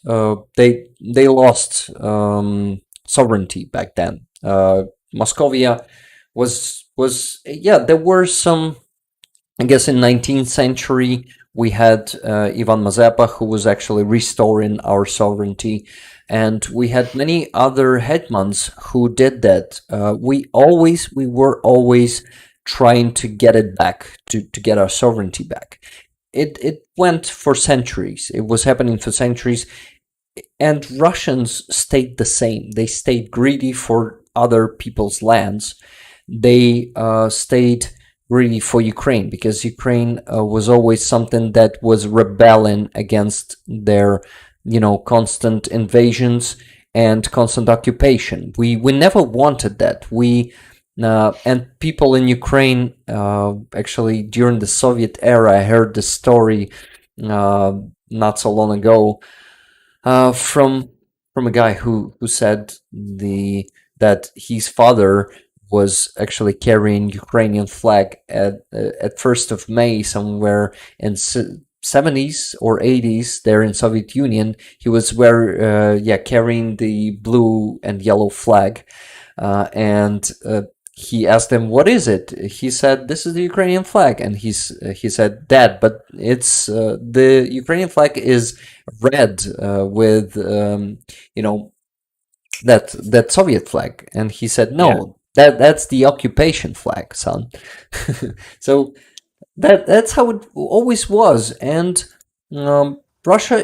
Speaker 1: they lost sovereignty back then. Moscovia was there were some, I guess, in 19th century we had Ivan Mazepa, who was actually restoring our sovereignty, and we had many other hetmans who did that. We were always trying to get it back, to get our sovereignty back. It went for centuries. It was happening for centuries, and Russians stayed the same. They stayed greedy for other people's lands. They stayed really for Ukraine, because Ukraine was always something that was rebelling against their, constant invasions and constant occupation. We never wanted that. And people in Ukraine, actually during the Soviet era, I heard the story not so long ago from a guy who said that his father was actually carrying Ukrainian flag at 1st of May somewhere in 70s or 80s there in Soviet Union. He was carrying the blue and yellow flag, and he asked him, "What is it?" He said, "This is the Ukrainian flag." And he said, "Dad, but it's the Ukrainian flag is red with that Soviet flag." And he said, "No, that's the occupation flag, son." So that's how it always was. And Russia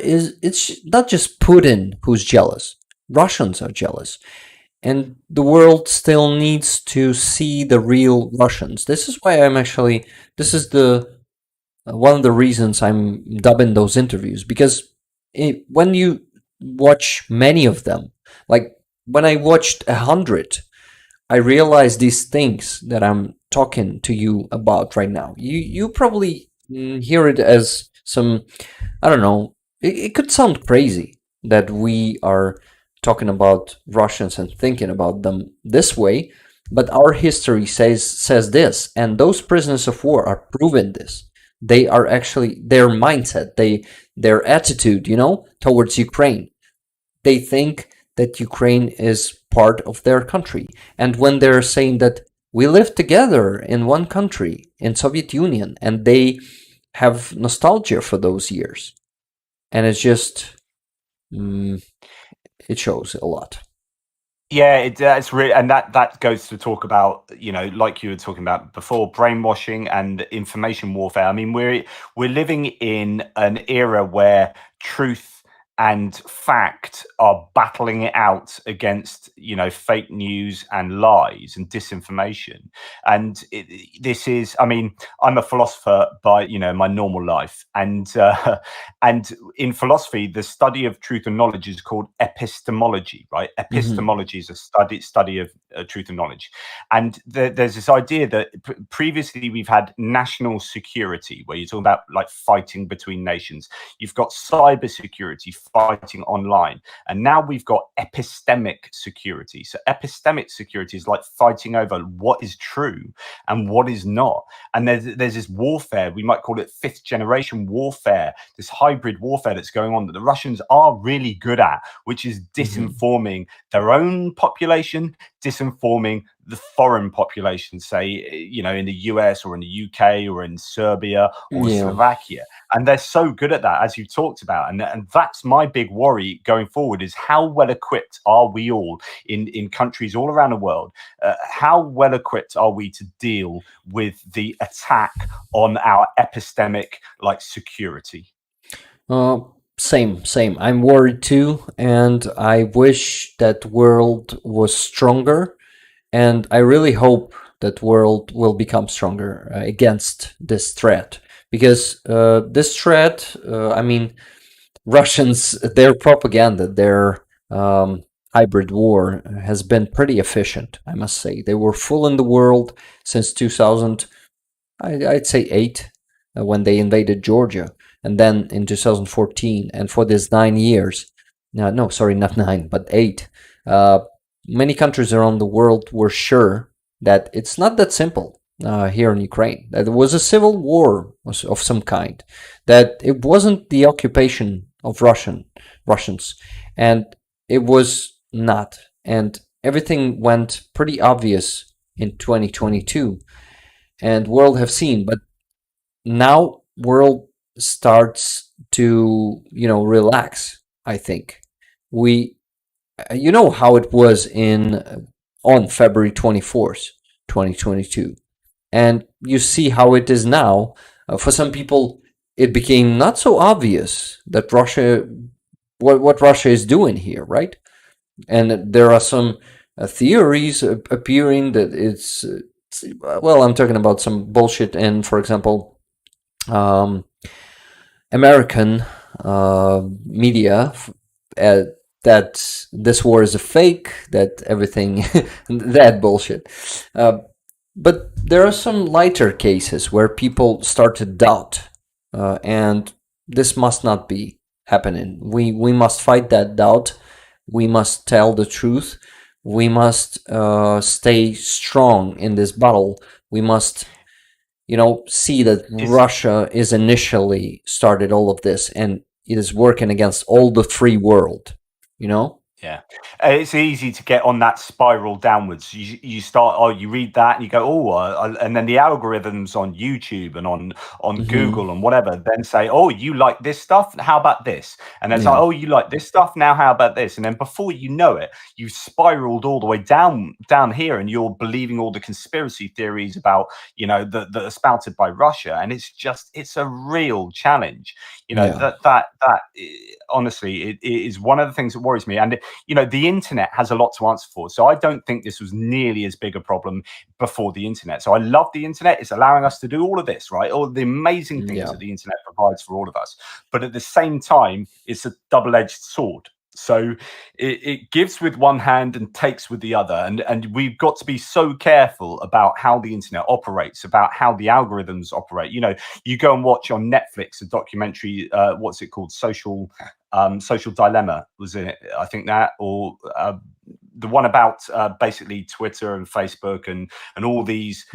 Speaker 1: it's not just Putin who's jealous. Russians are jealous. And the world still needs to see the real Russians. This is why this is the one of the reasons I'm dubbing those interviews, because when you watch many of them, like when I watched 100, I realized these things that I'm talking to you about right now. You probably hear it as some, I don't know, it could sound crazy that we are talking about Russians and thinking about them this way, but our history says this, and those prisoners of war are proving this. They are actually, their mindset, their attitude, towards Ukraine. They think that Ukraine is part of their country. And when they're saying that we live together in one country, in Soviet Union, and they have nostalgia for those years. And it's just, it shows a lot.
Speaker 3: Yeah, it's really, and that goes to talk about, like you were talking about before, brainwashing and information warfare. I mean, we're living in an era where truth and fact are battling it out against, fake news and lies and disinformation. And this is, I mean, I'm a philosopher by, my normal life. And in philosophy, the study of truth and knowledge is called epistemology, right? Epistemology is a study of truth and knowledge. And there's this idea that previously we've had national security, where you're talking about like fighting between nations. You've got cyber security, fighting online. And now we've got epistemic security. So epistemic security is like fighting over what is true and what is not. And there's this warfare, we might call it 5th generation warfare, this hybrid warfare that's going on that the Russians are really good at, which is disinforming their own population, disinforming the foreign population, say, in the US or in the UK or in Serbia or Slovakia. And they're so good at that, as you talked about. And that's my big worry going forward, is how well equipped are we all in countries all around the world? How well equipped are we to deal with the attack on our epistemic security?
Speaker 1: Same. I'm worried too, and I wish that world was stronger, and I really hope that world will become stronger against this threat, because this threat, I mean, Russians, their propaganda, their hybrid war has been pretty efficient, I must say. They were fooling the world since 2000, I'd say 8, when they invaded Georgia. And then in 2014, and for these 9 years, no, sorry, not 9, but 8, many countries around the world were sure that it's not that simple here in Ukraine, that there was a civil war of some kind, that it wasn't the occupation of Russians, and it was not. And everything went pretty obvious in 2022, and world have seen, but now world starts to relax. I think how it was on February 24th 2022, and you see how it is now. For some people it became not so obvious that what Russia is doing here, right? And there are some theories appearing that it's well, I'm talking about some bullshit in, for example, American media, that this war is a fake, that everything, that bullshit. But there are some lighter cases where people start to doubt, and this must not be happening. We must fight that doubt. We must tell the truth. We must stay strong in this battle. We must, see that Russia is initially started all of this, and it is working against all the free world.
Speaker 3: Yeah, it's easy to get on that spiral downwards. You start, you read that and you go, and then the algorithms on YouTube and on Google and whatever then say, oh, you like this stuff? How about this? And then it's like, oh, you like this stuff? Now how about this? And then before you know it, you've spiraled all the way down here, and you're believing all the conspiracy theories about, that are spouted by Russia. And it's a real challenge. That honestly, it is one of the things that worries me. And the internet has a lot to answer for. So I don't think this was nearly as big a problem before the internet. So I love the internet. It's allowing us to do all of this, right? All the amazing things that the internet provides for all of us. But at the same time, it's a double-edged sword. So it gives with one hand and takes with the other. And we've got to be so careful about how the internet operates, about how the algorithms operate. You go and watch on Netflix a documentary, what's it called? Social Dilemma, was it? I think that, or the one about basically Twitter and Facebook and all these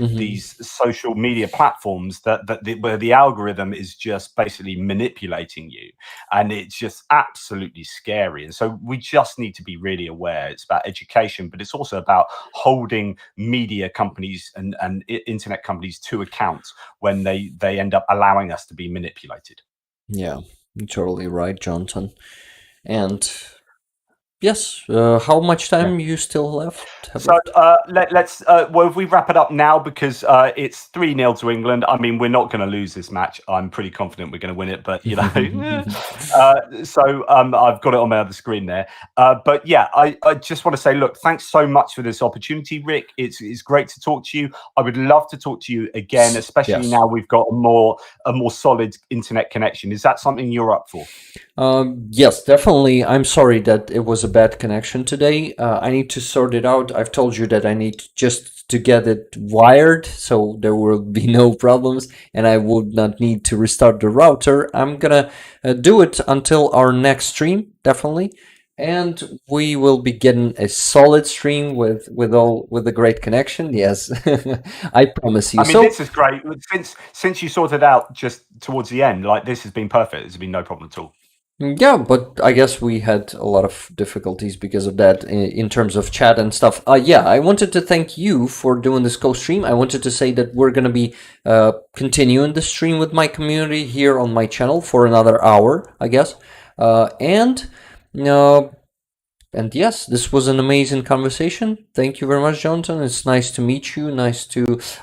Speaker 3: social media platforms where the algorithm is just basically manipulating you, and it's just absolutely scary. And so we just need to be really aware. It's about education, but it's also about holding media companies and internet companies to account when they end up allowing us to be manipulated.
Speaker 1: Yeah, you're totally right, Johnson. And yes, how much time you still left?
Speaker 3: So let's if we wrap it up now, because it's 3-0 to England. I mean, we're not going to lose this match. I'm pretty confident we're going to win it, but so I've got it on my other screen there. But yeah, I just want to say, look, thanks so much for this opportunity, Rick. It's great to talk to you. I would love to talk to you again, especially now we've got a more solid internet connection. Is that something you're up for?
Speaker 1: Yes, definitely. I'm sorry that it was a bad connection today. I need to sort it out. I've told you that I need just to get it wired, so there will be no problems, and I would not need to restart the router. I'm gonna do it until our next stream, definitely, and we will be getting a solid stream with a great connection. Yes, I promise you.
Speaker 3: I mean, this is great. Since you sorted out just towards the end, like, this has been perfect. There's been no problem at all.
Speaker 1: Yeah, but I guess we had a lot of difficulties because of that in terms of chat and stuff. Yeah, I wanted to thank you for doing this co-stream. I wanted to say that we're going to be continuing the stream with my community here on my channel for another hour, I guess. And yes, this was an amazing conversation. Thank you very much, Jonathan. It's nice to meet you.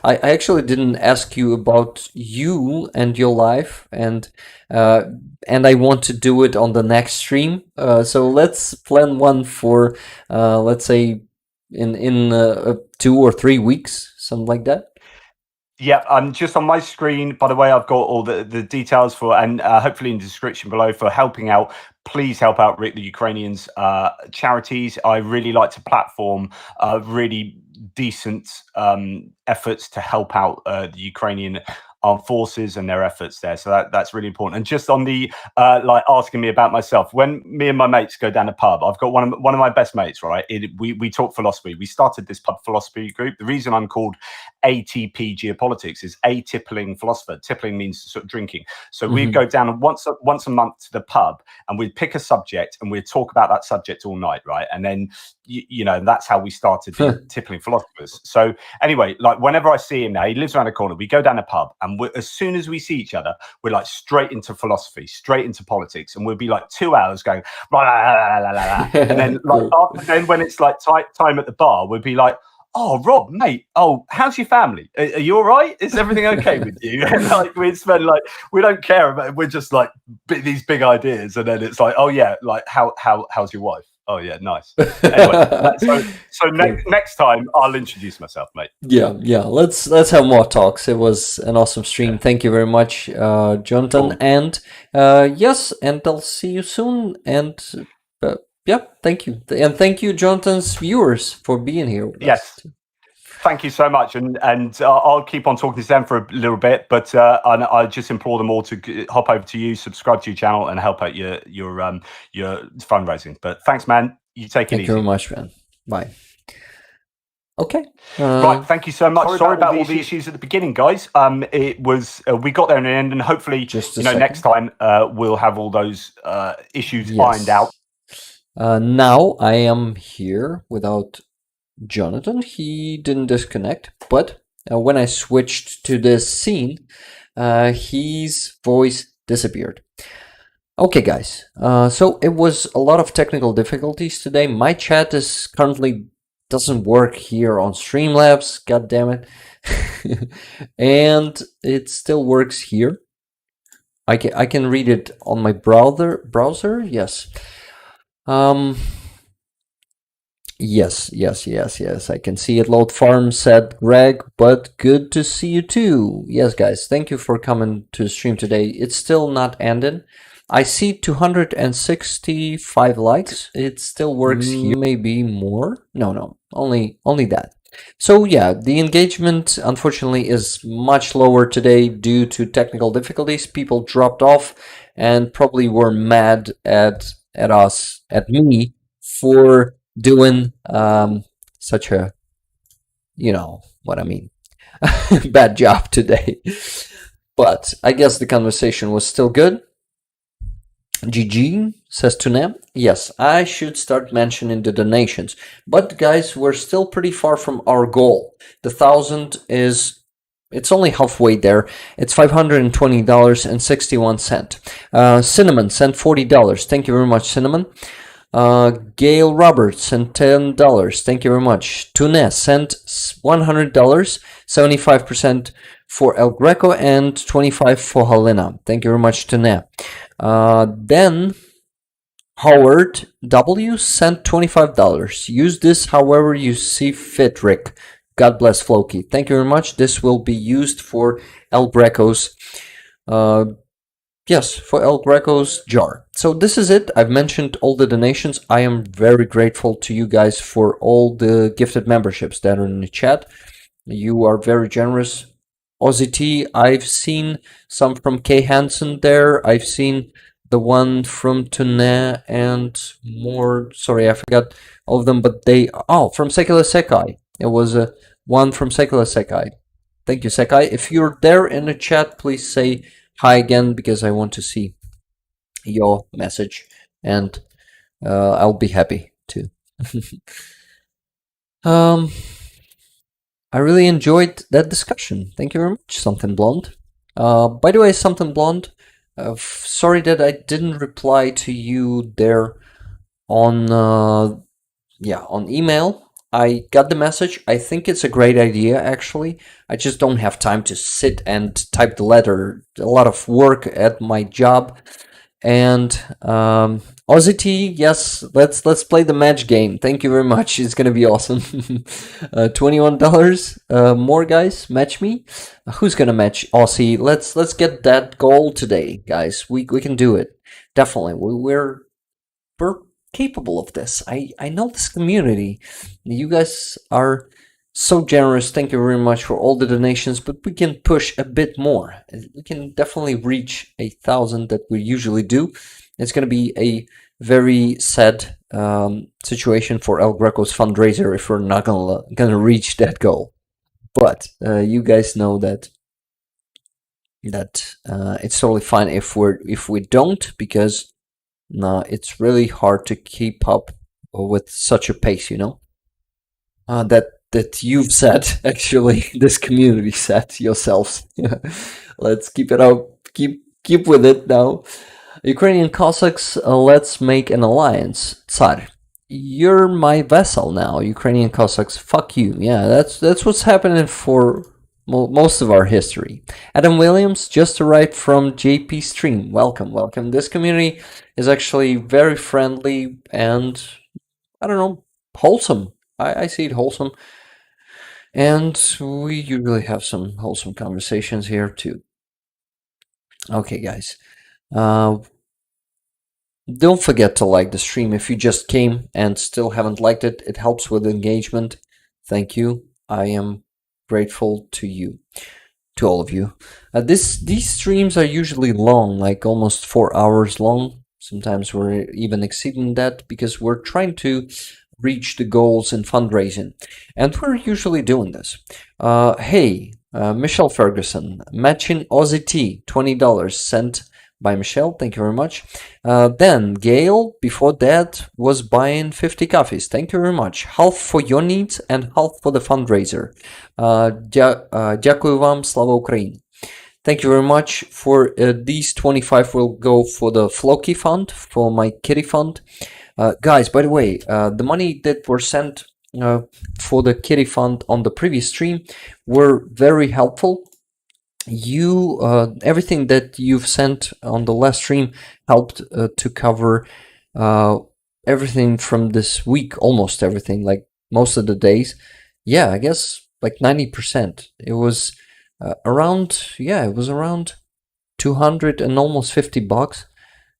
Speaker 1: I actually didn't ask you about you and your life, and I want to do it on the next stream. So let's plan one for, let's say, in 2 or 3 weeks, something like that.
Speaker 3: Yeah, I'm just on my screen. By the way, I've got all the details for, and hopefully in the description below, for helping out. Please help out Rick, the Ukrainians charities. I really like to platform really decent efforts to help out the Ukrainian armed forces and their efforts there. So that's really important. And just on the like asking me about myself, when me and my mates go down a pub, I've got one of my best mates, right? We talk philosophy. We started this pub philosophy group. The reason I'm called ATP Geopolitics is a-tippling philosopher. Tippling means sort of drinking. So we'd go down once a month to the pub, and we'd pick a subject and we'd talk about that subject all night, right? And then that's how we started tippling philosophers. So anyway, like, whenever I see him now, he lives around the corner. We go down a pub, and as soon as we see each other, we're like straight into philosophy, straight into politics, and we'll be like 2 hours going blah, blah, blah, blah, blah. And then then when it's like time at the bar, we'll be like, oh, Rob, mate, how's your family? Are you all right? Is everything okay with you? And like, we spend like, we don't care about it. We're just like these big ideas, and then it's like, oh yeah, like how's your wife? Oh yeah, nice. Anyway, so next time I'll introduce myself, mate.
Speaker 1: Yeah. Let's have more talks. It was an awesome stream. Thank you very much, Jonathan.
Speaker 3: Cool.
Speaker 1: And yes, and I'll see you soon. And yeah, thank you, and thank you, Jonathan's viewers, for being here with us.
Speaker 3: Thank you so much, and I'll keep on talking to them for a little bit, but I just implore them all to hop over to you, subscribe to your channel, and help out your fundraising. But thanks, man. You take it easy.
Speaker 1: Thank you very much, man. Bye. Okay.
Speaker 3: Right. Thank you so much. Sorry about all the issues at the beginning, guys. It was we got there in the end, and hopefully, next time we'll have all those issues ironed out.
Speaker 1: Now I am here without Jonathan. He didn't disconnect, but when I switched to this scene, his voice disappeared. Okay, guys, so it was a lot of technical difficulties today. My chat is currently doesn't work here on Streamlabs, god damn it. And it still works here. I can read it on my browser. Yes. Yes. I can see it. Load farm, said Greg, but good to see you too. Yes, guys, thank you for coming to the stream today. It's still not ended. I see 265 likes. It still works here. Maybe more. No, only that. So yeah, the engagement unfortunately is much lower today due to technical difficulties. People dropped off and probably were mad at me for doing such a, you know what I mean, bad job today. But I guess the conversation was still good. GG says Tunem. Yes, I should start mentioning the donations. But guys, we're still pretty far from our goal. The 1,000 it's only halfway there. It's $520.61. Cinnamon sent $40. Thank you very much, Cinnamon. Gail Roberts sent $10. Thank you very much. Tunes sent $100, 75% for El Greco and 25 for Helena. Thank you very much, Tunes. Then Howard W sent $25. Use this however you see fit, Rick. God bless Floki. Thank you very much. This will be used for El Greco's yes, for El Greco's jar. So this is it. I've mentioned all the donations. I am very grateful to you guys for all the gifted memberships that are in the chat. You are very generous. Ozzy T, I've seen some from K Hansen there. I've seen the one from Tune and more. Sorry, I forgot all of them, but from Secular Sekai. It was one from Secular Sekai. Thank you, Sekai. If you're there in the chat, please say hi again because I want to see your message, and I'll be happy to. I really enjoyed that discussion. Thank you very much, Something Blonde. By the way, Something Blonde, sorry that I didn't reply to you there on email. I got the message. I think it's a great idea, actually. I just don't have time to sit and type the letter. A lot of work at my job. And Ozzy T, yes, let's play the match game. Thank you very much. It's gonna be awesome. $21 more, guys. Match me. Who's gonna match Ozzy? Let's get that goal today, guys. We can do it. Definitely. We're capable of this. I know this community. You guys are so generous. Thank you very much for all the donations, but we can push a bit more. We can definitely reach 1,000 that we usually do. It's going to be a very sad situation for El Greco's fundraiser if we're not gonna reach that goal. But you guys know that it's totally fine if we don't, because it's really hard to keep up with such a pace, you know. That you've set, actually, this community set yourselves. Let's keep it up. Keep with it now. Ukrainian Cossacks, let's make an alliance. Tsar, you're my vassal now. Ukrainian Cossacks, fuck you. Yeah, that's what's happening for most of our history. Adam Williams just arrived from JP Stream. Welcome. This community is actually very friendly, and I don't know, wholesome. I see it wholesome. And we usually have some wholesome conversations here too. Okay, guys. Don't forget to like the stream if you just came and still haven't liked it. It helps with engagement. Thank you. I am grateful to you, to all of you. These streams are usually long, like almost 4 hours long. Sometimes we're even exceeding that because we're trying to reach the goals in fundraising, and we're usually doing this. Hey, Michelle Ferguson, matching Aussie T, $20 sent by Michelle. Thank you very much. Then Gail, before that, was buying 50 coffees. Thank you very much. Half for your needs and half for the fundraiser. Дякую вам, слава Україні. Thank you very much. For these 25 will go for the Floki fund, for my kitty fund. Guys, by the way, the money that were sent for the kitty fund on the previous stream were very helpful. You everything that you've sent on the last stream helped to cover everything from this week, almost everything, like most of the days. Yeah, I guess like 90%. It was around 200 and almost $50,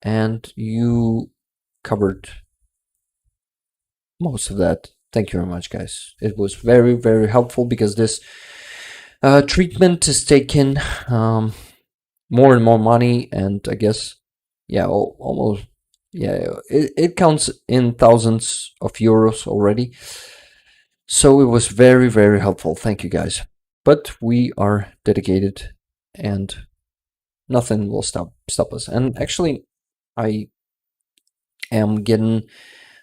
Speaker 1: and you covered most of that. Thank you very much, guys. It was very, very helpful because this treatment is taking more and more money, and I guess, yeah, almost, yeah, it counts in thousands of euros already. So it was very, very helpful. Thank you, guys. But we are dedicated, and nothing will stop us. And actually, I am getting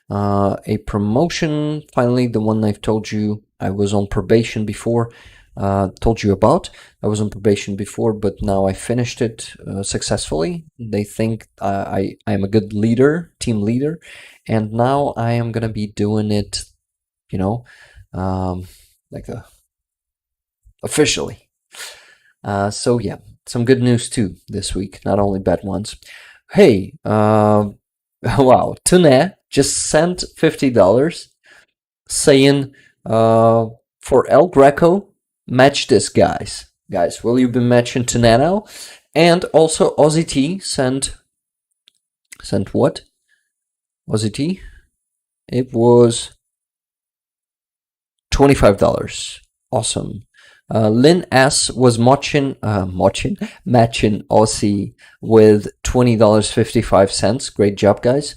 Speaker 1: a promotion. Finally, the one I've told you I was on probation before. Told you about. I was on probation before, but now I finished it successfully. They think I am a good leader, team leader, and now I am gonna be doing it, you know, like officially. So yeah, some good news too this week, not only bad ones. Hey, wow, Tune just sent $50 saying for El Greco, match this, guys. Guys, will you be matching Tune now? And also Aussie T sent what? Aussie T? It was $25. Awesome. Lynn S was matching Aussie with $20.55. Great job, guys.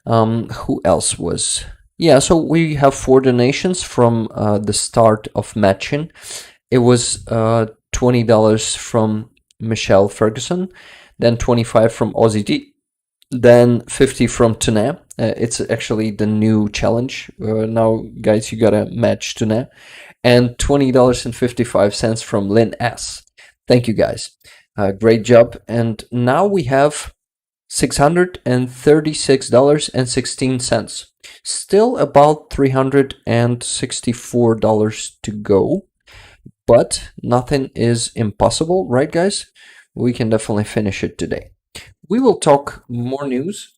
Speaker 1: Who else was? Yeah, so we have 4 donations from the start of matching. It was $20 from Michelle Ferguson, then 25 from Aussie T, then 50 from Tune. It's actually the new challenge. Now, guys, you gotta match Tune. And $20.55 from Lynn S. Thank you, guys. Great job. And now we have $636.16. Still about $364 to go. But nothing is impossible, right, guys? We can definitely finish it today. We will talk more news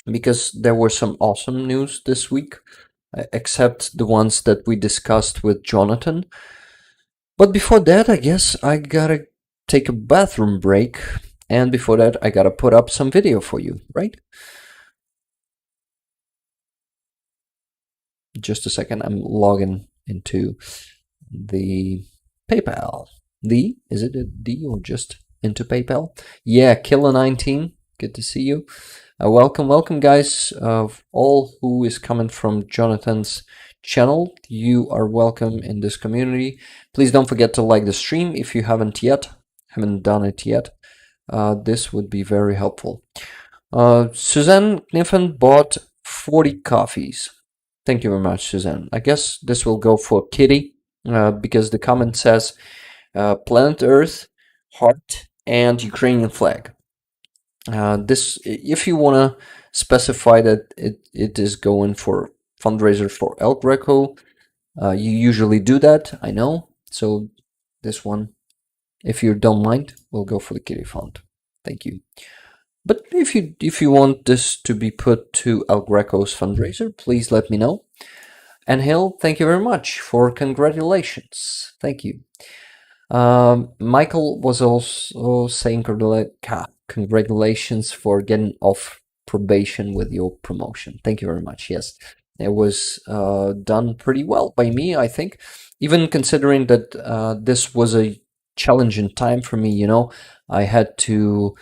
Speaker 1: because there were some awesome news this week, except the ones that we discussed with Jonathan. But before that, I guess I gotta take a bathroom break. And before that, I gotta put up some video for you, right? Just a second, I'm logging into the PayPal. Is it a D or just into PayPal? Yeah, Killer19, good to see you. Welcome, guys. All who is coming from Jonathan's channel, you are welcome in this community. Please don't forget to like the stream if you haven't done it yet. This would be very helpful. Suzanne Kniffen bought 40 coffees. Thank you very much, Suzanne. I guess this will go for Kitty, because the comment says planet Earth, heart, and Ukrainian flag. This, if you want to specify that it is going for fundraiser for El Greco, you usually do that, I know. So this one, if you don't mind, we'll go for the Kitty font. Thank you. But if you want this to be put to El Greco's fundraiser, please let me know. And Hill, thank you very much for congratulations. Thank you. Michael was also saying congratulations for getting off probation with your promotion. Thank you very much. Yes, it was done pretty well by me, I think. Even considering that this was a challenging time for me, you know, I had to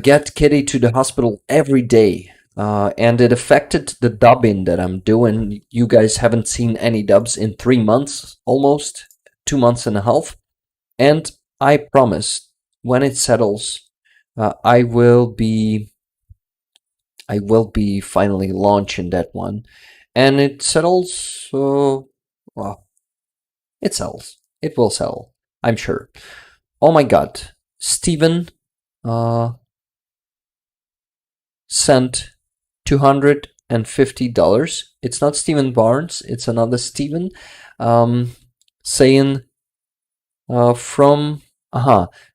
Speaker 1: get Kitty to the hospital every day. And it affected the dubbing that I'm doing. You guys haven't seen any dubs in 3 months, almost 2 months and a half. And I promise, when it settles, I will be finally launching that one, and it settles. Well, it sells. It will sell, I'm sure. Oh my God, Steven sent $250. It's not Steven Barnes. It's another Steven, saying from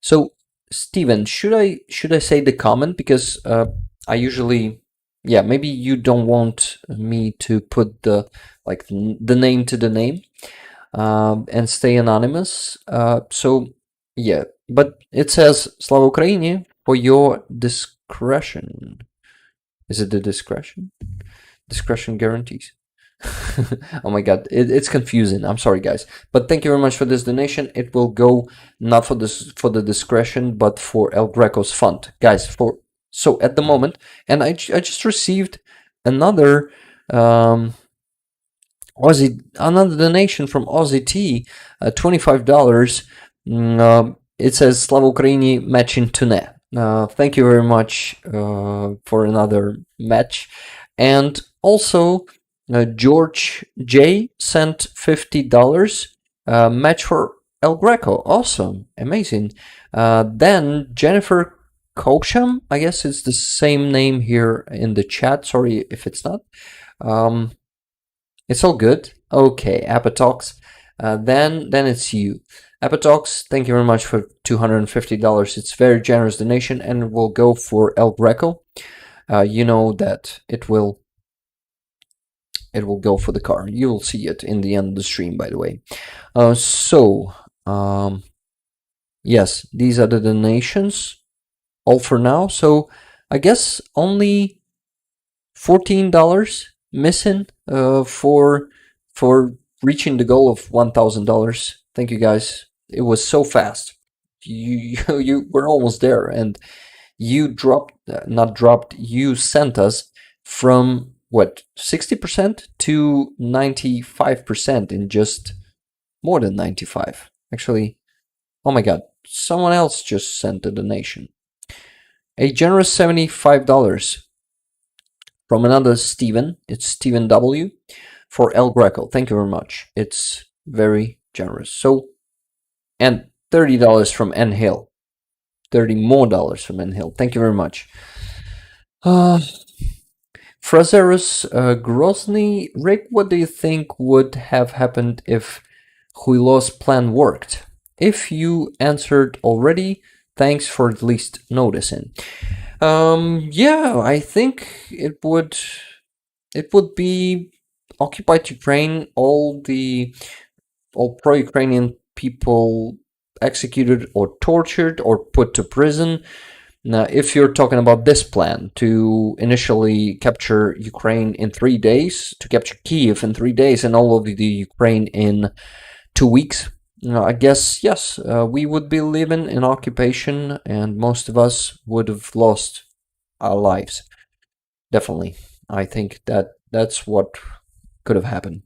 Speaker 1: so Steven, should I say the comment, because I usually, yeah, maybe you don't want me to put the name to the name and stay anonymous, so yeah, but it says Slava Ukraini for your discretion. Is it the discretion? Discretion guarantees. Oh my God, it's confusing. I'm sorry, guys, but thank you very much for this donation. It will go not for the discretion, but for El Greco's fund, guys. So at the moment, and I just received another another donation from Aussie T, $25. It says Slava Ukraini matching tune. Thank you very much for another match, and also. George J sent $50. Match for El Greco. Awesome. Amazing. Then Jennifer Kosham, I guess it's the same name here in the chat. Sorry if it's not. It's all good. Okay, Apatox. Then it's you. Apatox, thank you very much for $250. It's very generous donation, and it will go for El Greco. You know that it will go for the car. You'll see it in the end of the stream, by the way. Yes, these are the donations, all for now. So I guess only $14 missing for reaching the goal of $1,000. Thank you, guys. It was so fast. You were almost there, and you you sent us from what, 60% to 95% in just more than 95. Actually, oh my God, someone else just sent a donation. A generous $75 from another Steven. It's Steven W. for El Greco. Thank you very much. It's very generous. So, and $30 from N Hill. $30 more from N Hill. Thank you very much. Fraserus Grozny, Rick, what do you think would have happened if Huilo's plan worked? If you answered already, thanks for at least noticing. Yeah, I think it would be occupied Ukraine, all pro-Ukrainian people executed or tortured or put to prison. Now, if you're talking about this plan to initially capture Ukraine in 3 days, to capture Kiev in 3 days and all of the Ukraine in 2 weeks, I guess, yes, we would be living in occupation and most of us would have lost our lives. Definitely. I think that's what could have happened.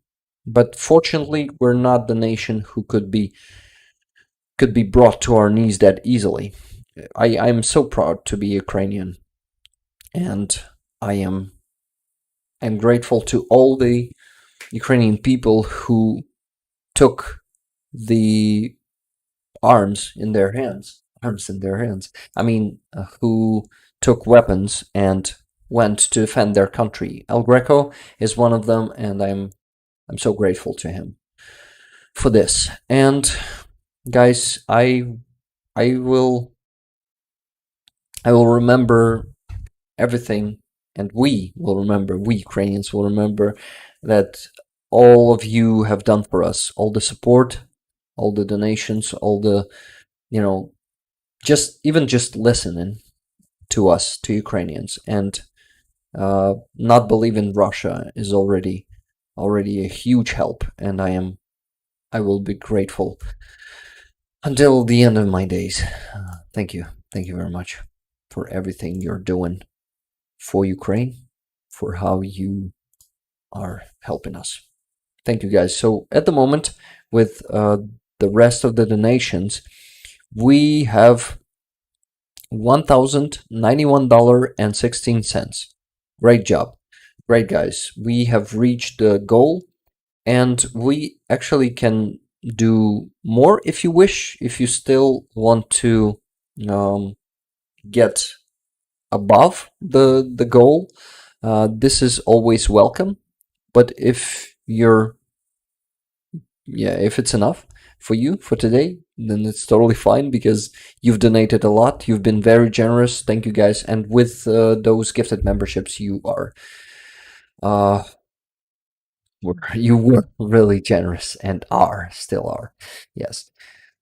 Speaker 1: But fortunately, we're not the nation who could be brought to our knees that easily. I'm so proud to be Ukrainian, and I am grateful to all the Ukrainian people who took the arms in their hands. I mean, who took weapons and went to defend their country. El Greco is one of them, and I'm so grateful to him for this. And guys, I will I will remember everything, and we Ukrainians will remember that all of you have done for us, all the support, all the donations, all the, just listening to us, to Ukrainians, and not believe in Russia is already a huge help, and I will be grateful until the end of my days. Thank you very much for everything you're doing for Ukraine, for how you are helping us. Thank you, guys. So at the moment, with the rest of the donations, we have $1,091.16. Great job. Great, guys. We have reached the goal, and we actually can do more if you wish, if you still want to get above the goal. This is always welcome, but if it's enough for you for today, then it's totally fine, because you've donated a lot. You've been very generous. Thank you, guys. And with those gifted memberships, you were really generous, and still are. Yes.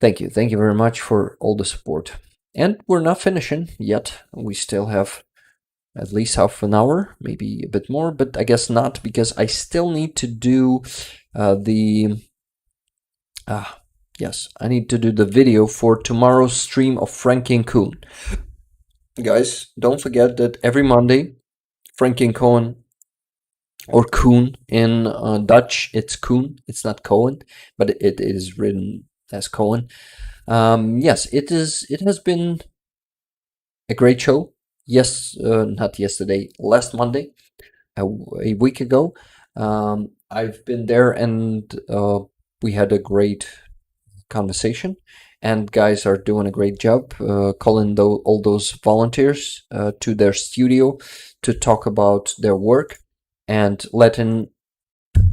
Speaker 1: Thank you very much for all the support. And we're not finishing yet. We still have at least half an hour, maybe a bit more, but I guess not, because I still need to do yes, I need to do the video for tomorrow's stream of Franky Coen. Guys, don't forget that every Monday, Franky Coen, or Coen in Dutch, it's Coen. It's not Coen, but it is written as Coen. Yes, it has been a great show. Yes, not yesterday, last Monday, a week ago. I've been there, and we had a great conversation, and guys are doing a great job calling all those volunteers to their studio to talk about their work and letting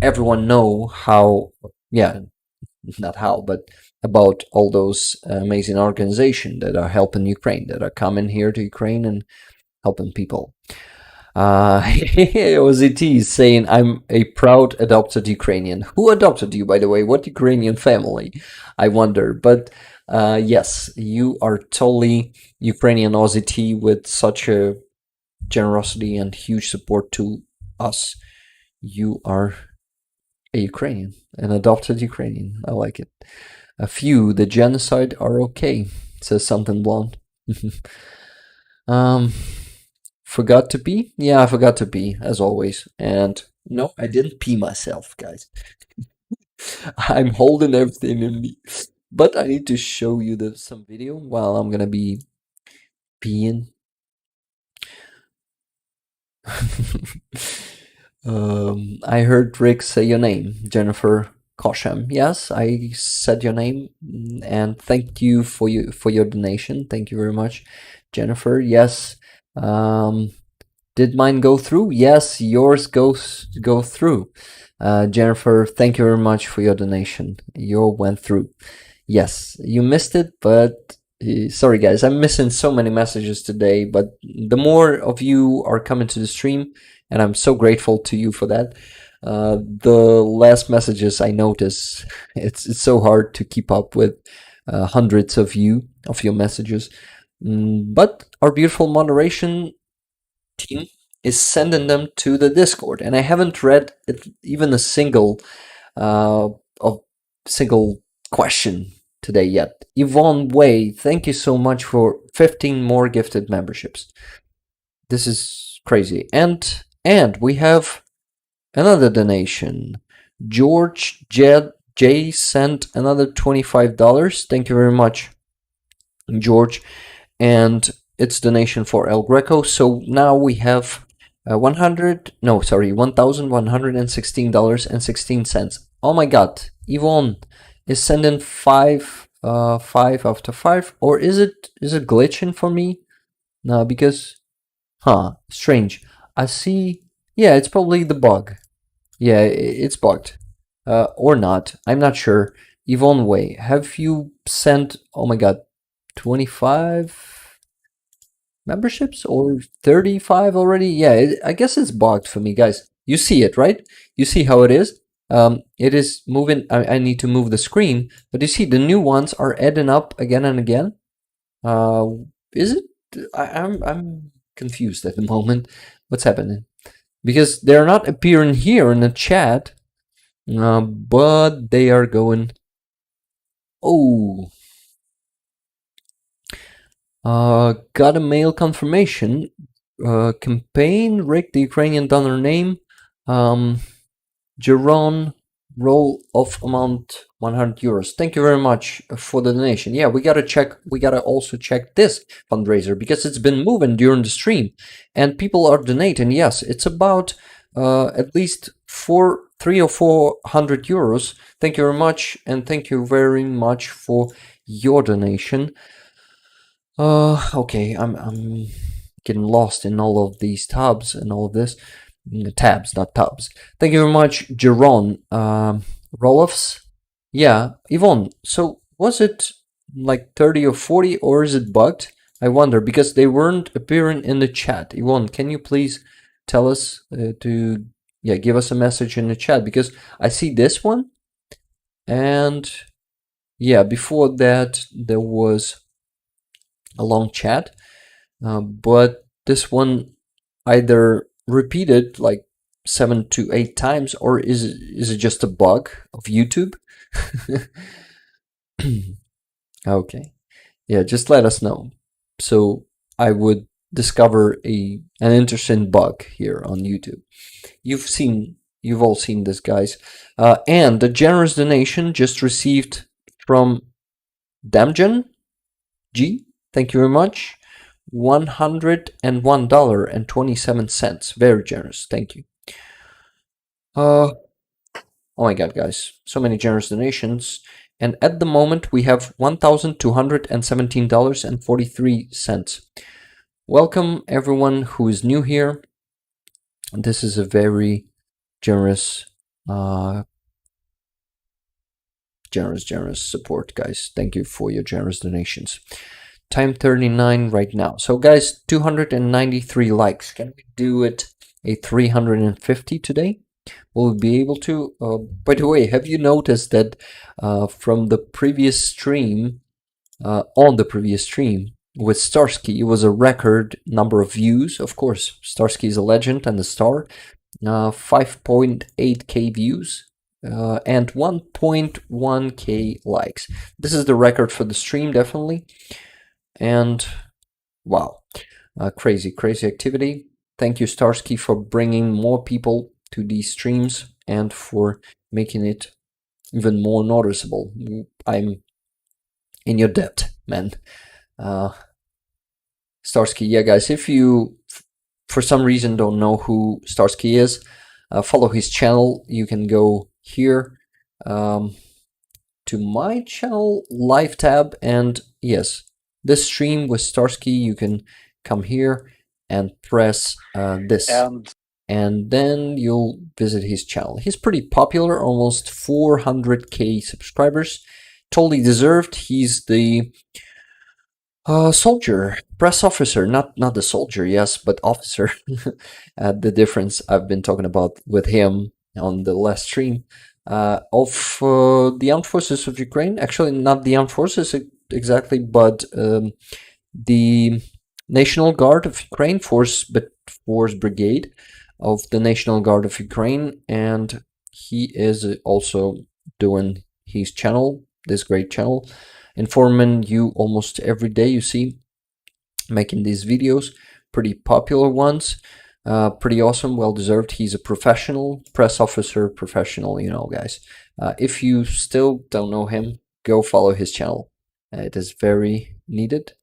Speaker 1: everyone know but about all those amazing organizations that are helping Ukraine, that are coming here to Ukraine and helping people. OZT is saying, I'm a proud adopted Ukrainian. Who adopted you, by the way? What Ukrainian family? I wonder. But yes, you are totally Ukrainian OZT with such a generosity and huge support to us. You are a Ukrainian, an adopted Ukrainian. I like it. A few, the genocide are okay, says something blonde. Forgot to pee? Yeah, I forgot to pee, as always. And no, I didn't pee myself, guys. I'm holding everything in me. But I need to show you some video while I'm gonna be peeing. I heard Rick say your name, Jennifer Kosham. Yes, I said your name, and thank you for your donation. Thank you very much, Jennifer. Yes. Did mine go through? Yes, yours go through. Jennifer, thank you very much for your donation. Yours went through. Yes, you missed it, but sorry guys, I'm missing so many messages today, but the more of you are coming to the stream, and I'm so grateful to you for that. The last messages I notice, it's so hard to keep up with hundreds of your messages. But our beautiful moderation team is sending them to the Discord, and I haven't read even a single question today yet. Yvonne Way, thank you so much for 15 more gifted memberships. This is crazy. And we have another donation. George J sent another $25. Thank you very much, George. And it's donation for El Greco. So now we have $1,116.16. Oh my god, Yvonne is sending five after five, or is it glitching for me? No, because strange. I see. Yeah, it's probably the bug. Yeah, it's bugged. Or not. I'm not sure. Yvonne Way, have you sent, oh my god, 25? memberships or 35 already. Yeah, I guess it's bugged for me, guys. You see it, right? You see how it is? It is moving. I need to move the screen, but you see the new ones are adding up again and again. Is it? I'm confused at the moment. What's happening? Because they're not appearing here in the chat, but they are going. Oh, got a mail confirmation. Campaign Rick, the Ukrainian donor name. Jeron, roll of amount 100 euros. Thank you very much for the donation. Yeah, we gotta check. We gotta also check this fundraiser because it's been moving during the stream, and people are donating. Yes, it's about at least 300 or 400 euros. Thank you very much, and thank you very much for your donation. Okay, I'm getting lost in all of these tabs and all of this. Tabs, not tubs. Thank you very much, Jeron. Rolofs? Yeah, Yvonne, so was it like 30 or 40 or is it bugged? I wonder, because they weren't appearing in the chat. Yvonne, can you please tell us give us a message in the chat, because I see this one, and yeah, before that there was a long chat, but this one either repeated like 7 to 8 times, or is it just a bug of YouTube? Okay, yeah, just let us know, so I would discover an interesting bug here on YouTube. You've all seen this, guys. And the generous donation just received from Damjan G. Thank you very much. $101.27. Very generous. Thank you. Oh my god, guys. So many generous donations. And at the moment, we have $1,217.43. Welcome, everyone who is new here. This is a very generous support, guys. Thank you for your generous donations. Time 39 right now. So guys, 293 likes. Can we do it a 350 today? Will we be able to? By the way, have you noticed that from the previous stream, on the previous stream with Starsky, it was a record number of views. Of course, Starsky is a legend and a star. 5.8k views. And 1.1k likes. This is the record for the stream, definitely. And wow, crazy activity. Thank you, Starsky, for bringing more people to these streams and for making it even more noticeable. I'm in your debt, man. Starsky, yeah, guys, if you for some reason don't know who Starsky is, follow his channel. You can go here to my channel live tab, and yes, this stream with Starsky, you can come here and press this, and then you'll visit his channel. He's pretty popular, almost 400k subscribers. Totally deserved. He's the soldier, press officer, not the soldier, yes, but officer. The difference I've been talking about with him on the last stream of the armed forces of Ukraine. Actually, not the armed forces exactly, but the National Guard of Ukraine, Force Brigade of the National Guard of Ukraine, and he is also doing his channel, this great channel, informing you almost every day. You see, making these videos, pretty popular ones, pretty awesome, well deserved. He's a professional press officer, professional, you know, guys. If you still don't know him, go follow his channel. It is very needed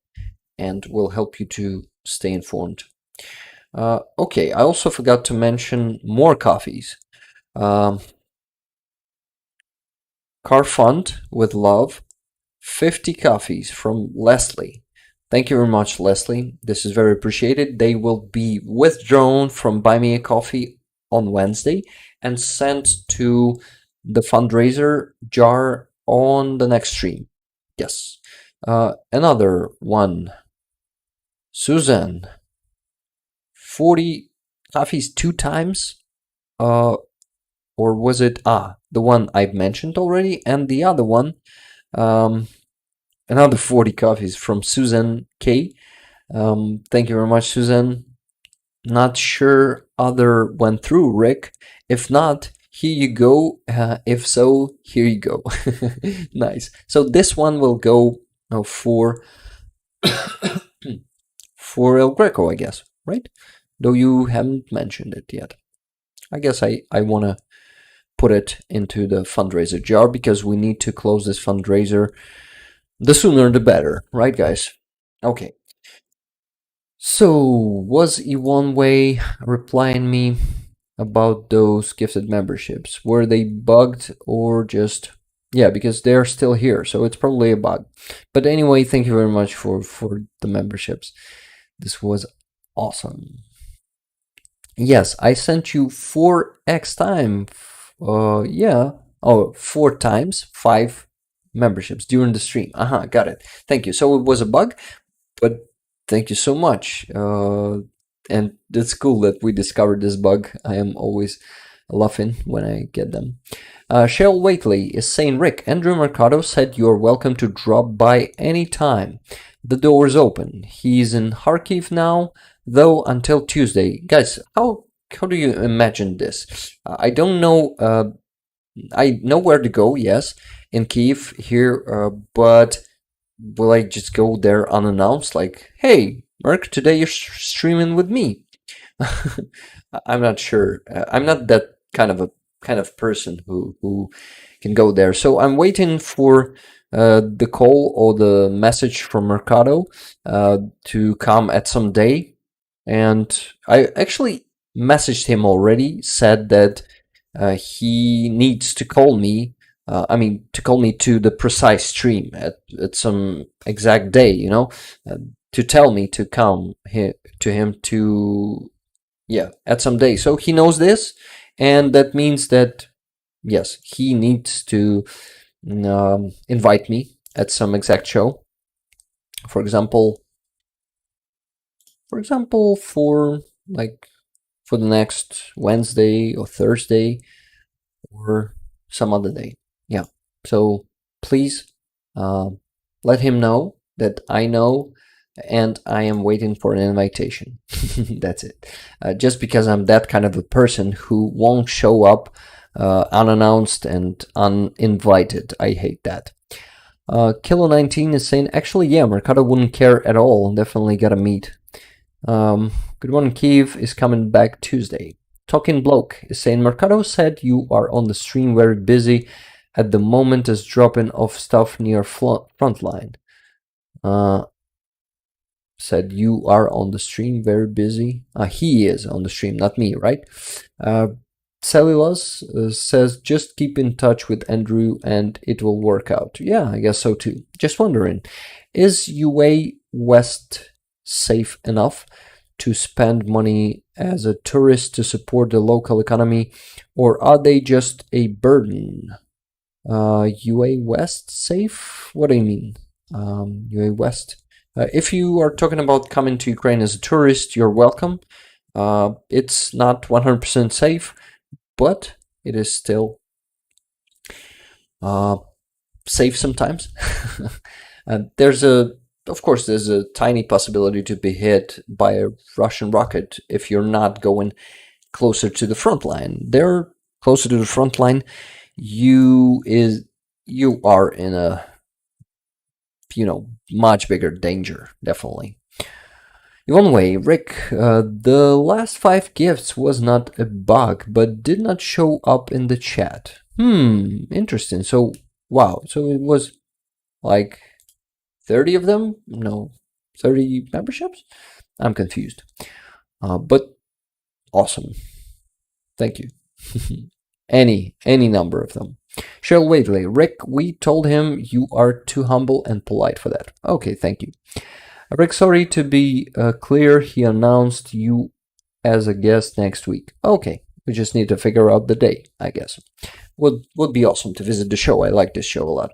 Speaker 1: and will help you to stay informed. Okay, I also forgot to mention more coffees. Car Fund with love, 50 coffees from Leslie. Thank you very much, Leslie. This is very appreciated. They will be withdrawn from Buy Me a Coffee on Wednesday and sent to the fundraiser jar on the next stream. Yes. Another one. Susan, 40 coffees 2 times? Or was it the one I've mentioned already, and the other one, another 40 coffees from Susan K. Thank you very much, Susan. Not sure other went through, Rick. If not, here you go. If so, here you go. Nice. So this one will go for El Greco, I guess, right? Though you haven't mentioned it yet. I guess I want to put it into the fundraiser jar because we need to close this fundraiser. The sooner the better, right, guys? Okay. So, was One Way replying me about those gifted memberships? Were they bugged or just... Yeah, because they're still here, so it's probably a bug. But anyway, thank you very much for the memberships. This was awesome. Yes, I sent you 4x time. Yeah. Oh, 4 times 5 memberships during the stream. Got it. Thank you. So it was a bug, but thank you so much. And it's cool that we discovered this bug. I am always laughing when I get them. Cheryl Waitley is saying, Rick, Andrew Mercado said you're welcome to drop by anytime. The door is open. He's in Kharkiv now, though, until Tuesday. Guys, how do you imagine this? I don't know. I know where to go, yes, in Kiev here, but will I just go there unannounced? Like, hey, Merc, today you're streaming with me. I'm not sure. I'm not that kind of person who can go there. So I'm waiting for the call or the message from Mercado to come at some day. And I actually messaged him already, said that he needs to call me. To call me to the precise stream at some exact day, to tell me to come to him to, at some day. So he knows this, and that means that, yes, he needs to invite me at some exact show. For example, for the next Wednesday or Thursday or some other day. Yeah. So please let him know that I know and I am waiting for an invitation. That's it. Just because I'm that kind of a person who won't show up unannounced and uninvited. I hate that. Kilo 19 is saying, actually, yeah, Mercado wouldn't care at all. Definitely gotta meet. Good morning, Kiev is coming back Tuesday. Talking Bloke is saying, Mercado said you are on the stream very busy at the moment as dropping off stuff near frontline. Said you are on the stream very busy. He is on the stream, not me, right? Cellulose says, just keep in touch with Andrew and it will work out. Yeah, I guess so too. Just wondering, is UA West safe enough to spend money as a tourist to support the local economy, or are they just a burden? UA West safe? What do you mean? UA West? If you are talking about coming to Ukraine as a tourist, you're welcome. It's not 100% safe, but it is still safe sometimes. Of course, there's a tiny possibility to be hit by a Russian rocket if you're not going closer to the front line. They're closer to the front line. You are in a much bigger danger, definitely. One way, Rick, the last 5 gifts was not a bug, but did not show up in the chat. Interesting. So, wow. So it was like 30 of them? No, 30 memberships? I'm confused. But awesome. Thank you. Any number of them. Cheryl Waitley, Rick, we told him you are too humble and polite for that. Okay, thank you. Rick, sorry, to be clear, he announced you as a guest next week. Okay, we just need to figure out the day, I guess. Would be awesome to visit the show. I like this show a lot.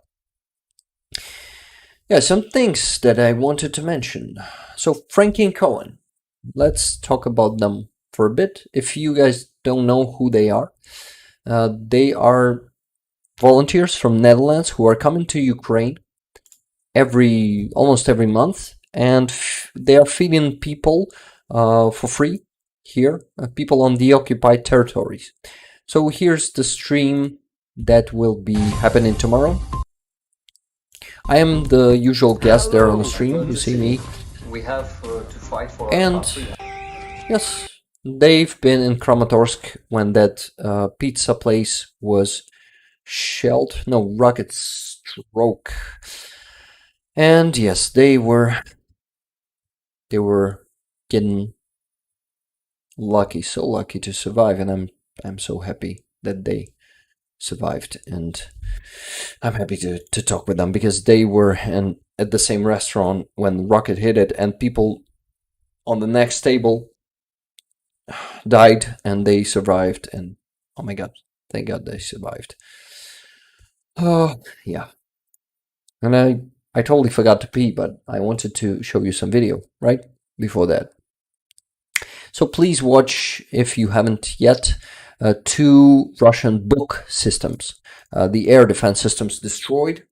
Speaker 1: Yeah, some things that I wanted to mention. So Franky and Coen, let's talk about them for a bit. If you guys don't know who they are volunteers from Netherlands who are coming to Ukraine almost every month, and they are feeding people for free here, people on the occupied territories. So here's the stream that will be happening tomorrow. I am the usual guest there on the stream. You see me.
Speaker 4: We have to fight for
Speaker 1: and
Speaker 4: our country.
Speaker 1: Yes, they've been in Kramatorsk when that pizza place was shelled. No, rocket stroke. And yes, they were getting lucky, so lucky to survive, and I'm so happy that they survived, and I'm happy to talk with them because they were at the same restaurant when the rocket hit it, and people on the next table died and they survived, and oh my god, thank god they survived. Oh yeah. And I totally forgot to pee, but I wanted to show you some video right before that. So please watch, if you haven't yet, 2 Russian book systems. The air defense systems destroyed,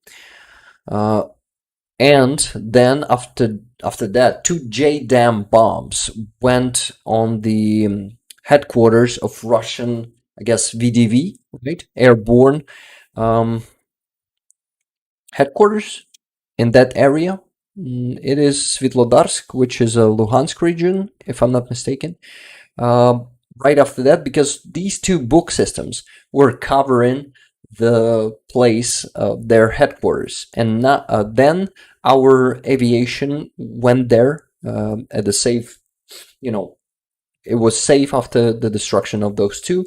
Speaker 1: and then after that, 2 JDAM bombs went on the headquarters of Russian, I guess, VDV, right? Airborne headquarters in that area. It is Svitlodarsk, which is a Luhansk region, if I'm not mistaken. Right after that, because these 2 book systems were covering the place of their headquarters, and then our aviation went there at a safe, it was safe after the destruction of those two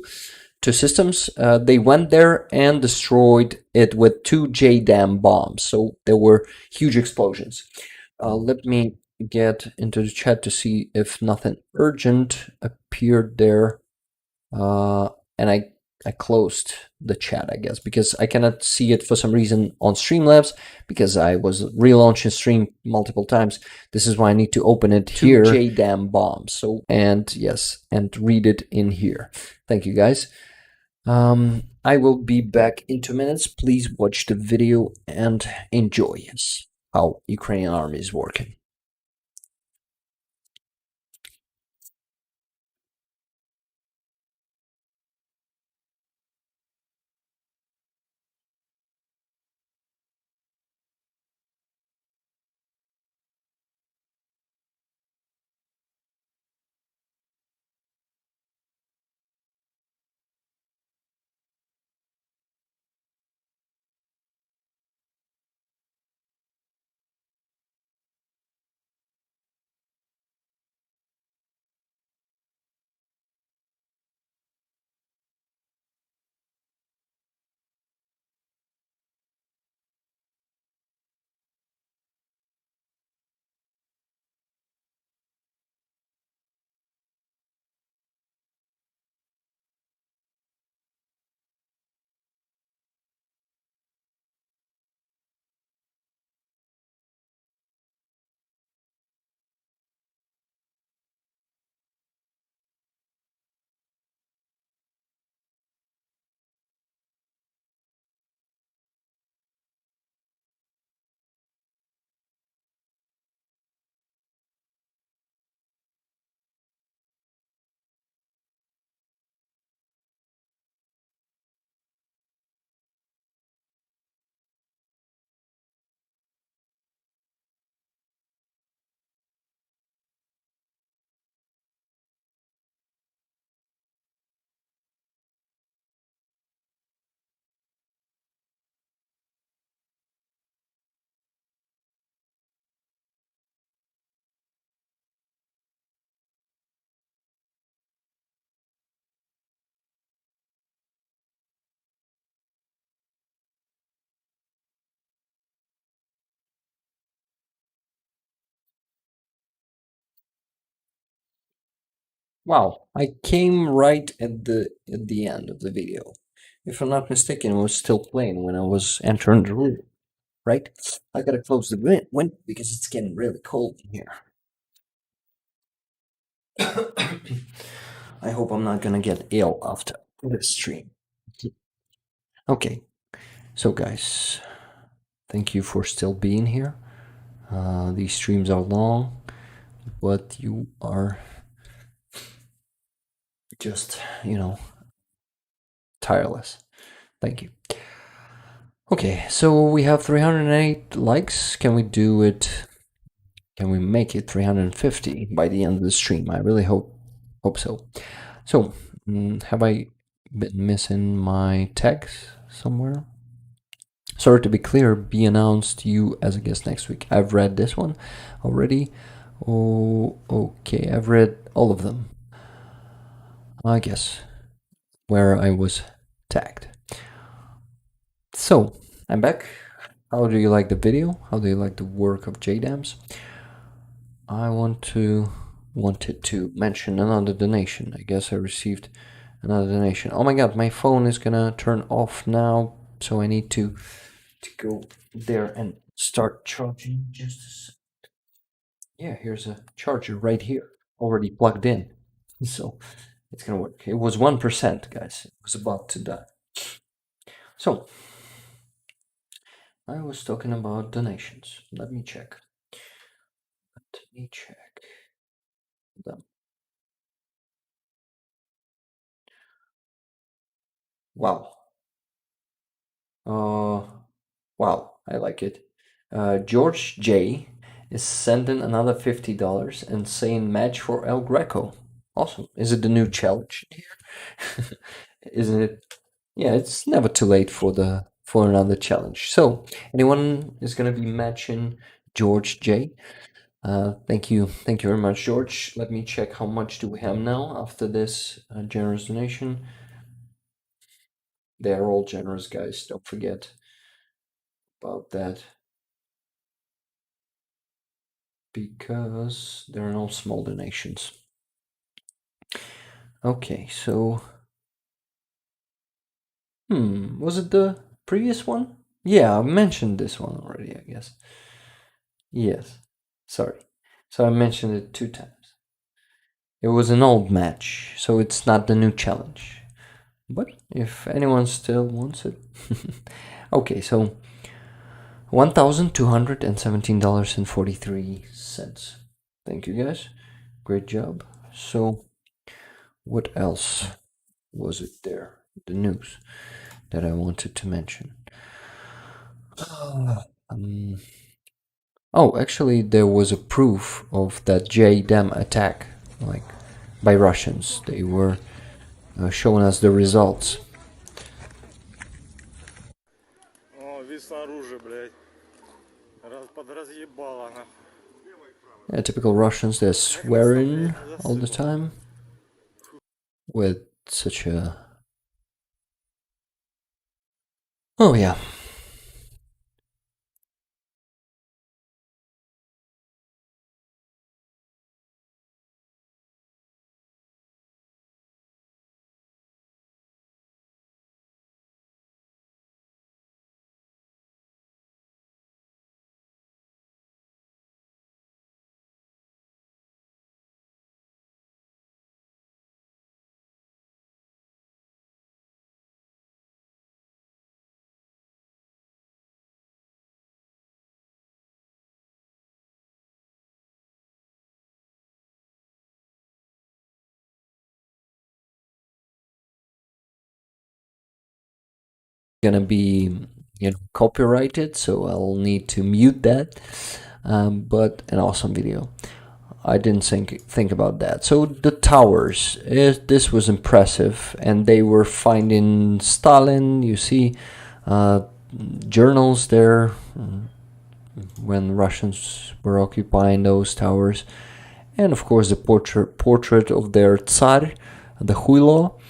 Speaker 1: systems. They went there and destroyed it with 2 JDAM bombs. So there were huge explosions. Let me get into the chat to see if nothing urgent appeared there. And I closed the chat, I guess, because I cannot see it for some reason on Streamlabs, because I was relaunching stream multiple times. This is why I need to open it here. 2 JDAM bombs. So, and yes, and read it in here. Thank you, guys. I will be back in 2 minutes. Please watch the video and enjoy how Ukrainian army is working. Wow, I came right at the end of the video. If I'm not mistaken, it was still playing when I was entering the room. right? I gotta close the window because it's getting really cold in here. I hope I'm not gonna get ill after this stream. Okay, so guys, thank you for still being here. These streams are long, but you are just, tireless. Thank you. Okay, so we have 308 likes. Can we do it? Can we make it 350 by the end of the stream? I really hope so. So, have I been missing my tags somewhere? Sorry to be clear, be announced you as a guest next week. I've read this one already. Oh, okay, I've read all of them. I guess where I was tagged. So, I'm back. How do you like the video? How do you like the work of JDAMs? I wanted to mention another donation. I guess I received another donation. Oh my god, my phone is gonna turn off now, so I need to go there and start charging. Just a sec. Yeah, here's a charger right here, already plugged in, so it's gonna work. It was 1%, guys. It was about to die. So I was talking about donations. Let me check them. Wow. Wow, I like it. George J is sending another $50 and saying match for El Greco. Awesome. Is it the new challenge here? Isn't it? Yeah, it's never too late for another challenge. So anyone is gonna be matching George J. Thank you very much, George. Let me check how much do we have now after this generous donation. They are all generous, guys. Don't forget about that, because there are no small donations. Okay, so was it the previous one? Yeah, I mentioned this one already, I guess. Yes, sorry. So I mentioned it 2 times. It was an old match, so it's not the new challenge. But if anyone still wants it. Okay, so $1,217.43. Thank you, guys. Great job. So what else was it there? The news that I wanted to mention. Oh, actually, there was a proof of that JDAM attack, like by Russians. They were showing us the results. Yeah, typical Russians, they're swearing all the time with such a... Oh yeah. Gonna be copyrighted, so I'll need to mute that. But an awesome video. I didn't think about that. So the towers, this was impressive, and they were finding Stalin. You see journals there when Russians were occupying those towers, and of course the portrait of their Tsar, the Huilo,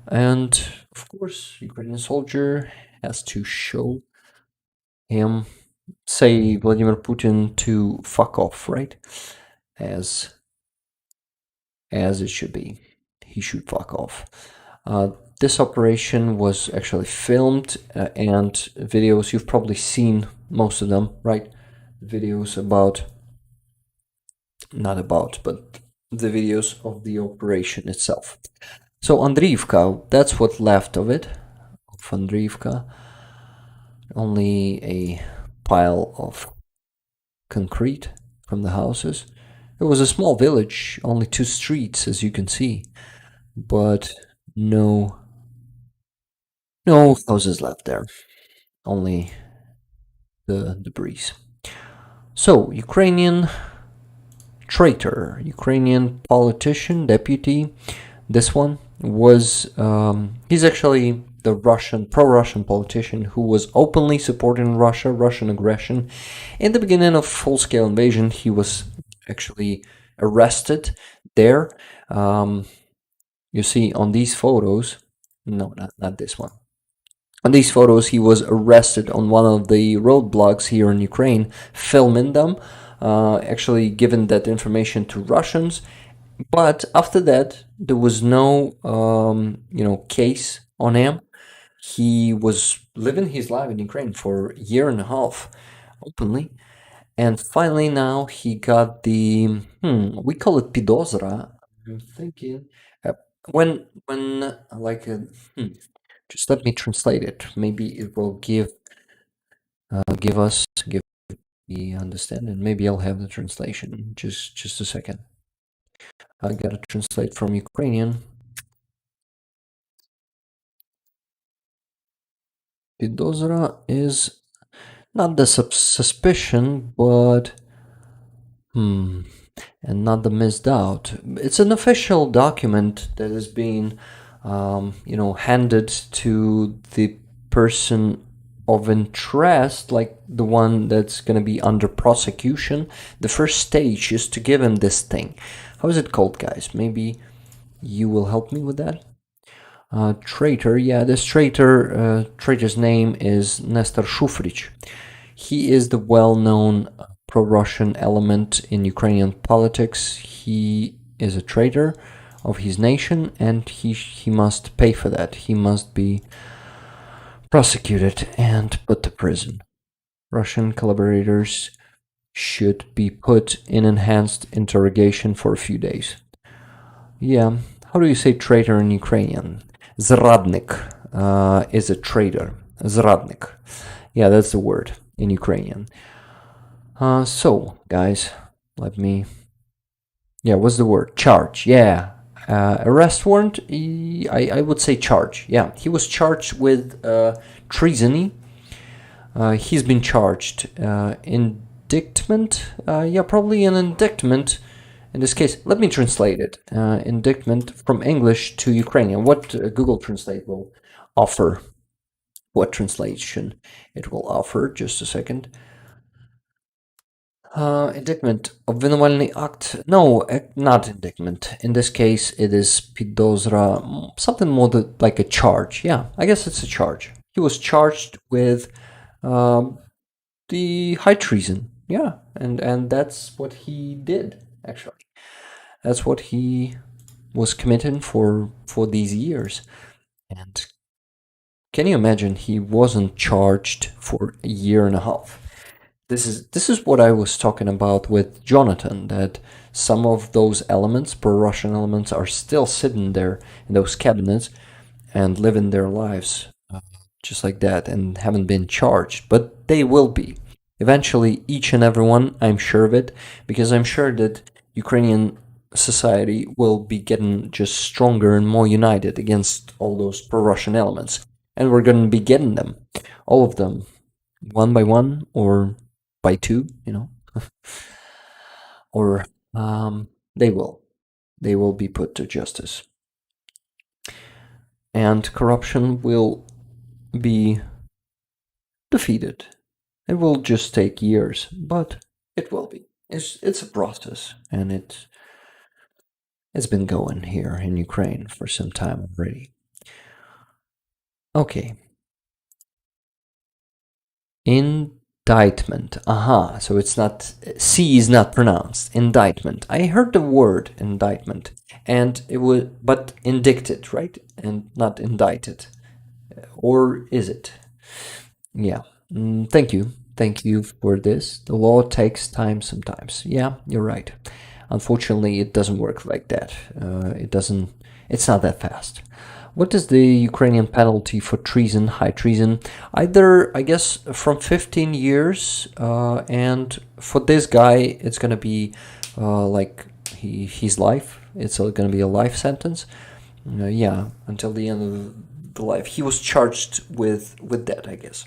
Speaker 1: and of course Ukrainian soldier has to show him, say Vladimir Putin to fuck off, right? As it should be. He should fuck off. this operation was actually filmed and videos, you've probably seen most of them, right? Videos about, not about, but the videos of the operation itself. So Andriivka, that's what left of it, of Andriivka. Only a pile of concrete from the houses. It was a small village, only 2 streets, as you can see, but no houses left there, only the debris. So, Ukrainian traitor, Ukrainian politician, deputy, this one was, he's actually the pro-Russian politician who was openly supporting Russian aggression. In the beginning of full-scale invasion, he was actually arrested there. You see on these photos, no, not this one. On these photos, he was arrested on one of the roadblocks here in Ukraine, filming them, actually giving that information to Russians. But after that, there was no, case on him. He was living his life in Ukraine for a year and a half, openly. And finally now he got the, we call it pidozra. I'm thinking, when like, just let me translate it. Maybe it will give the understanding. Maybe I'll have the translation. Just a second. I gotta translate from Ukrainian. Pidozra is not the suspicion, but and not the misdoubt. It's an official document that is being, handed to the person of interest, like the one that's going to be under prosecution. The first stage is to give him this thing. How is it called, guys? Maybe you will help me with that. Traitor, yeah, this traitor's name is Nestor Shufrich. He is the well-known pro-Russian element in Ukrainian politics. He is a traitor of his nation, and he must pay for that. He must be prosecuted and put to prison. Russian collaborators should be put in enhanced interrogation for a few days. Yeah, how do you say traitor in Ukrainian? Zradnik is a traitor. Zradnik. Yeah, that's the word in Ukrainian. So, guys, let me... Yeah, what's the word? Charge. Yeah. Arrest warrant? I would say charge. Yeah, he was charged with treason. He's been charged. Indictment? Yeah, probably an indictment. In this case, let me translate it. Indictment from English to Ukrainian. What Google Translate will offer. What translation it will offer. Just a second. Indictment. Обвинувальний act. No, not indictment. In this case, it is підозра. Something more like a charge. Yeah, I guess it's a charge. He was charged with the high treason. Yeah, and that's what he did, actually. That's what he was committing for these years. And can you imagine he wasn't charged for a year and a half? This is what I was talking about with Jonathan, that some of those elements, pro-Russian elements, are still sitting there in those cabinets and living their lives just like that and haven't been charged. But they will be. Eventually, each and every one, I'm sure of it, because I'm sure that Ukrainian society will be getting just stronger and more united against all those pro-Russian elements. And we're going to be getting them, all of them, one by one or by two, or they will be put to justice. And corruption will be defeated. It will just take years, but it will be. It's a process, and it's been going here in Ukraine for some time already. Okay. In Indictment. Aha. So it's not, C is not pronounced. Indictment. I heard the word indictment, and it was, but indicted, right? And not indicted. Or is it? Yeah. Thank you. Thank you for this. The law takes time sometimes. Yeah, you're right. Unfortunately, it doesn't work like that. It doesn't. It's not that fast. What is the Ukrainian penalty for treason, high treason? Either, I guess, from 15 years, and for this guy, it's gonna be like his life. It's gonna be a life sentence. Yeah, until the end of the life. He was charged with that, I guess.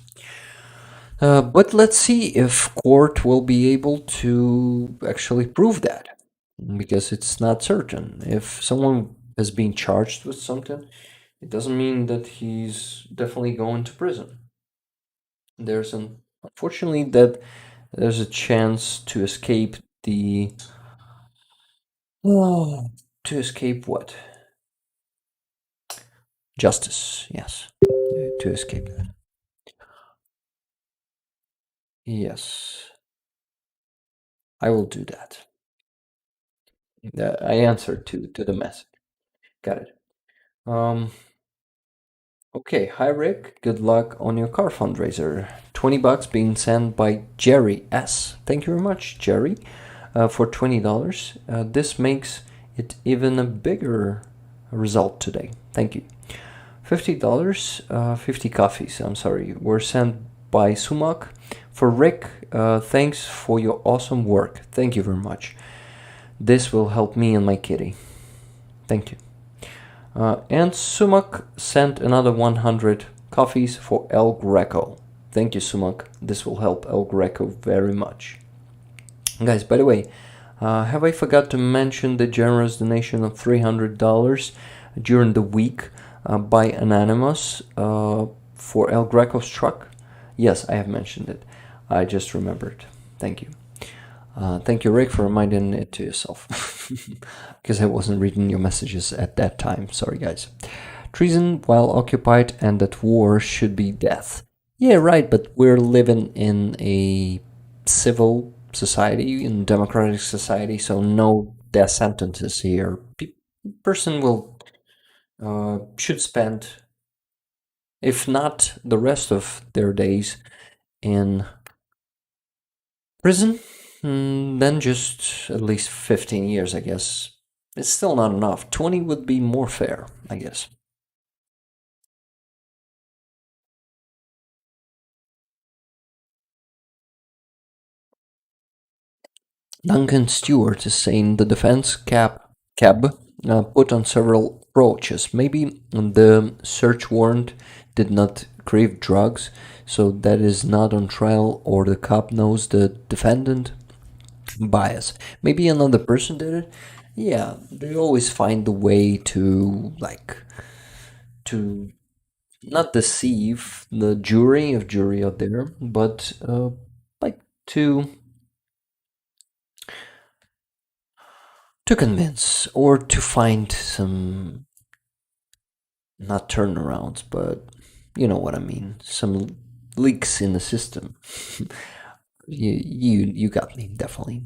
Speaker 1: But let's see if court will be able to actually prove that, because it's not certain. If someone is being charged with something, it doesn't mean that he's definitely going to prison. Unfortunately, that there's a chance to escape the. Oh, to escape what? Justice, yes. To escape that. Yes. I will do that. I answered to the message. Got it. Okay, hi Rick. Good luck on your car fundraiser. $20 being sent by Jerry S. Thank you very much, Jerry, for $20. This makes it even a bigger result today. Thank you. $50, 50 coffees, I'm sorry, were sent by Sumak. For Rick, thanks for your awesome work. Thank you very much. This will help me and my kitty. Thank you. And Sumak sent another 100 coffees for El Greco. Thank you, Sumak. This will help El Greco very much. Guys, by the way, have I forgot to mention the generous donation of $300 during the week by Anonymous for El Greco's truck? Yes, I have mentioned it. I just remembered. Thank you. Thank you, Rick, for reminding it to yourself, because I wasn't reading your messages at that time. Sorry, guys. Treason while occupied and at war should be death. Yeah, right, but we're living in a civil society, in democratic society, so no death sentences here. Person will should spend, if not the rest of their days, in prison. Then just at least 15 years, I guess. It's still not enough. 20 would be more fair, I guess. Duncan Stewart is saying the defense cab put on several approaches. Maybe the search warrant did not crave drugs, so that is not on trial, or the cop knows the defendant. Bias. Maybe another person did it. Yeah, they always find the way to to not deceive the jury if jury out there, but like to convince or to find some, not turnarounds, but you know what I mean, some leaks in the system. you got me, definitely.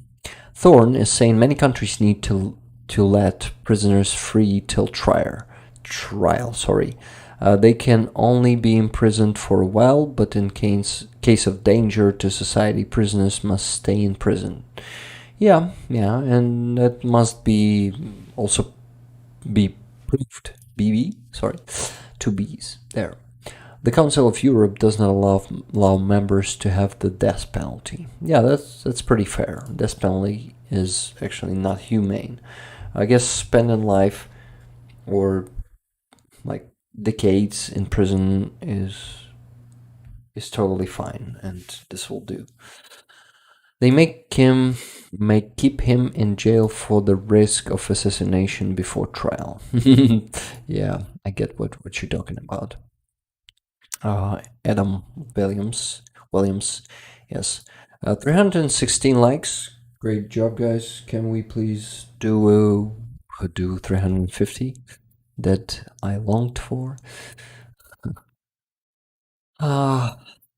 Speaker 1: Thorn is saying many countries need to let prisoners free till trial. Sorry, they can only be imprisoned for a while, but in case of danger to society, prisoners must stay in prison. Yeah, and that must be also be proved. Sorry, two B's there. The Council of Europe does not allow members to have the death penalty. Yeah, that's pretty fair. Death penalty is actually not humane. I guess spending life or like decades in prison is totally fine, and this will do. They keep him in jail for the risk of assassination before trial. Yeah, I get what you're talking about. Adam Williams, yes. 316 likes. Great job, guys. Can we please do 350 that I longed for?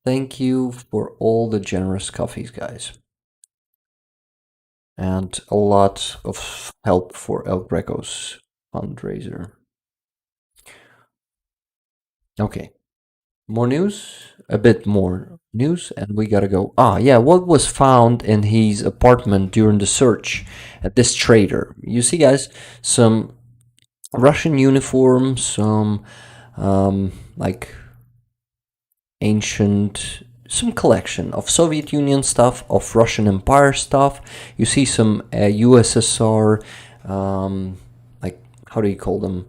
Speaker 1: Thank you for all the generous coffees, guys. And a lot of help for El Greco's fundraiser. Okay. More news? A bit more news, and we gotta go. Ah, yeah, what was found in his apartment during the search at this trader? You see, guys, some Russian uniforms, some like ancient, some collection of Soviet Union stuff, of Russian Empire stuff. You see some USSR, like, how do you call them?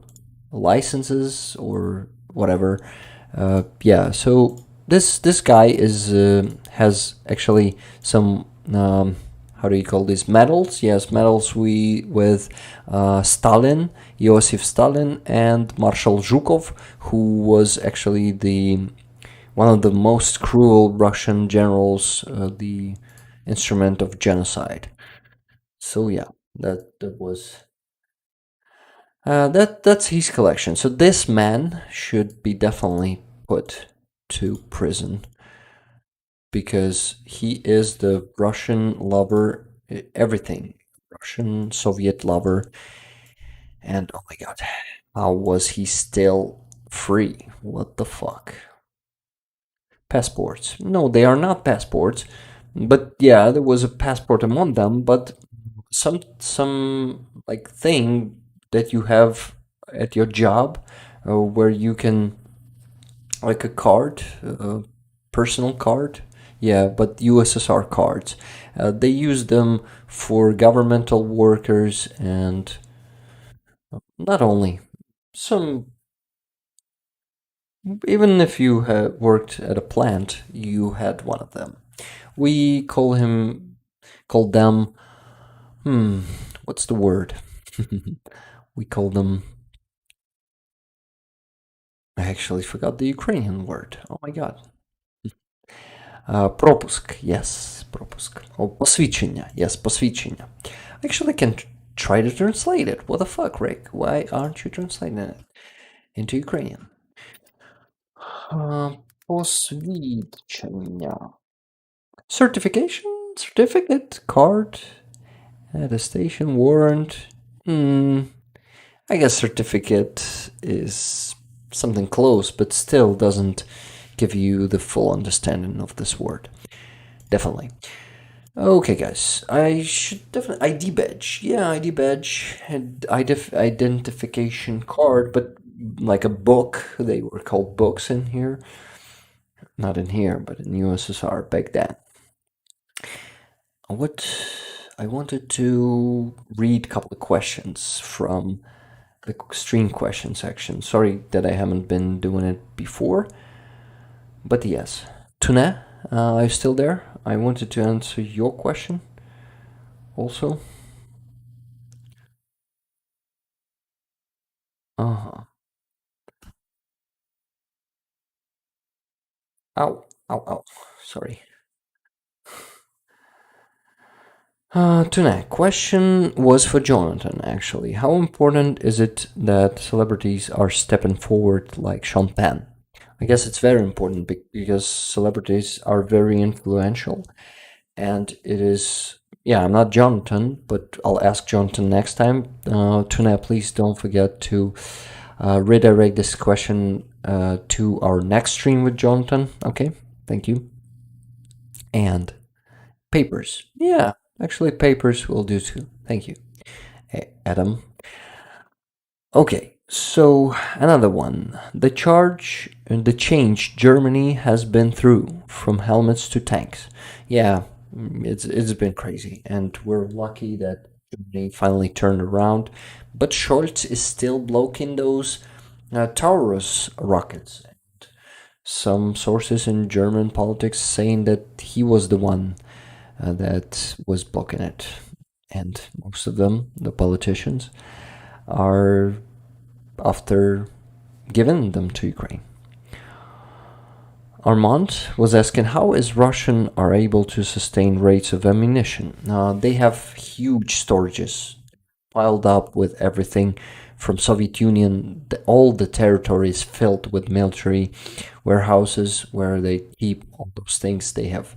Speaker 1: Licenses or whatever. Yeah, so this guy is has actually some how do you call these medals? Yes, medals with Stalin, Joseph Stalin, and Marshal Zhukov, who was actually the one of the most cruel Russian generals, the instrument of genocide. So yeah, that was that's his collection. So this man should be definitely put to prison because he is the Russian lover, everything Russian Soviet lover. And oh my god, how was he still free? What the fuck? Passports? No, they are not passports. But yeah, there was a passport among them. But some like thing that you have at your job, where you can, like a card, personal card. Yeah, but USSR cards. They use them for governmental workers and not only some. Even if you had worked at a plant, you had one of them. We call them. What's the word? We call them. I actually forgot the Ukrainian word. Oh my god. Пропуск, yes, пропуск. Oh, посвідчення, yes, посвідчення. Actually, I can try to translate it. What the fuck, Rick? Why aren't you translating it into Ukrainian? Посвідчення. Certification? Certificate? Card? Attestation? Warrant? I guess certificate is something close, but still doesn't give you the full understanding of this word. Definitely. Okay, guys. I should definitely ID badge. Yeah, ID badge and identification card, but like a book. They were called books in here. Not in here, but in USSR back then. What I wanted to read a couple of questions from the stream question section. Sorry that I haven't been doing it before. But yes. Tune, are you still there? I wanted to answer your question also. Ow, ow. Sorry. Tune, question was for Jonathan, actually. How important is it that celebrities are stepping forward like Sean Penn? I guess it's very important because celebrities are very influential, and it is. Yeah, I'm not Jonathan, but I'll ask Jonathan next time. Tuna, please don't forget to redirect this question to our next stream with Jonathan. Okay, thank you. And papers. Yeah, actually, papers will do too. Thank you, Adam. Okay. So another one, the change Germany has been through from helmets to tanks. Yeah, it's been crazy, and we're lucky that Germany finally turned around. But Scholz is still blocking those Taurus rockets. And some sources in German politics saying that he was the one that was blocking it, and most of them, the politicians, are after giving them to Ukraine. Armand was asking how is Russian are able to sustain rates of ammunition. They have huge storages piled up with everything from Soviet Union. All the territory is filled with military warehouses where they keep all those things. They have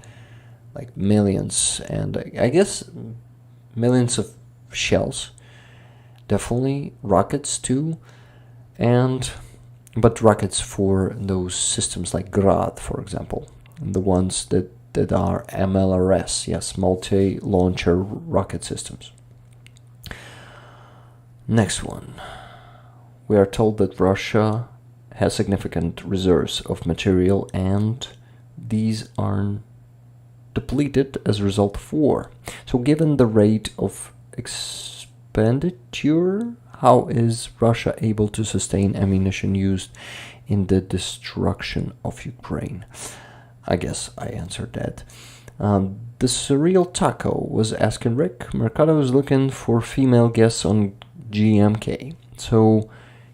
Speaker 1: like millions, and I guess millions of shells. Definitely rockets too, but rockets for those systems like Grad, for example, the ones that are MLRS, yes, multi-launcher rocket systems. Next one. We are told that Russia has significant reserves of material, and these are depleted as a result of war. So given the rate of expenditure, how is Russia able to sustain ammunition used in the destruction of Ukraine? I guess I answered that. The Surreal Taco was asking Rick, Mercado is looking for female guests on GMK. So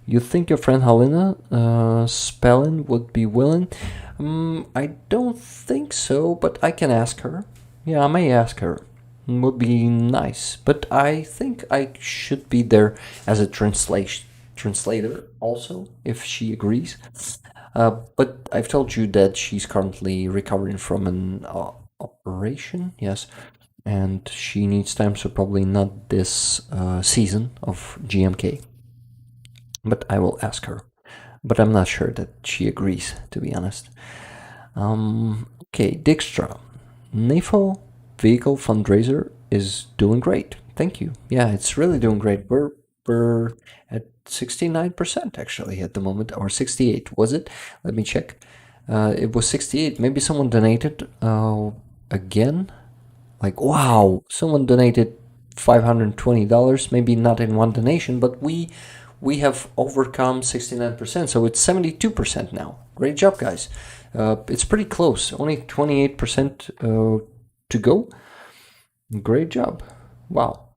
Speaker 1: you think your friend Halina Spellin would be willing? I don't think so, but I can ask her. Yeah, I may ask her. It would be nice. But I think I should be there as a translator also, if she agrees. But I've told you that she's currently recovering from an operation, yes, and she needs time, so probably not this season of GMK. But I will ask her. But I'm not sure that she agrees, to be honest. Okay, Dijkstra. NAFO vehicle fundraiser is doing great. Thank you. Yeah, it's really doing great. We're at 69% actually at the moment, or 68, was it? Let me check. It was 68. Maybe someone donated again. Like, wow, someone donated $520. Maybe not in one donation, but we have overcome 69%, so it's 72% now. Great job, guys. It's pretty close. Only 28% to go. Great job. Wow.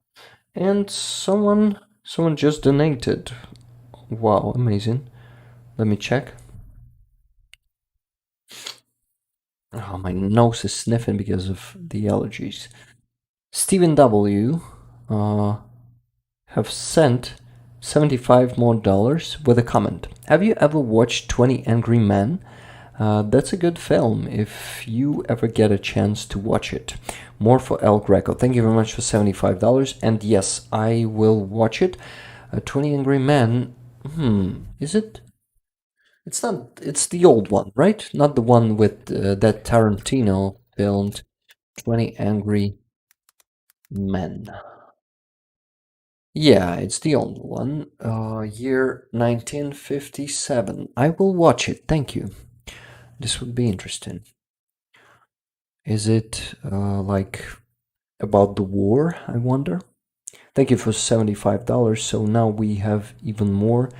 Speaker 1: And someone just donated. Wow, amazing. Let me check. Oh, my nose is sniffing because of the allergies. Stephen W. Have sent $75 more with a comment. Have you ever watched 20 Angry Men? That's a good film if you ever get a chance to watch it. More for El Greco. Thank you very much for $75. And yes, I will watch it. 20 Angry Men. Is it? It's not. It's the old one, right? Not the one with that Tarantino filmed. 20 Angry Men. Yeah, it's the old one. Year 1957. I will watch it. Thank you. This would be interesting. Is it like about the war, I wonder? Thank you for $75. So now we have even more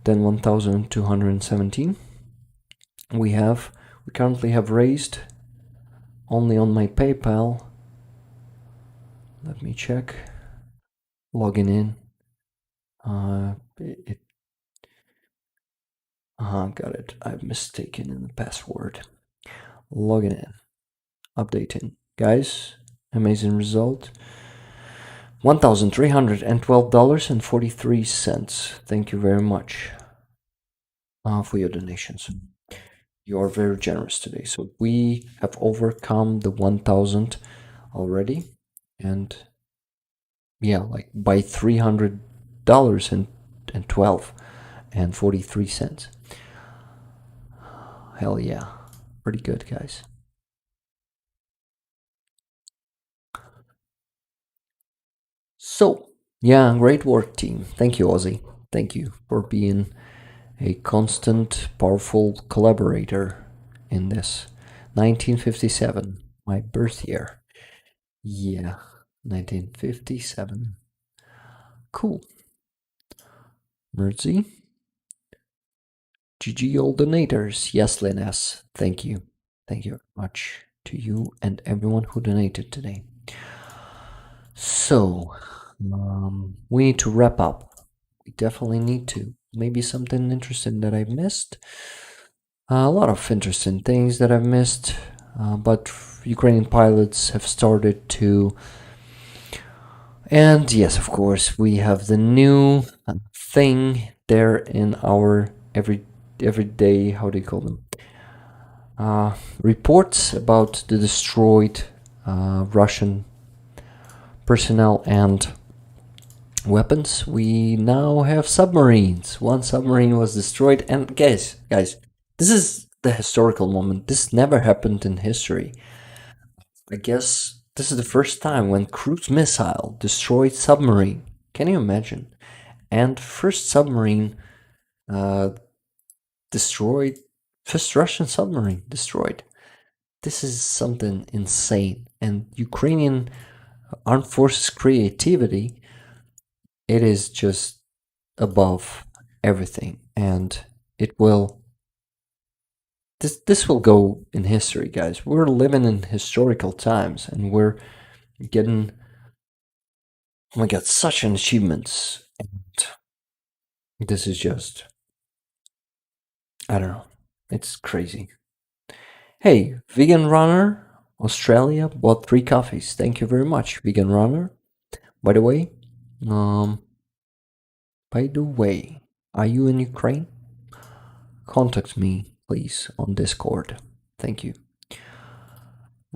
Speaker 1: than 1,217. We currently have raised only on my PayPal. Let me check. Logging in. Got it. I've mistaken in the password. Logging in. Updating. Guys, amazing result. $1,312.43. Thank you very much for your donations. You are very generous today. So we have overcome the 1,000 already. And yeah, like by $300.12.43. Hell yeah. Pretty good, guys. So, yeah, great work, team. Thank you, Ozzy. Thank you for being a constant, powerful collaborator in this. 1957, my birth year. Yeah, 1957. Cool. Mercy. GG all donators. Yes, Lynn S. Thank you. Thank you very much to you and everyone who donated today. So, we need to wrap up. We definitely need to. Maybe something interesting that I've missed. A lot of interesting things that I've missed. But Ukrainian pilots have started to And yes, of course, we have the new thing there in our everyday, how do you call them? Reports about the destroyed Russian personnel and weapons. We now have submarines. One submarine was destroyed, and guys, this is the historical moment. This never happened in history. I guess this is the first time when cruise missile destroyed submarine. Can you imagine? And first submarine destroyed, first Russian submarine destroyed. This is something insane. And Ukrainian armed forces creativity, it is just above everything. And it will, this will go in history, guys. We're living in historical times, and we're getting, oh my god, such an achievements. And this is just, I don't know, it's crazy. Hey, Vegan Runner Australia bought 3 coffees. Thank you very much, Vegan Runner. By the way, are you in Ukraine? Contact me, please, on Discord. Thank you.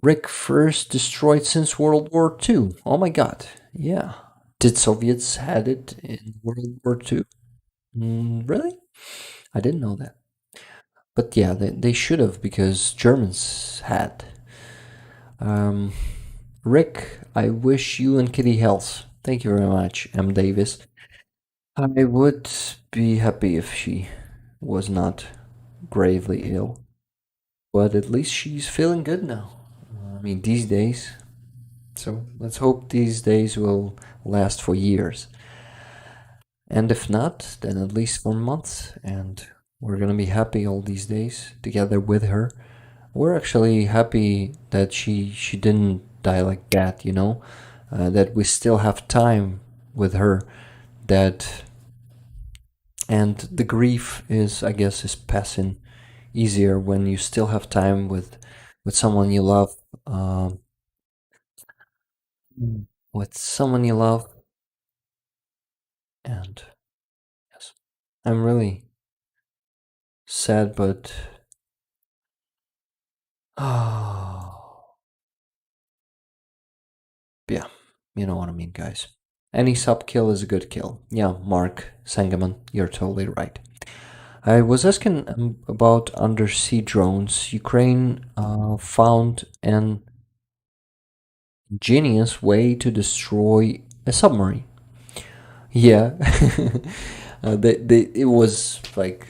Speaker 1: Rick first destroyed since World War II. Oh my god, yeah. Did Soviets had it in World War II? Really? I didn't know that. But yeah, they should have, because Germans had. Rick, I wish you and Kitty health. Thank you very much, M. Davis. I would be happy if she was not gravely ill. But at least she's feeling good now. I mean, these days. So let's hope these days will last for years. And if not, then at least for months. And we're gonna be happy all these days together with her. We're actually happy that she didn't die like that, you know? That we still have time with her. That, and the grief is, I guess, is passing easier when you still have time with someone you love. With someone you love. And yes, I'm really sad, but yeah, you know what I mean, guys. Any sub kill is a good kill. Yeah, Mark Sangaman, you're totally right. I was asking about undersea drones. Ukraine found an ingenious way to destroy a submarine. Yeah, it was like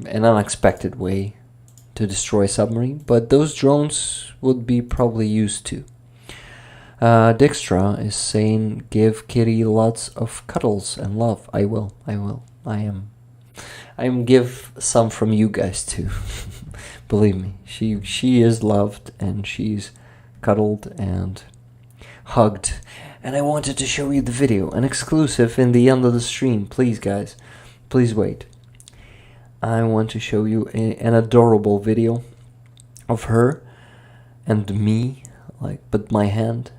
Speaker 1: an unexpected way to destroy a submarine, but those drones would be probably used to. Dijkstra is saying, give Kitty lots of cuddles and love. I will. I am give some from you guys too. Believe me, she is loved, and she's cuddled and hugged. And I wanted to show you the video, an exclusive in the end of the stream. Please, guys, please wait. I want to show you an adorable video of her and me, like, but my hand.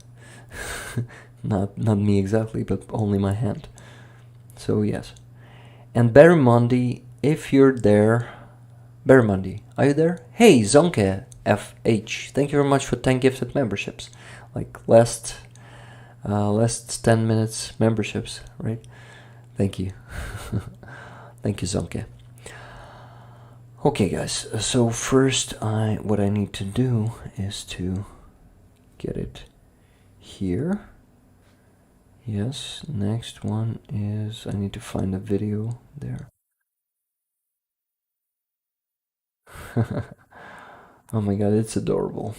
Speaker 1: not me exactly, but only my hand. So yes. And Barramundi, if you're there, Barramundi, are you there? Hey, Zonke FH, thank you very much for 10 gifted memberships. Like last 10 minutes memberships, right? Thank you. Thank you, Zonke. Okay, guys, so first what I need to do is to get it here. Yes, next one is I need to find a video there. Oh my god, it's adorable.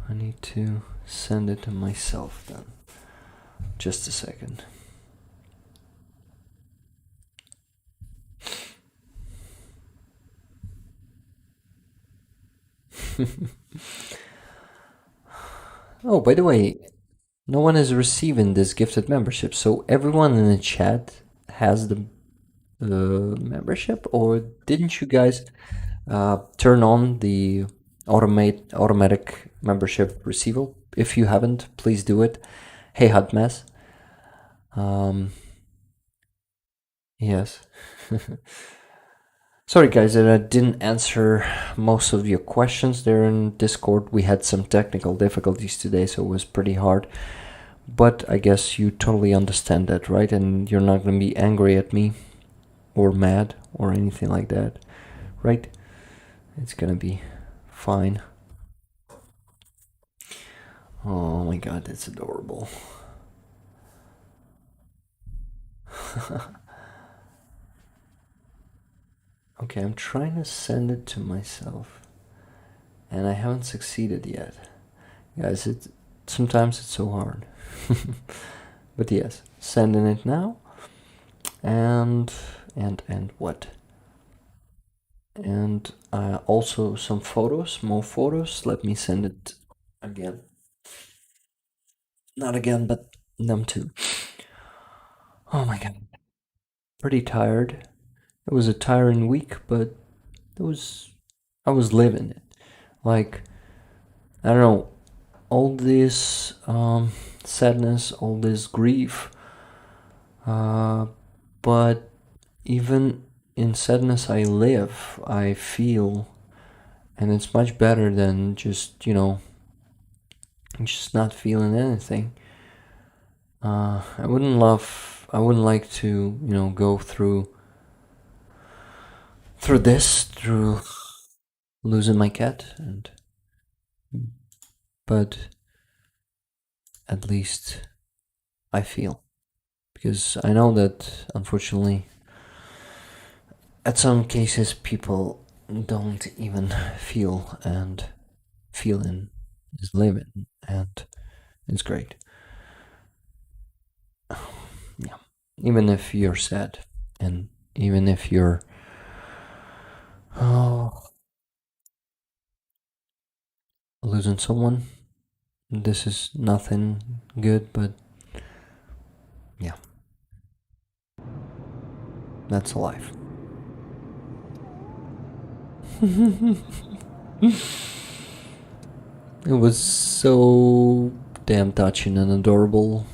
Speaker 1: I need to send it to myself then. Just a second. Oh, by the way, no one is receiving this gifted membership, so everyone in the chat has the membership, or didn't you guys turn on the automatic membership receival if you haven't, please do it. Hey, hot mess. Yes. Sorry guys that I didn't answer most of your questions there in Discord. We had some technical difficulties today, so it was pretty hard. But I guess you totally understand that, right? And you're not gonna be angry at me or mad or anything like that, right? It's gonna be fine. Oh my god, that's adorable. Okay, I'm trying to send it to myself, and I haven't succeeded yet. Guys, sometimes it's so hard. But yes, sending it now. And what? And also some photos, more photos. Let me send it again. Not again, but them too. Oh my god. Pretty tired. It was a tiring week, but I was living it. Like, I don't know, all this sadness, all this grief, but even in sadness I live, I feel, and it's much better than just, just not feeling anything. I wouldn't like to, go through losing my cat, but at least I feel, because I know that unfortunately at some cases people don't even feel, and feeling is living, and it's great. Yeah, even if you're sad, and even if you're losing someone, this is nothing good, but yeah, that's life. It was so damn touching and adorable.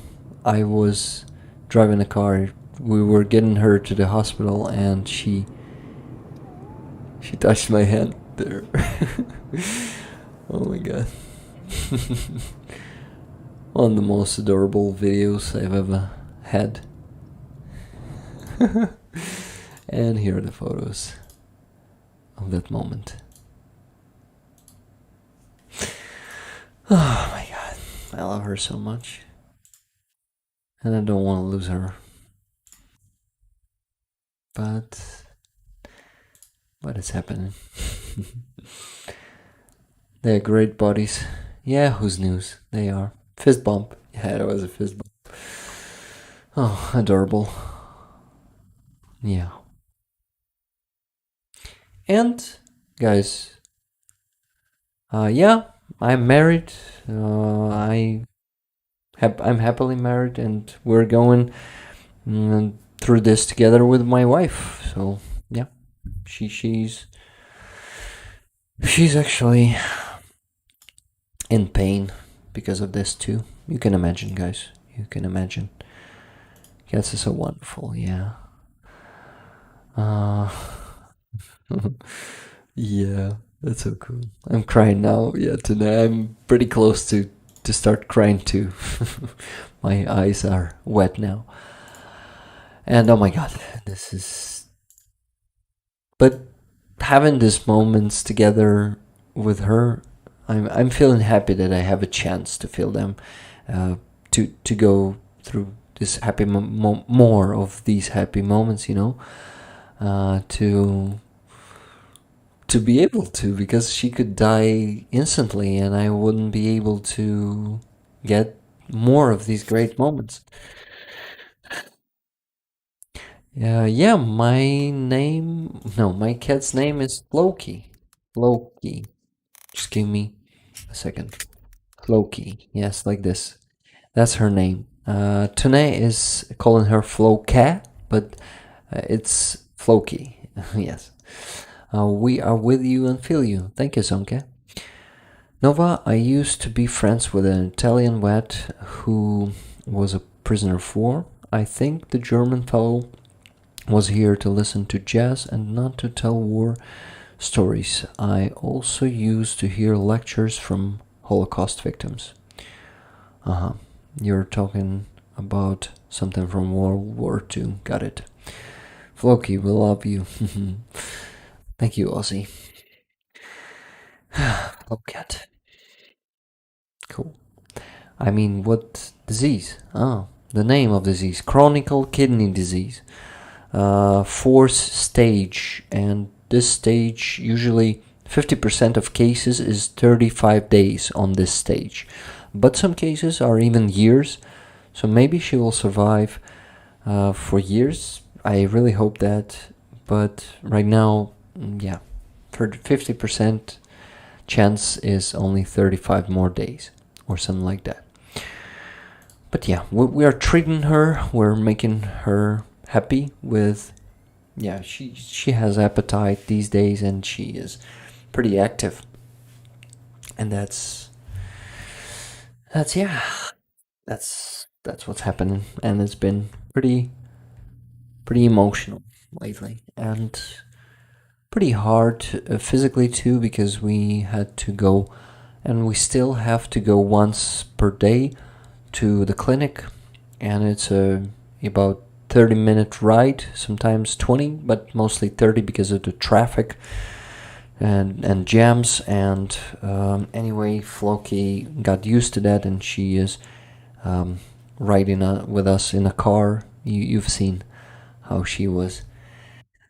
Speaker 1: I was driving a car. We were getting her to the hospital, and she touched my hand there. Oh my god. One of the most adorable videos I've ever had. And here are the photos of that moment. Oh my god, I love her so much, and I don't want to lose her. But it's happening. They're great buddies. Yeah, whose news? They are. Fist bump. Yeah, it was a fist bump. Oh, adorable. Yeah. And guys, yeah, I'm married. I'm happily married, and we're going through this together with my wife. So yeah, she's actually in pain because of this too. You can imagine, guys. You can imagine. Cats are so wonderful. Yeah. Yeah, that's so cool. I'm crying now. Yeah, today I'm pretty close to start crying too. My eyes are wet now. And oh my god, this is... But having these moments together with her, I'm feeling happy that I have a chance to feel them, to go through this happy more of these happy moments, to be able to, because she could die instantly and I wouldn't be able to get more of these great moments. Yeah, my cat's name is Loki. Loki. Just give me a second. Loki. Yes, like this. That's her name. Tune is calling her Floka, but it's Floki. Yes. We are with you and feel you. Thank you, Sonke. Nova, I used to be friends with an Italian vet who was a prisoner of war. I think the German fellow was here to listen to jazz and not to tell war stories. I also used to hear lectures from Holocaust victims. Uh-huh. You're talking about something from World War II. Got it. Floki, we love you. Thank you, Ozzy. Lobcat. Cool. I mean, what disease? Oh, the name of disease. Chronic kidney disease. Fourth stage, and this stage usually 50% of cases is 35 days on this stage, but some cases are even years, so maybe she will survive for years. I really hope that, but right now, yeah, for 50% chance is only 35 more days or something like that. But yeah, we are treating her, we're making her happy with, yeah, she has appetite these days and she is pretty active, and that's yeah, that's what's happening, and it's been pretty emotional lately and pretty hard physically too, because we had to go, and we still have to go once per day to the clinic, and it's about 30-minute ride, sometimes 20, but mostly 30 because of the traffic and jams. And anyway, Floki got used to that, and she is riding with us in a car. You've seen how she was.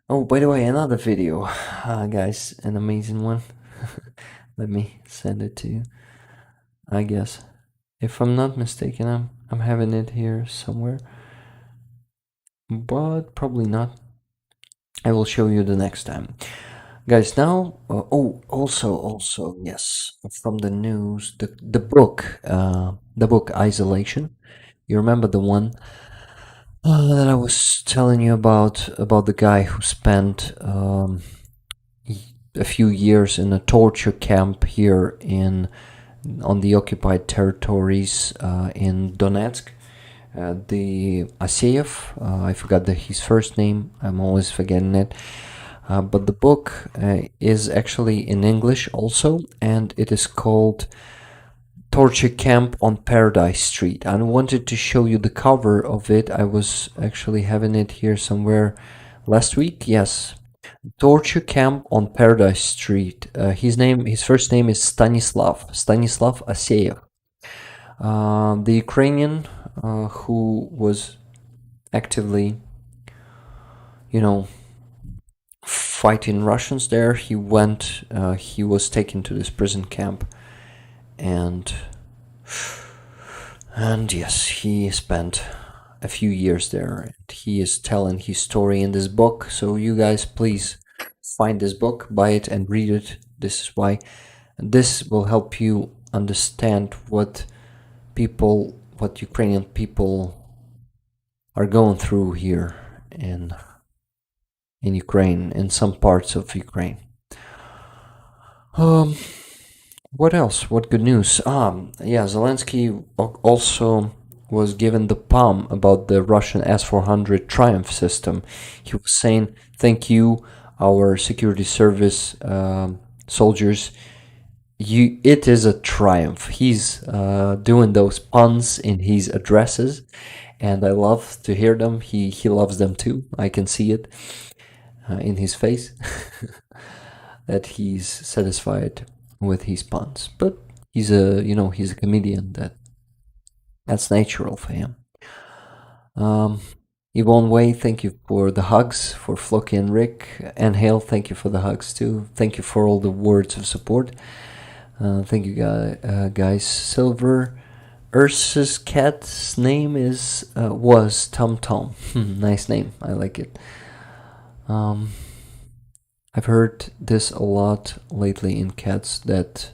Speaker 1: Oh, by the way, another video, guys, an amazing one. Let me send it to you. I guess, if I'm not mistaken, I'm having it here somewhere, but probably not. I will show you the next time, guys. Now, also, yes, from the news, the book Isolation. You remember the one that I was telling you about the guy who spent a few years in a torture camp here on the occupied territories in Donetsk. The Aseyev, I forgot his first name, I'm always forgetting it, but the book is actually in English also, and it is called Torture Camp on Paradise Street. I wanted to show you the cover of it. I was actually having it here somewhere last week. Yes, Torture Camp on Paradise Street. His first name is Stanislav Aseyev. The Ukrainian who was actively, fighting Russians there. He was taken to this prison camp, and yes, he spent a few years there. He is telling his story in this book, so you guys please find this book, buy it, and read it. This will help you understand what Ukrainian people are going through here in Ukraine, in some parts of Ukraine. What else? What good news? Yeah, Zelensky also was given the palm about the Russian S-400 Triumph system. He was saying, "Thank you, our security service soldiers. It is a triumph." He's doing those puns in his addresses, and I love to hear them. He loves them too. I can see it in his face that he's satisfied with his puns. But he's a comedian. That's natural for him. Yvonne Way, thank you for the hugs, for Floki and Rick. And Hale, thank you for the hugs too. Thank you for all the words of support. Thank you, guys. Silver Ursa's cat's name was Tom Tom. Nice name. I like it. I've heard this a lot lately in cats, that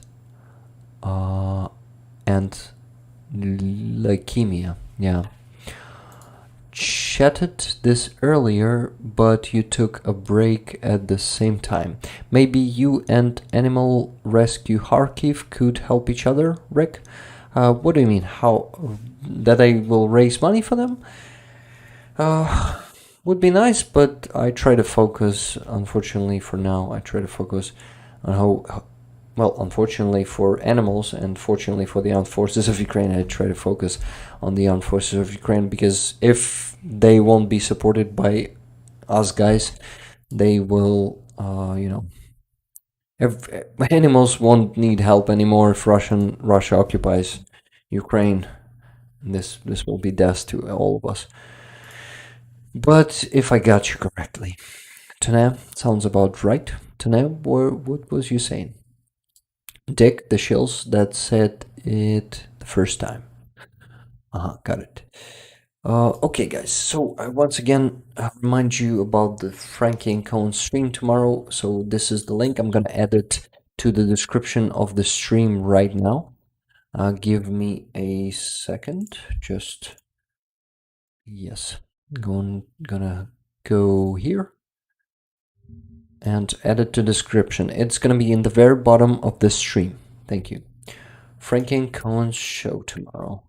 Speaker 1: and leukemia. Yeah. chatted this earlier, but you took a break at the same time. Maybe you and Animal Rescue Kharkiv could help each other, Rick? What do you mean? How? That I will raise money for them? Would be nice, but I try to focus, unfortunately for now, I try to focus on how well, unfortunately for animals and fortunately for the armed forces of Ukraine, I try to focus on the armed forces of Ukraine, because if they won't be supported by us guys, they will, if animals won't need help anymore if Russia occupies Ukraine. This will be death to all of us. But if I got you correctly, Tana, sounds about right. Tana, what was you saying? Dick, the shills that said it the first time. Got it. Okay, guys, so I once again remind you about the Franky Coen stream tomorrow. So this is the link. I'm gonna add it to the description of the stream right now. Give me a second. Just, yes, gonna go here and add it to description. It's gonna be in the very bottom of the stream. Thank you. Franky Coen's show tomorrow.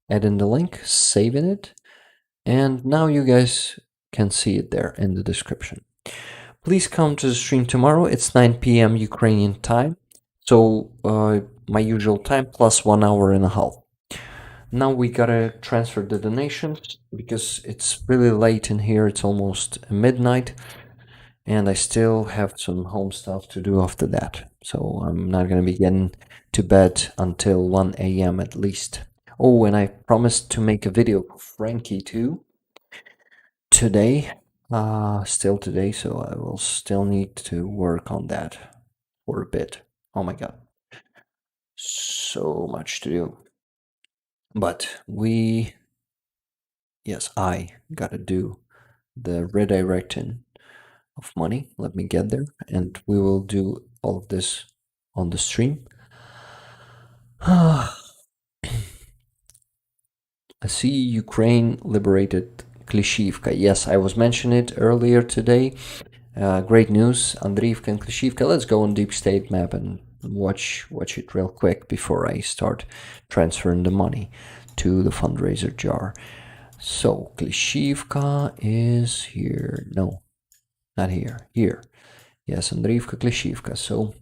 Speaker 1: Add in the link, saving it, and now you guys can see it there in the description. Please come to the stream tomorrow. It's 9 p.m. Ukrainian time, so my usual time plus 1 hour and a half. Now we gotta transfer the donations because it's really late in here. It's almost midnight. And I still have some home stuff to do after that. So I'm not going to be getting to bed until 1 a.m. at least. Oh, and I promised to make a video for Franky too. Today. Still today, so I will still need to work on that for a bit. Oh my god. So much to do. But I gotta do the redirecting of money. Let me get there, and we will do all of this on the stream. I see Ukraine liberated Klishivka. Yes, I was mentioning it earlier today. Great news, Andriivka and Klishivka. Let's go on Deep State map and watch it real quick before I start transferring the money to the fundraiser jar. So Klishivka is here. No. Not here, here. Yes, Andriivka, Klishivka. So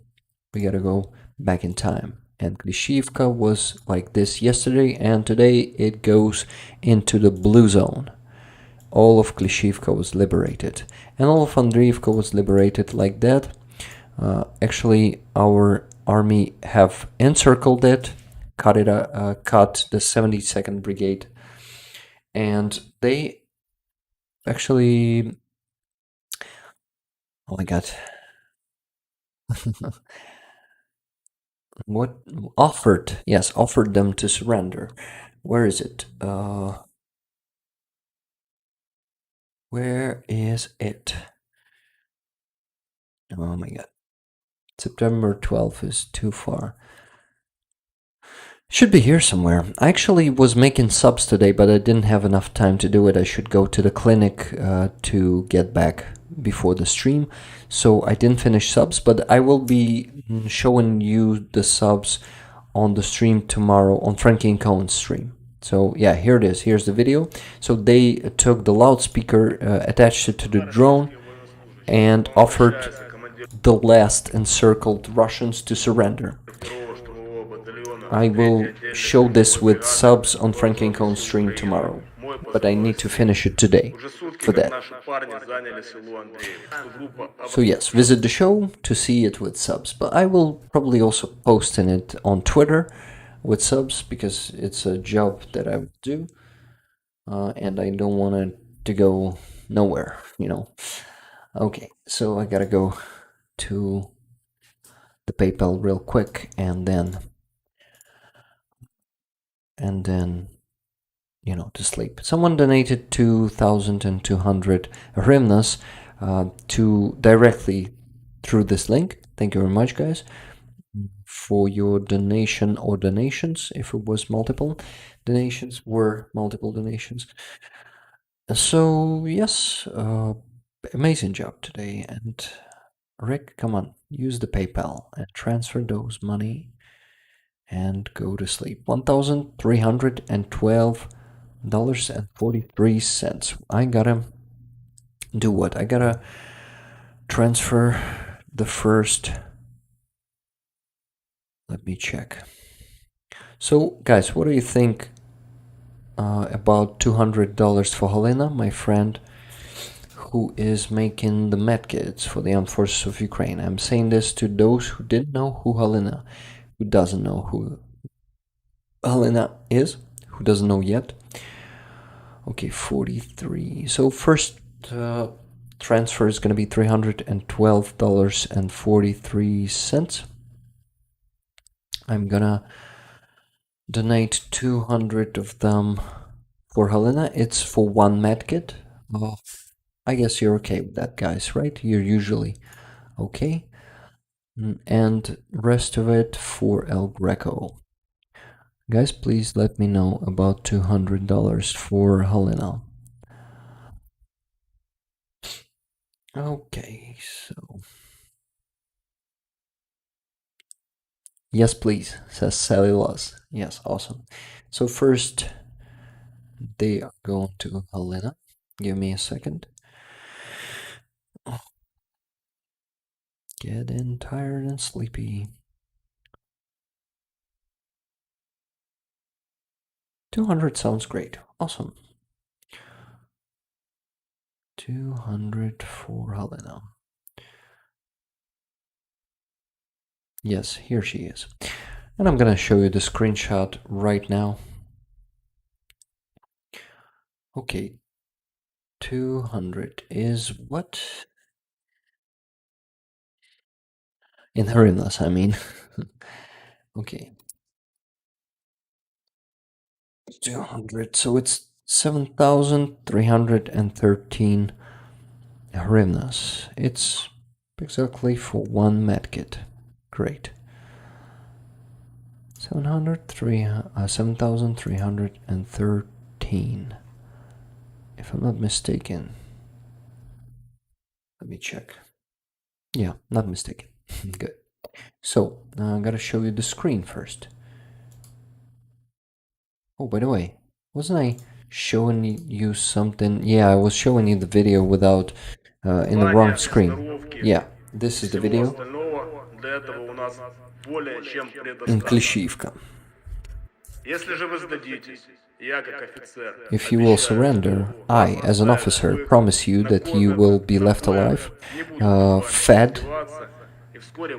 Speaker 1: we gotta go back in time. And Klishivka was like this yesterday, and today it goes into the blue zone. All of Klishivka was liberated. And all of Andriivka was liberated like that. Actually, our army have encircled it, cut the 72nd Brigade. And they actually... Oh my god. What offered? Yes, offered them to surrender. Where is it? Where is it? Oh my god. September 12th is too far. Should be here somewhere. I actually was making subs today, but I didn't have enough time to do it. I should go to the clinic to get back before the stream, so I didn't finish subs, but I will be showing you the subs on the stream tomorrow, on Franky Coen's stream. So yeah, here it is. Here's the video. So they took the loudspeaker, attached it to the drone, and offered the last encircled Russians to surrender. I will show this with subs on Franky Coen's stream tomorrow, but I need to finish it today for that. So yes, visit the show to see it with subs, but I will probably also post in it on Twitter with subs, because it's a job that I would do, and I don't want it to go nowhere, you know. Okay, so I gotta go to the PayPal real quick, and then to sleep. Someone donated 2,200 hryvnias to directly through this link. Thank you very much, guys, for your donation or donations. If it was multiple donations, So yes, amazing job today. And Rick, come on, use the PayPal and transfer those money and go to sleep. $1,312.43. I gotta do what? I gotta transfer the first. Let me check. So, guys, what do you think about $200 for Helena, my friend, who is making the medkits for the armed forces of Ukraine? I'm saying this to those who didn't know who Helena, who doesn't know who Helena is, who doesn't know yet. Okay, 43. So first transfer is going to be $312.43. I'm gonna donate 200 of them for Helena. It's for one medkit. Oh, I guess you're okay with that, guys, right? You're usually okay. And rest of it for El Greco. Guys, please let me know about $200 for Helena. Okay, so... Yes, please, says Sally Laws. Yes, awesome. So first, they are going to Helena. Give me a second. Getting tired and sleepy. 200 sounds great. Awesome. 200 for Helena. Yes, here she is. And I'm gonna show you the screenshot right now. Okay. 200 is what? In hryvnias, I mean. Okay. 200, so it's 7,313 hryvnias. It's exactly for one medkit. Great. 7,313. If I'm not mistaken. Let me check. Yeah, not mistaken. Good. So, I gotta show you the screen first. Oh, by the way, wasn't I showing you something? Yeah, I was showing you the video without in the wrong screen. Yeah, this is the video in Klishivka. If you will surrender, I, as an officer, promise you that you will be left alive, fed. We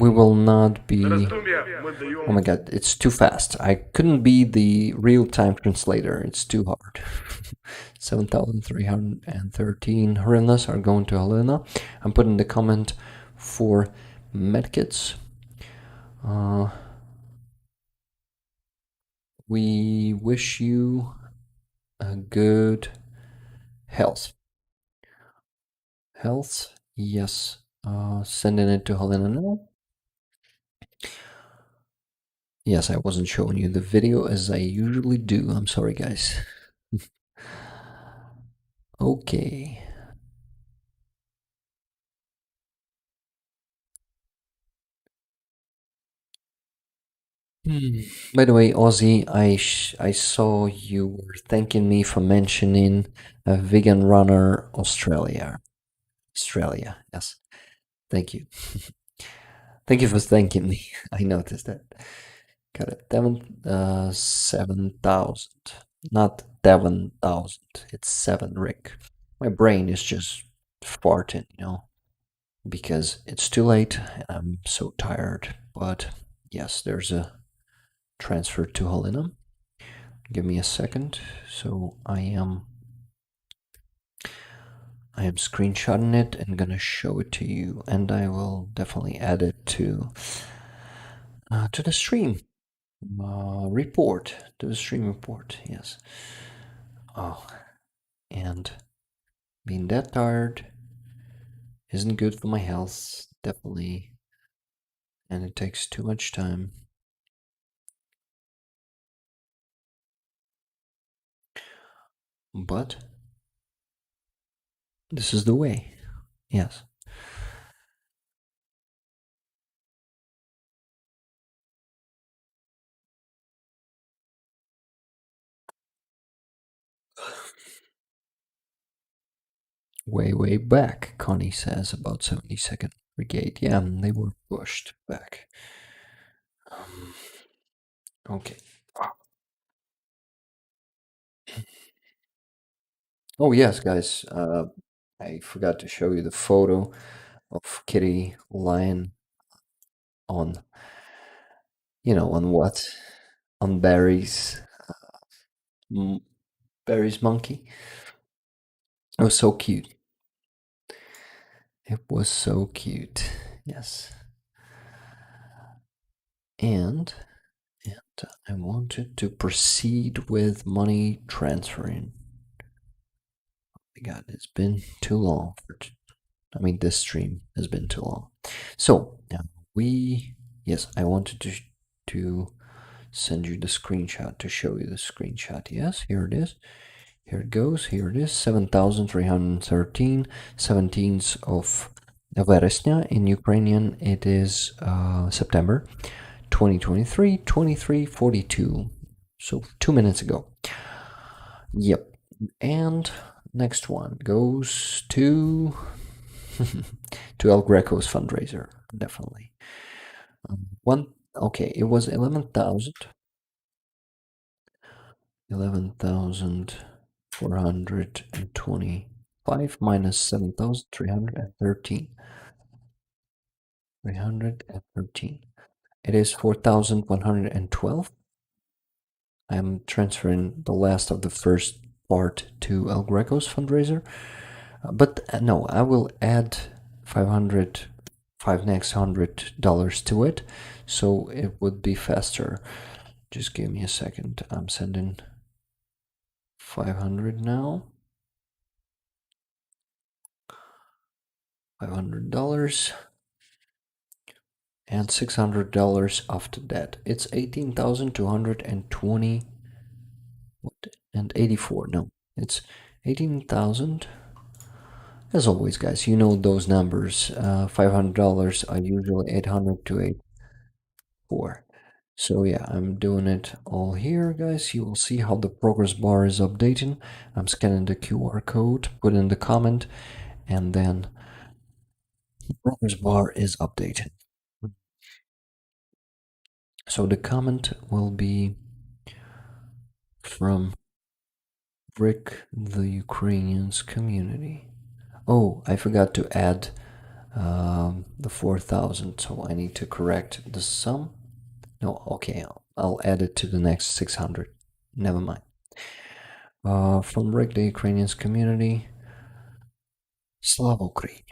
Speaker 1: will not be. Oh my god, it's too fast. I couldn't be the real-time translator. It's too hard. 7,313 hryvnias are going to Helena. I'm putting the comment for medkits. We wish you a good health. Health, yes. Sending it to Helena now. Yes, I wasn't showing you the video as I usually do. I'm sorry, guys. Okay. By the way, Ozzy, I saw you were thanking me for mentioning a vegan runner Australia. Australia, yes. Thank you. Thank you for thanking me. I noticed that. Got it. 7,000. Not 7,000. It's 7, Rick. My brain is just farting, because it's too late and I'm so tired. But yes, there's a transfer to Helena. Give me a second. So I am screenshotting it and gonna show it to you, and I will definitely add it to the stream report. To the stream report, yes. Oh, and being that tired isn't good for my health, definitely, and it takes too much time. but this is the way. Yes. Way back, Connie says, about 72nd Brigade. Yeah, they were pushed back. Okay. Oh yes, guys. I forgot to show you the photo of Kitty lying on, on what? On Barry's monkey. It was so cute. It was so cute. Yes. And I wanted to proceed with money transferring. Oh my God, it's been too long. This stream has been too long. So now yes, I wanted to send you the screenshot to show you the screenshot. Yes, here it is. Here it goes. Here it is. 7,313, 17th of Вересня. In Ukrainian, it is September 2023, 23:42. So 2 minutes ago. Yep. And next one goes to El Greco's fundraiser, definitely. Okay, it was 11,425 minus 7,313. 313. It is 4,112. I'm transferring the last of the first part to El Greco's fundraiser. But no, I will add next $100 to it, so it would be faster. Just give me a second. I'm sending 500 now. $500 and $600 after that. It's 18,220 and 84. No, it's 18,000. As always, guys, you know those numbers. $500 are usually 800 to 84. So yeah, I'm doing it all here, guys. You will see how the progress bar is updating. I'm scanning the QR code, put in the comment, and then the progress bar is updated. So the comment will be from Brick the Ukrainians community. Oh, I forgot to add the 4,000, so I need to correct the sum. No, okay, I'll add it to the next 600. Never mind. From Brick the Ukrainians community. Slava Ukraine.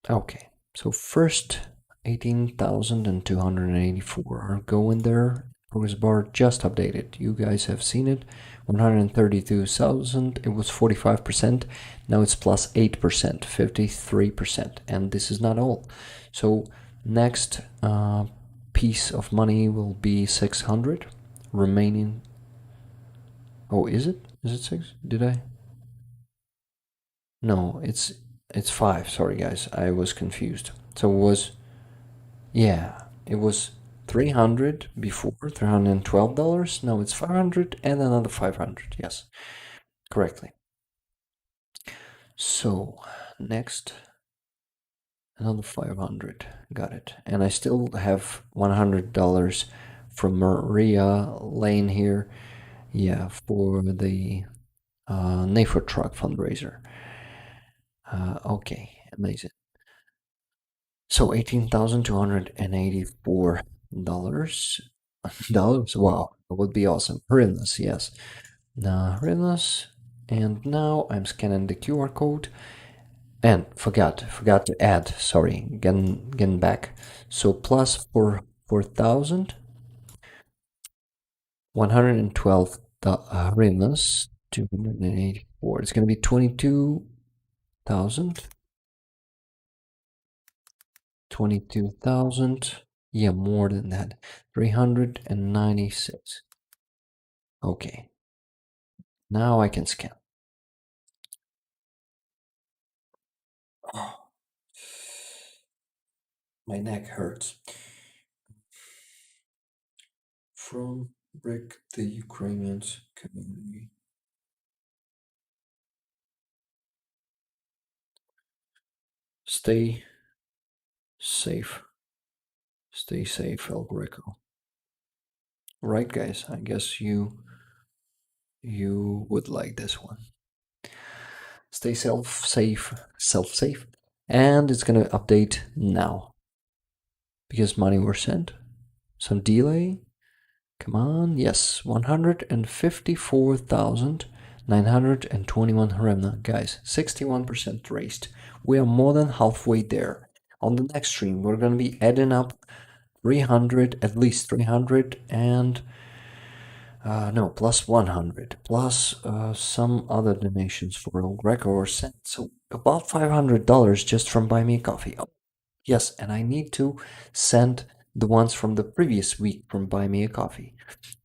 Speaker 1: Okay, so first 18,284 are going there. Progress bar just updated. You guys have seen it. 132,000. It was 45%. Now it's plus 8%, 53%. And this is not all. So next piece of money will be 600. Remaining. Oh, is it? Is it 6? Did I? No, it's 5. Sorry, guys. I was confused. So it was. Yeah, it was 300 before, $312. Now it's 500 and another 500. Yes, correctly. So next, another 500. Got it. And I still have $100 from Maria Lane here. Yeah, for the NAFOR truck fundraiser. Okay, amazing. So $18,284. Wow, that would be awesome. Hryvnias, yes. Now Hryvnias, and now I'm scanning the QR code. And forgot to add. Sorry, getting back. So plus 4,000, 112 hryvnias, 284. It's gonna be 22,000. 22,000. Yeah, more than that. 396. Okay. Now I can scan. Oh, my neck hurts. From Rick the Ukrainians community. Stay safe. Stay safe, El Greco. Right, guys, I guess you would like this one. Stay self-safe, and it's gonna update now because money were sent. Some delay. Come on, yes, 154,921 hryvnia, guys, 61% raised. We are more than halfway there. On the next stream, we're gonna be adding up 300, at least 300, and no, plus 100, plus some other donations for El Greco or sent. So about $500 just from Buy Me a Coffee. Oh, yes, and I need to send the ones from the previous week from Buy Me a Coffee.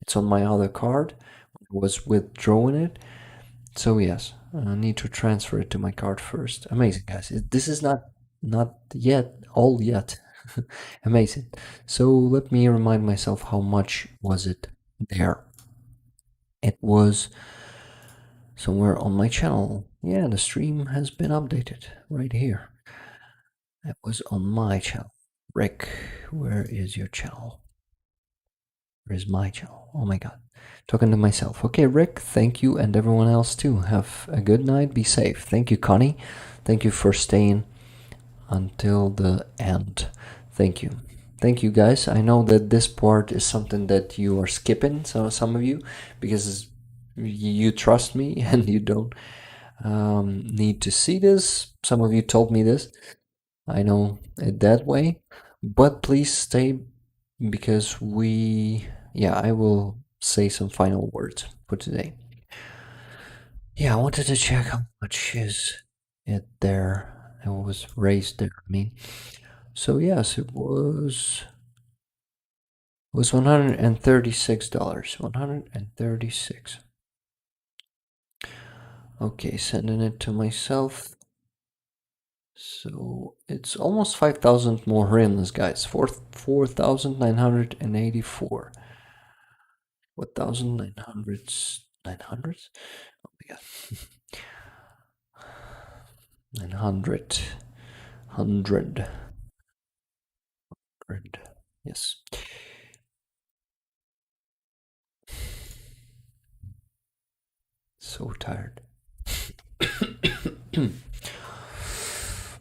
Speaker 1: It's on my other card. I was withdrawing it. So yes, I need to transfer it to my card first. Amazing, guys. This is not yet all yet. Amazing. So let me remind myself how much was it there. It was somewhere on my channel. Yeah, the stream has been updated right here. It was on my channel. Rick, where is your channel? Where is my channel? Oh my god. Talking to myself. Okay, Rick, thank you, and everyone else too. Have a good night. Be safe. Thank you, Connie. Thank you for staying until the end. Thank you. Thank you, guys. I know that this part is something that you are skipping, so some of you, because you trust me and you don't need to see this. Some of you told me this. I know it that way, but please stay because I will say some final words for today. Yeah, I wanted to check how much is it there. It was raised there, I mean. So yes, it was $136. 136. Okay, sending it to myself. So it's almost 5,000 more hryvnias, guys. 4,984. 4,900s? 900s? Oh my god. 900. 100. Yes. So tired.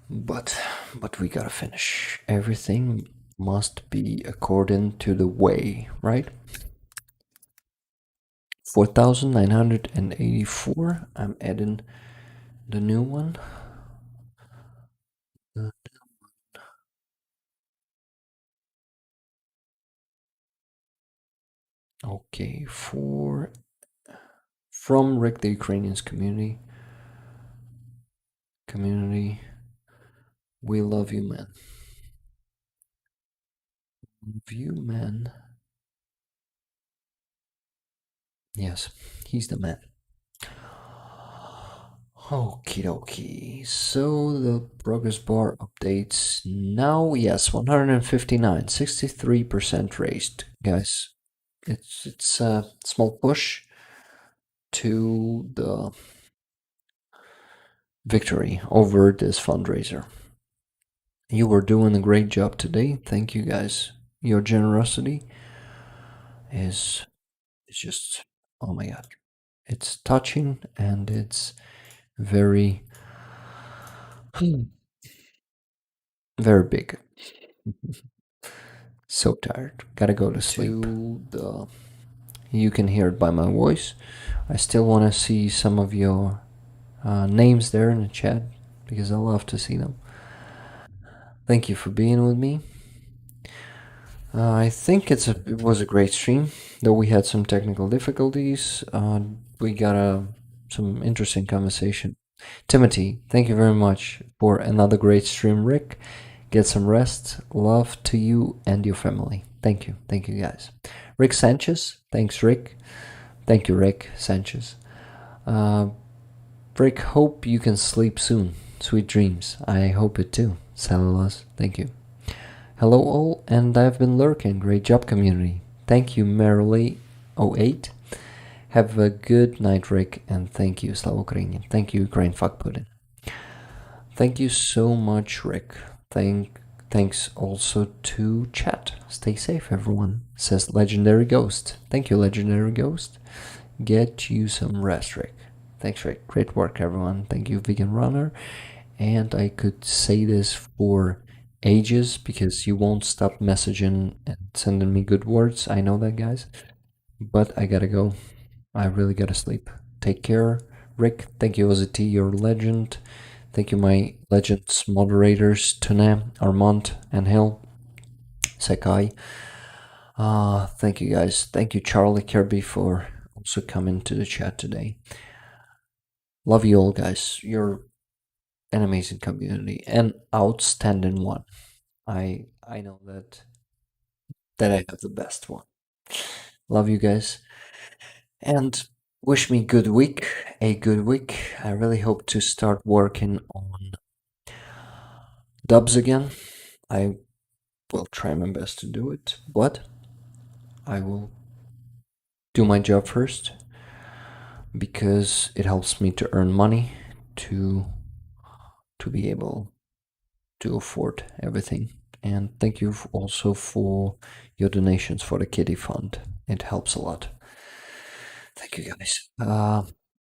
Speaker 1: But we gotta finish. Everything must be according to the way, right? 4,984. I'm adding the new one. Okay, from Rick the Ukrainians community. We love you, man. Love you, man. Yes, he's the man. Okie dokie. So the progress bar updates now. Yes, 159, 63% raised, guys. It's a small push to the victory over this fundraiser. You were doing a great job today. Thank you, guys. Your generosity is just, oh my god, it's touching, and it's very very big. So tired, gotta go to sleep. You can hear it by my voice. I still want to see some of your names there in the chat because I love to see them. Thank you for being with me. I think it was a great stream, though we had some technical difficulties. We got some interesting conversation. Timothy, thank you very much for another great stream. Rick, get some rest. Love to you and your family. Thank you guys. Rick Sanchez, thanks Rick. Thank you, Rick Sanchez. Rick, hope you can sleep soon. Sweet dreams. I hope it too. Saludos. Thank you. Hello all, and I've been lurking. Great job, community. Thank you, Merrily08. Have a good night, Rick, and thank you, Slava Ukrainian. Thank you, Ukraine Fuck Pudding. Thank you so much, Rick. Thanks also to chat. Stay safe, everyone, says Legendary Ghost. Thank you, Legendary Ghost. Get you some rest, Rick. Thanks, Rick. Great work, everyone. Thank you, Vegan Runner. And I could say this for ages because you won't stop messaging and sending me good words. I know that, guys. But I gotta go. I really gotta sleep. Take care. Rick, thank you, OZT, you're a legend. Thank you, my Legends moderators, Tune, Armand, and Hill, Sekai. Thank you, guys. Thank you, Charlie Kirby, for also coming to the chat today. Love you all, guys. You're an amazing community, an outstanding one. I know that I have the best one. Love you guys, and wish me a good week. I really hope to start working on dubs again. I will try my best to do it, but I will do my job first because it helps me to earn money to be able to afford everything. And thank you also for your donations for the Kitty Fund. It helps a lot. Thank you, guys.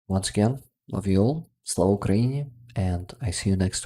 Speaker 1: Once again, love you all. Slava Ukraini, and I see you next